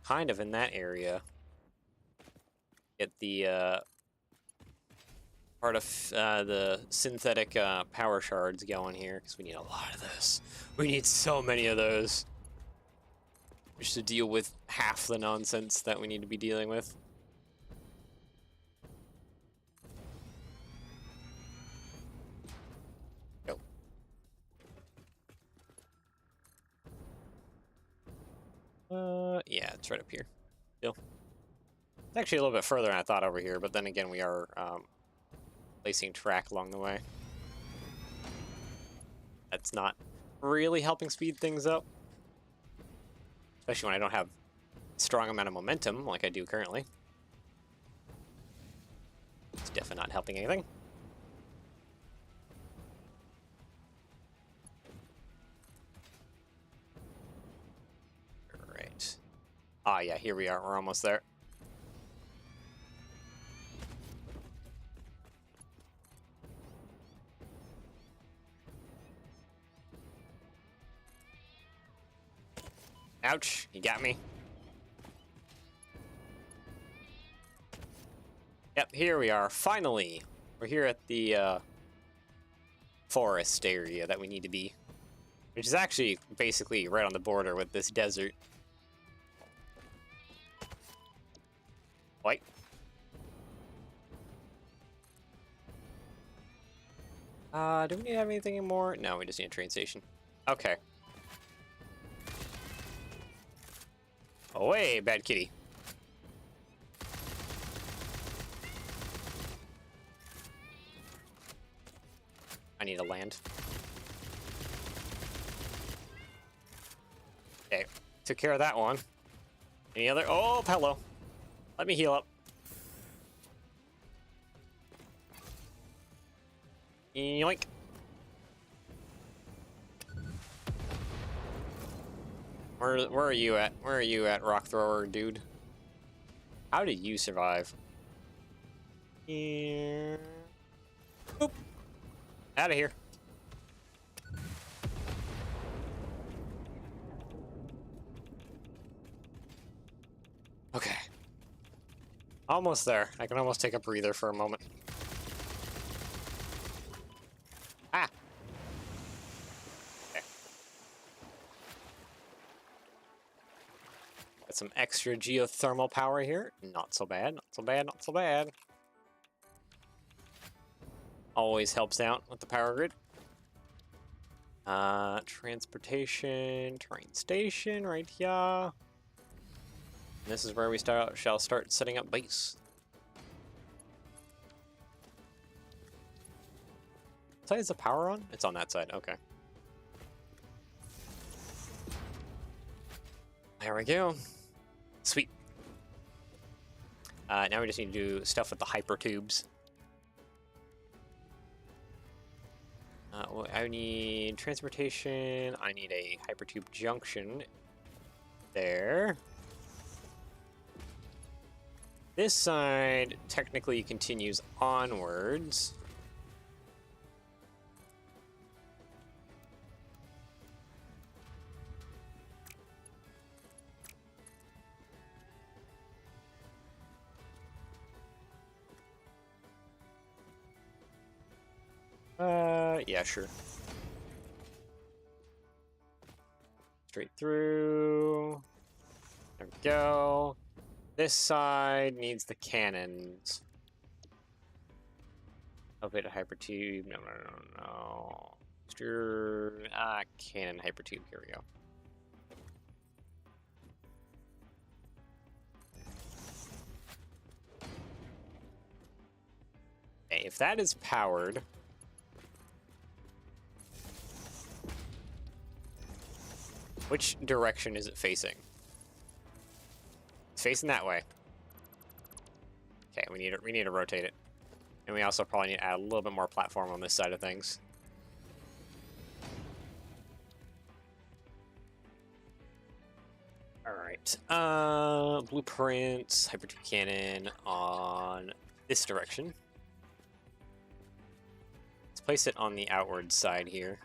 kind of in that area. Get the part of the synthetic power shards going here, because we need a lot of this. We need so many of those just to deal with half the nonsense that we need to be dealing with. Go. Yeah, it's right up here. Still. It's actually a little bit further than I thought over here, but then again, we are placing track along the way. That's not really helping speed things up, especially when I don't have a strong amount of momentum like I do currently. It's definitely not helping anything. All right. Ah, yeah, here we are. We're almost there. Ouch, you got me. Yep, here we are. Finally, we're here at the forest area that we need to be, which is actually basically right on the border with this desert. What? Do we need to have anything anymore? No, we just need a train station. Okay. Away, bad kitty. I need to land. Okay, took care of that one. Any other? Oh, hello. Let me heal up. Yoink. Where are you at? Where are you at, rock thrower, dude? How did you survive? Here. Boop. Out of here. Okay. Almost there. I can almost take a breather for a moment. Ah. Okay. Got some extra geothermal power here. Not so bad. Not so bad. Not so bad. Always helps out with the power grid. Transportation, train station right here. This is where we shall start setting up base. What side is the power on? It's on that side, okay. There we go. Sweet. Now we just need to do stuff with the hyper tubes. Well, I need transportation. I need a hypertube junction there. This side technically continues onwards. Yeah, sure. Straight through. There we go. This side needs the cannons. Elevated hypertube. No. Sure. Cannon hypertube. Here we go. Okay, if that is powered. Which direction is it facing? It's facing that way. Okay, we need to rotate it. And we also probably need to add a little bit more platform on this side of things. Alright. Blueprints, hypertube cannon on this direction. Let's place it on the outward side here.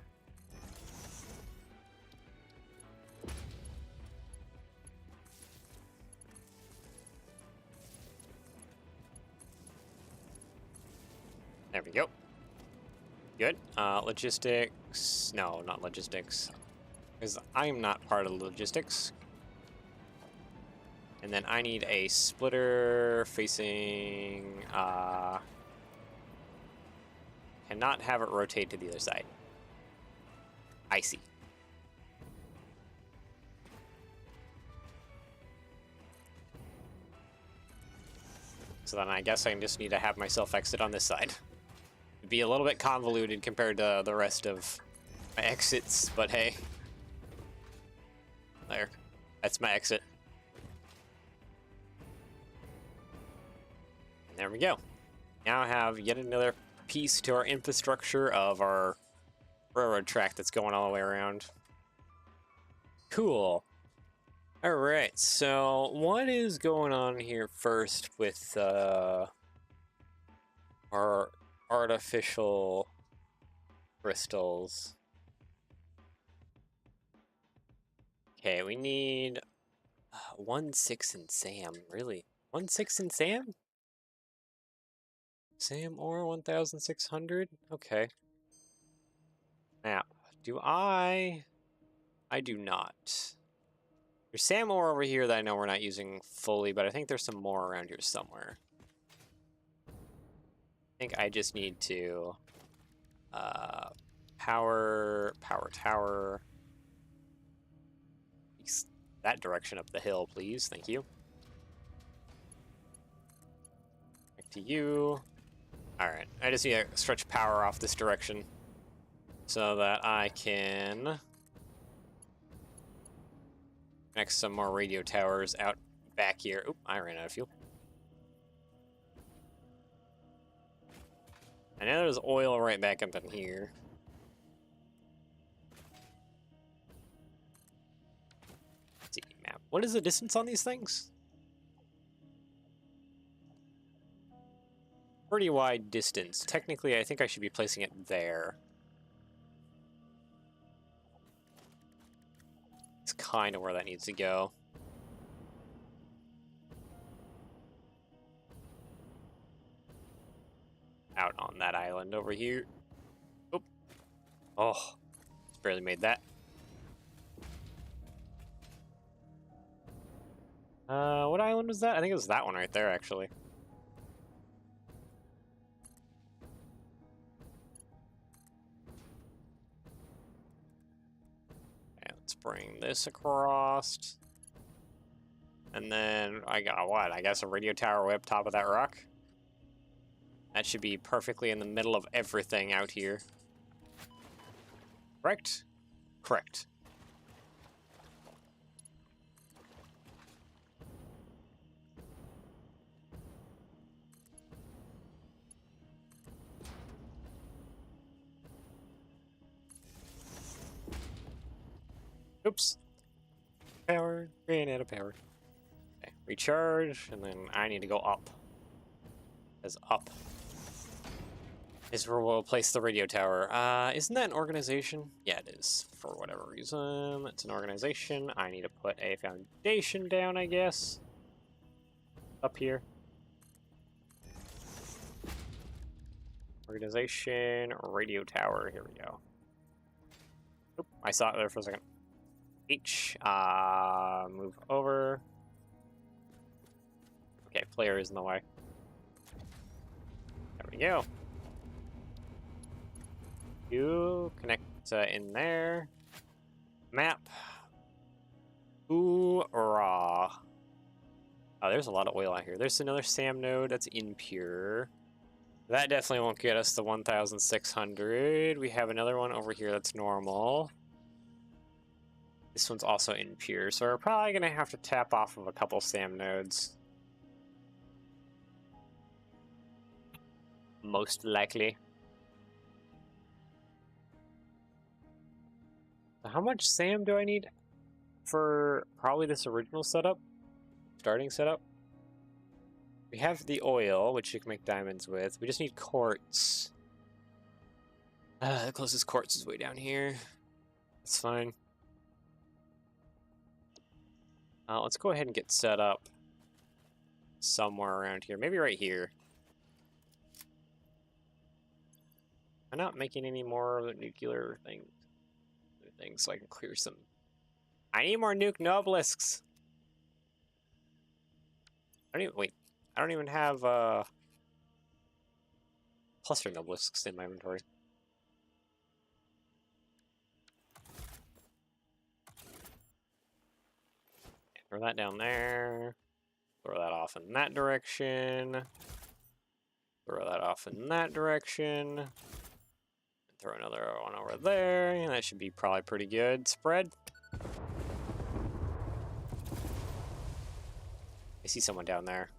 There we go. Good. Logistics. No, not logistics. Because I'm not part of logistics. And then I need a splitter facing... cannot have it rotate to the other side. I see. So then I guess I just need to have myself exit on this side. It'd be a little bit convoluted compared to the rest of my exits, but hey. There. That's my exit. And there we go. Now I have yet another piece to our infrastructure of our railroad track that's going all the way around. Cool. All right, so what is going on here first with our artificial crystals? Okay, we need 1-6 and Sam, really? 1-6 and Sam? Sam ore 1,600? Okay. Now, do I do not. There's Sam ore over here that I know we're not using fully, but I think there's some more around here somewhere. I think I just need to power tower. That direction up the hill, please. Thank you. Back to you. All right, I just need to stretch power off this direction so that I can connect some more radio towers out back here. Oop, I ran out of fuel. I know there's oil right back up in here. Let's see, map. What is the distance on these things? Pretty wide distance. Technically, I think I should be placing it there. It's kind of where that needs to go. Out on that island over here. Oop. Oh, just barely made that. What island was that? I think it was that one right there, actually. Okay, let's bring this across. And then I got what? I guess a radio tower way up top of that rock. That should be perfectly in the middle of everything out here. Correct? Correct. Oops. Power. Ran out of power. Okay, recharge, and then I need to go up. As up is where we'll place the radio tower. Isn't that an organization? Yeah, it is. For whatever reason, it's an organization. I need to put a foundation down, I guess. Up here. Organization, radio tower. Here we go. Oop, I saw it there for a second. H. Move over. Okay, player is in the way. There we go. You connect in there. Map. Hoorah. Oh, there's a lot of oil out here. There's another SAM node that's impure. That definitely won't get us the 1,600. We have another one over here that's normal. This one's also impure, so we're probably going to have to tap off of a couple SAM nodes. Most likely. How much SAM do I need for probably this original setup? Starting setup? We have the oil, which you can make diamonds with. We just need quartz. The closest quartz is way down here. That's fine. Let's go ahead and get set up somewhere around here. Maybe right here. I'm not making any more of the nuclear things so I can clear some. I need more nuke nobelisks. I don't even have cluster nobelisks in my inventory. Throw that down there. Throw that off in that direction. Throw that off in that direction. Throw another one over there. And that should be probably pretty good. Spread. I see someone down there.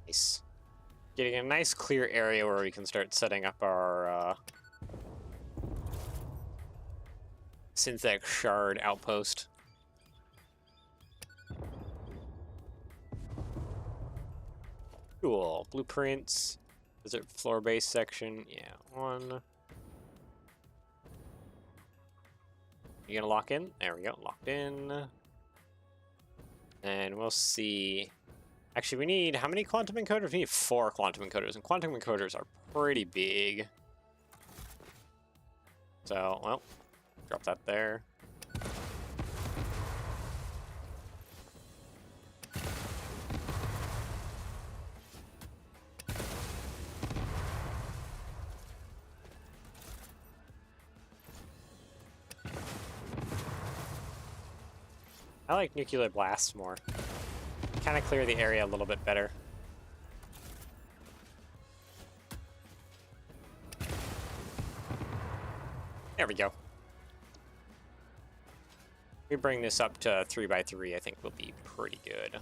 Nice. Getting a nice clear area where we can start setting up our synthetic shard outpost. Cool. Blueprints. Desert floor base section. Yeah, one. You gonna lock in? There we go. Locked in. And we'll see. Actually, we need how many quantum encoders? We need 4 quantum encoders, and quantum encoders are pretty big. So, well, drop that there. I like nuclear blasts more. Kind of clear the area a little bit better. There we go. We bring this up to 3x3, I think we'll be pretty good.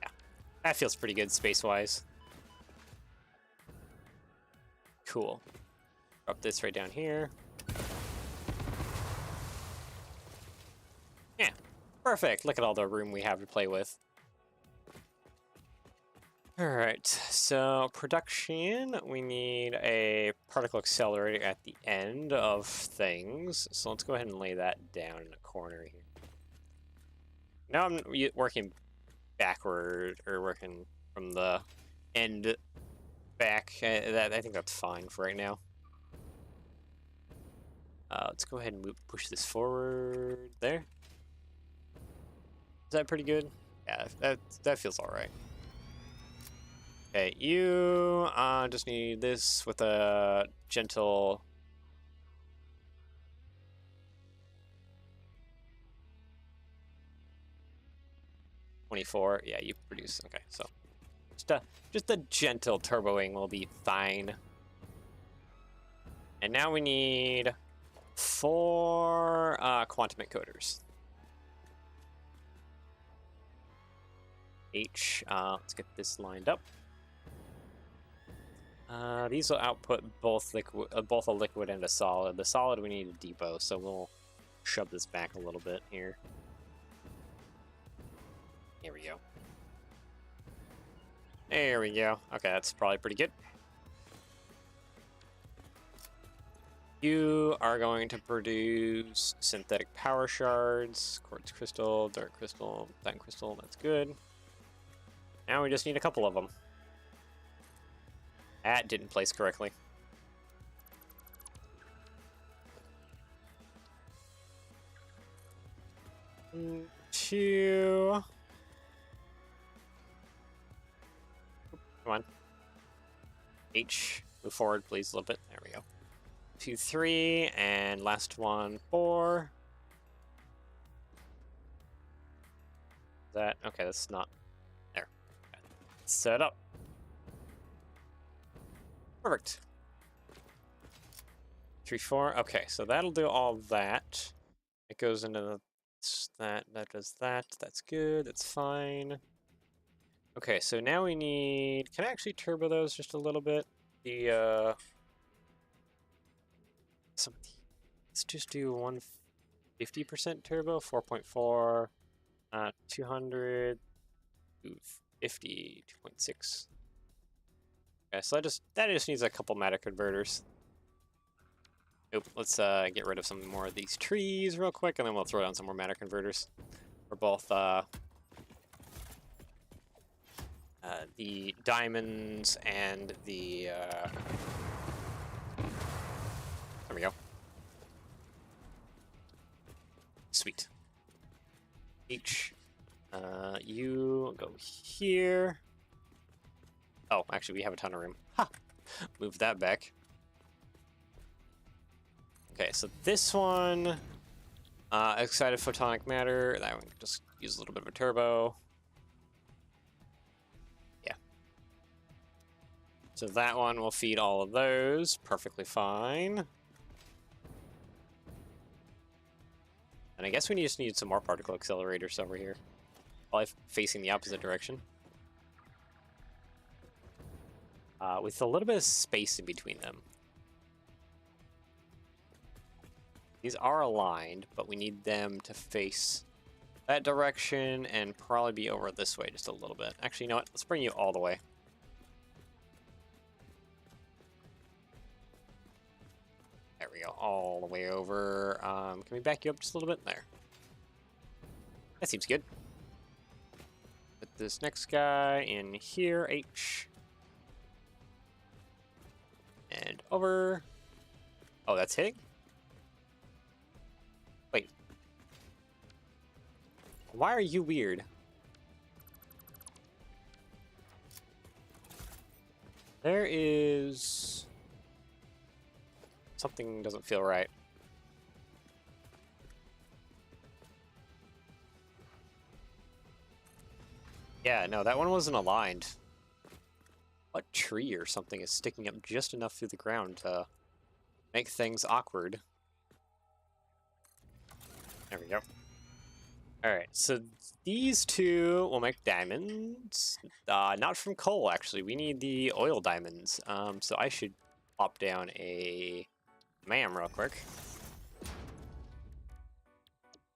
Yeah, that feels pretty good space-wise. Cool. Drop this right down here. Yeah, perfect. Look at all the room we have to play with. Alright, so production, we need a particle accelerator at the end of things. So let's go ahead and lay that down in the corner here. Now I'm working backward, or working from the end back. I think that's fine for right now. Let's go ahead and push this forward there. Is that pretty good? Yeah, that feels alright. Okay, you just need this with a gentle... $24. Yeah, you produce. Okay, so just a gentle turboing will be fine. And now we need 4 quantum encoders. Let's get this lined up. These will output both a liquid and a solid. The solid we need a depot, so we'll shove this back a little bit here. Here we go. There we go. Okay, that's probably pretty good. You are going to produce synthetic power shards, quartz crystal, dark crystal, time crystal. That's good. Now we just need a couple of them. That didn't place correctly. Two. Come on. Move forward, please, a little bit. There we go. 2, 3, and last one, 4. That okay? That's not there. Set up. Perfect. 3, 4. Okay, so that'll do all that. It goes into the that does that. That's good. That's fine. Okay, so now we need. Can I actually turbo those just a little bit? The let's just do 150% turbo, 4.4, 200, 250, 2.6. Okay, so that just needs a couple matter converters. Nope, let's get rid of some more of these trees real quick, and then we'll throw down some more matter converters for both the diamonds and the there we go. Sweet. You go here. Oh, actually, we have a ton of room. Ha! Move that back. Okay, so this one, excited photonic matter. That one can just use a little bit of a turbo. Yeah. So that one will feed all of those perfectly fine. And I guess we just need some more particle accelerators over here. While facing the opposite direction. With a little bit of space in between them. These are aligned, but we need them to face that direction and probably be over this way just a little bit. Actually, you know what? Let's bring you all the way. There we go, all the way over. Can we back you up just a little bit? There. That seems good. Put this next guy in here, H. And over. Oh, that's hitting? Wait. Why are you weird? There is... something doesn't feel right. Yeah, no, that one wasn't aligned. What tree or something is sticking up just enough through the ground to make things awkward? There we go. Alright, so these two will make diamonds. Not from coal, actually. We need the oil diamonds. So I should pop down a MAM real quick.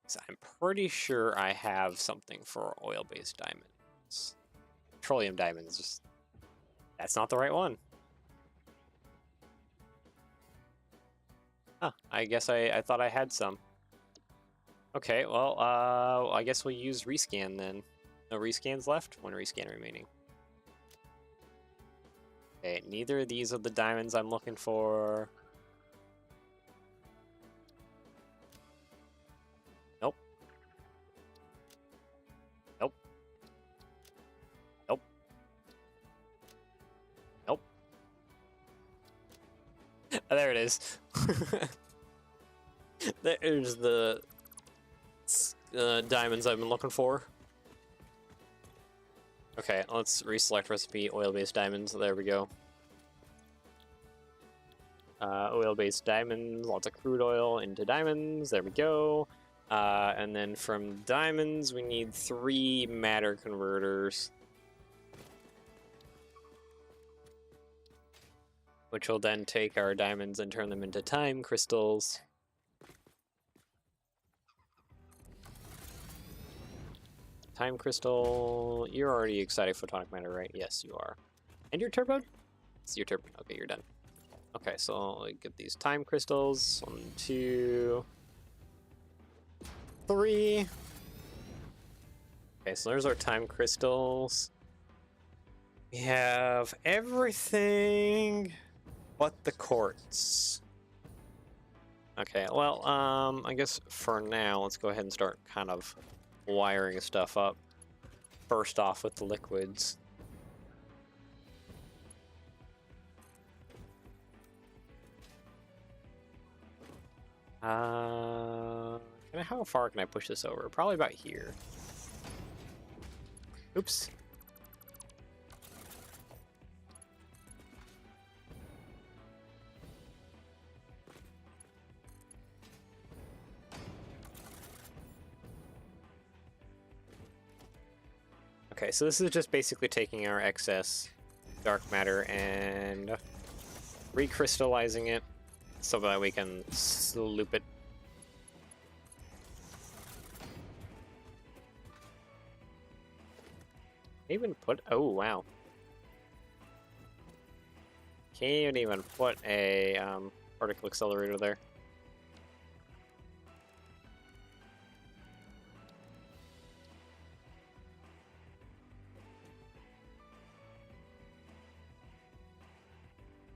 So I'm pretty sure I have something for oil-based diamonds. Petroleum diamonds, just... that's not the right one. Huh, I guess I thought I had some. Okay, well, I guess we'll use rescan then. No rescans left? One rescan remaining. Okay, neither of these are the diamonds I'm looking for. Nope. Nope. Nope. Nope. Oh, there it is. There's the diamonds I've been looking for. Okay, let's reselect recipe, oil-based diamonds. There we go. Oil-based diamonds, lots of crude oil into diamonds. There we go. And then from diamonds, we need 3 matter converters. Which will then take our diamonds and turn them into time crystals. Time crystal. You're already excited photonic matter, right? Yes, you are. And you're turboed? It's your turbo. Okay, you're done. Okay, so I'll get these time crystals. 1, 2, 3. Okay, so there's our time crystals. We have everything but the quartz. Okay, well, I guess for now, let's go ahead and start kind of wiring stuff up. First off with the liquids. How far can I push this over? Probably about here. Oops. Okay, so this is just basically taking our excess dark matter and recrystallizing it so that we can loop it. Even put, oh wow. Can't even put a particle accelerator there.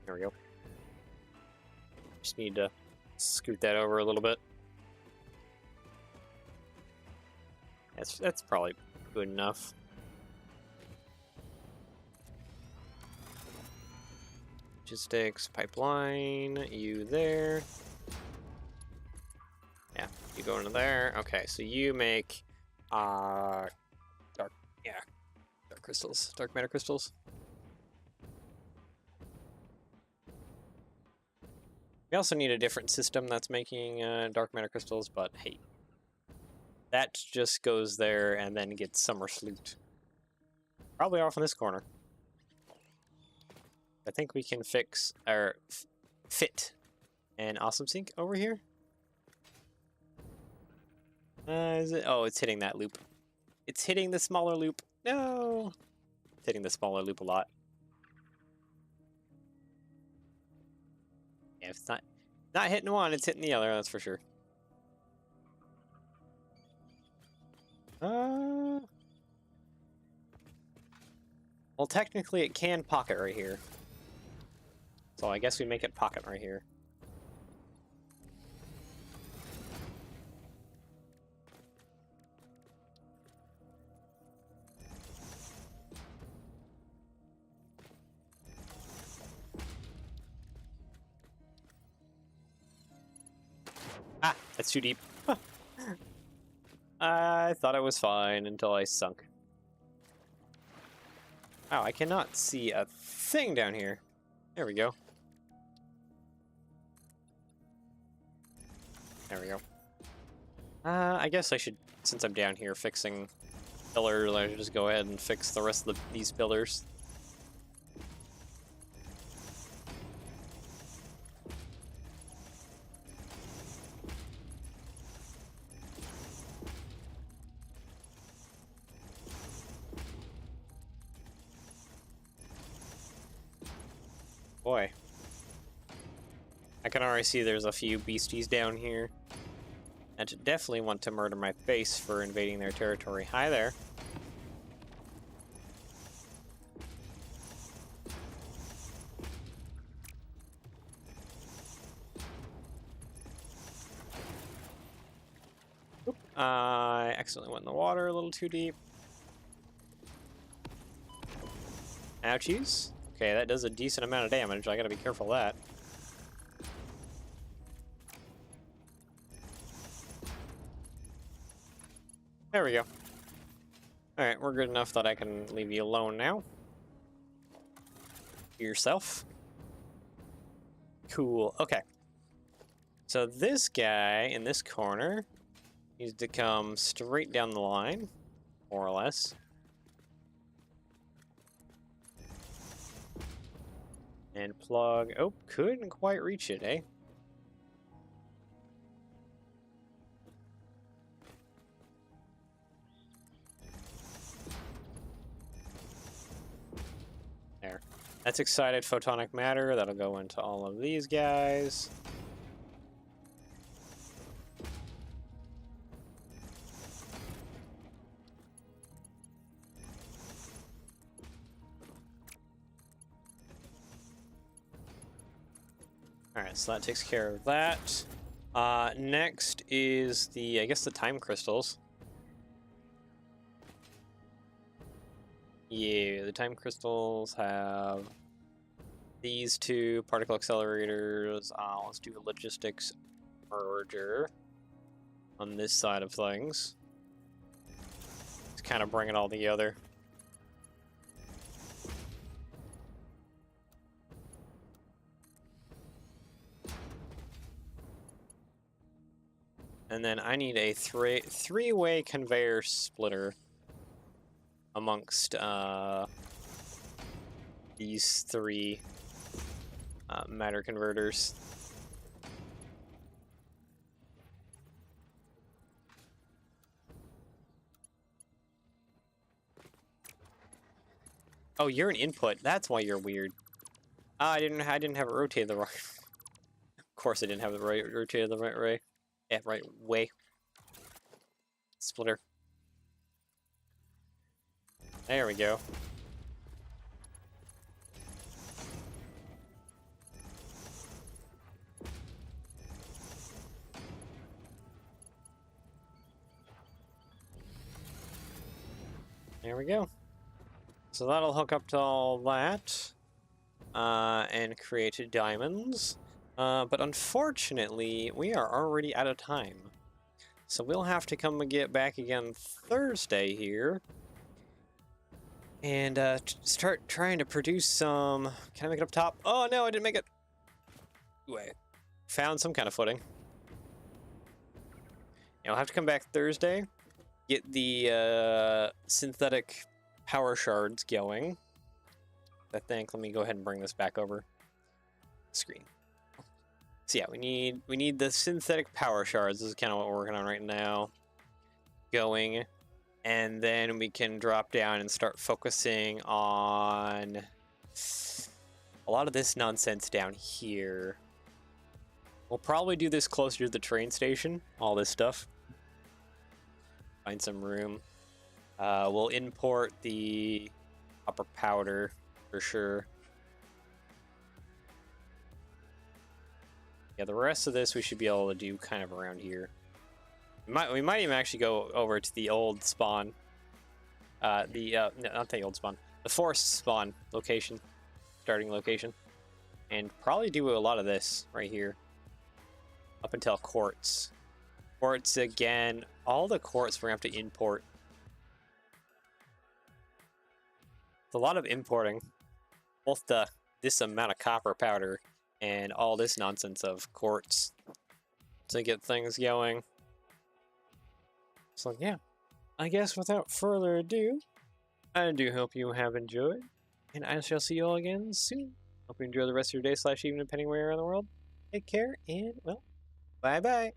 There we go. Just need to scoot that over a little bit. That's probably good enough. Logistics, pipeline, you there. Yeah, you go into there. Okay, so you make dark crystals, dark matter crystals. We also need a different system that's making dark matter crystals, but hey, that just goes there and then gets summer sloot. Probably off in this corner. I think we can fix or fit an awesome sink over here. Is it? Oh, it's hitting that loop. It's hitting the smaller loop. No, it's hitting the smaller loop a lot. Yeah, if it's not hitting one, it's hitting the other. That's for sure. Well, technically, it can pocket right here. So I guess we make it pocket right here. Ah, that's too deep. I thought it was fine until I sunk. Wow, I cannot see a thing down here. There we go. There we go. I guess I should, since I'm down here fixing pillars, I should just go ahead and fix the rest of these pillars. Boy. I can already see there's a few beasties down here. And definitely want to murder my face for invading their territory. Hi there. Oop. I accidentally went in the water a little too deep. Ouchies. Okay, that does a decent amount of damage. I gotta be careful of that. There we go. Alright, we're good enough that I can leave you alone now. Yourself. Cool. Okay. So this guy in this corner needs to come straight down the line, more or less. And plug. Oh, couldn't quite reach it, eh? There. That's excited photonic matter. That'll go into all of these guys. Alright, so that takes care of that. Next is I guess the time crystals. Yeah, the time crystals have these two particle accelerators. Let's do a logistics merger on this side of things. Let's kind of bring it all together. And then I need a three-way conveyor splitter amongst these three matter converters. Oh, you're an input. That's why you're weird. I didn't have it rotated the right. Of course, I didn't have it rotated the right way. Yeah, right way. Splitter. There we go. There we go. So that'll hook up to all that and create diamonds. But unfortunately, we are already out of time. So we'll have to come and get back again Thursday here. And start trying to produce some... Can I make it up top? Oh, no, I didn't make it. Wait. Found some kind of footing. I'll have to come back Thursday. Get the synthetic power shards going. I think. Let me go ahead and bring this back over screen. So yeah, we need the synthetic power shards. This is kind of what we're working on right now. Going, and then we can drop down and start focusing on a lot of this nonsense down here. We'll probably do this closer to the train station. All this stuff. Find some room. We'll import the copper powder for sure. Yeah, the rest of this we should be able to do kind of around here. We might even actually go over to the old spawn. No, not the old spawn. The forest spawn location. Starting location. And probably do a lot of this right here. Up until quartz. Quartz again. All the quartz we're going to have to import. It's a lot of importing. Both this amount of copper powder and all this nonsense of quartz to get things going. So yeah, I guess without further ado, I do hope you have enjoyed, and I shall see you all again soon. Hope you enjoy the rest of your day / evening, depending where you're in the world. Take care, and well, bye-bye.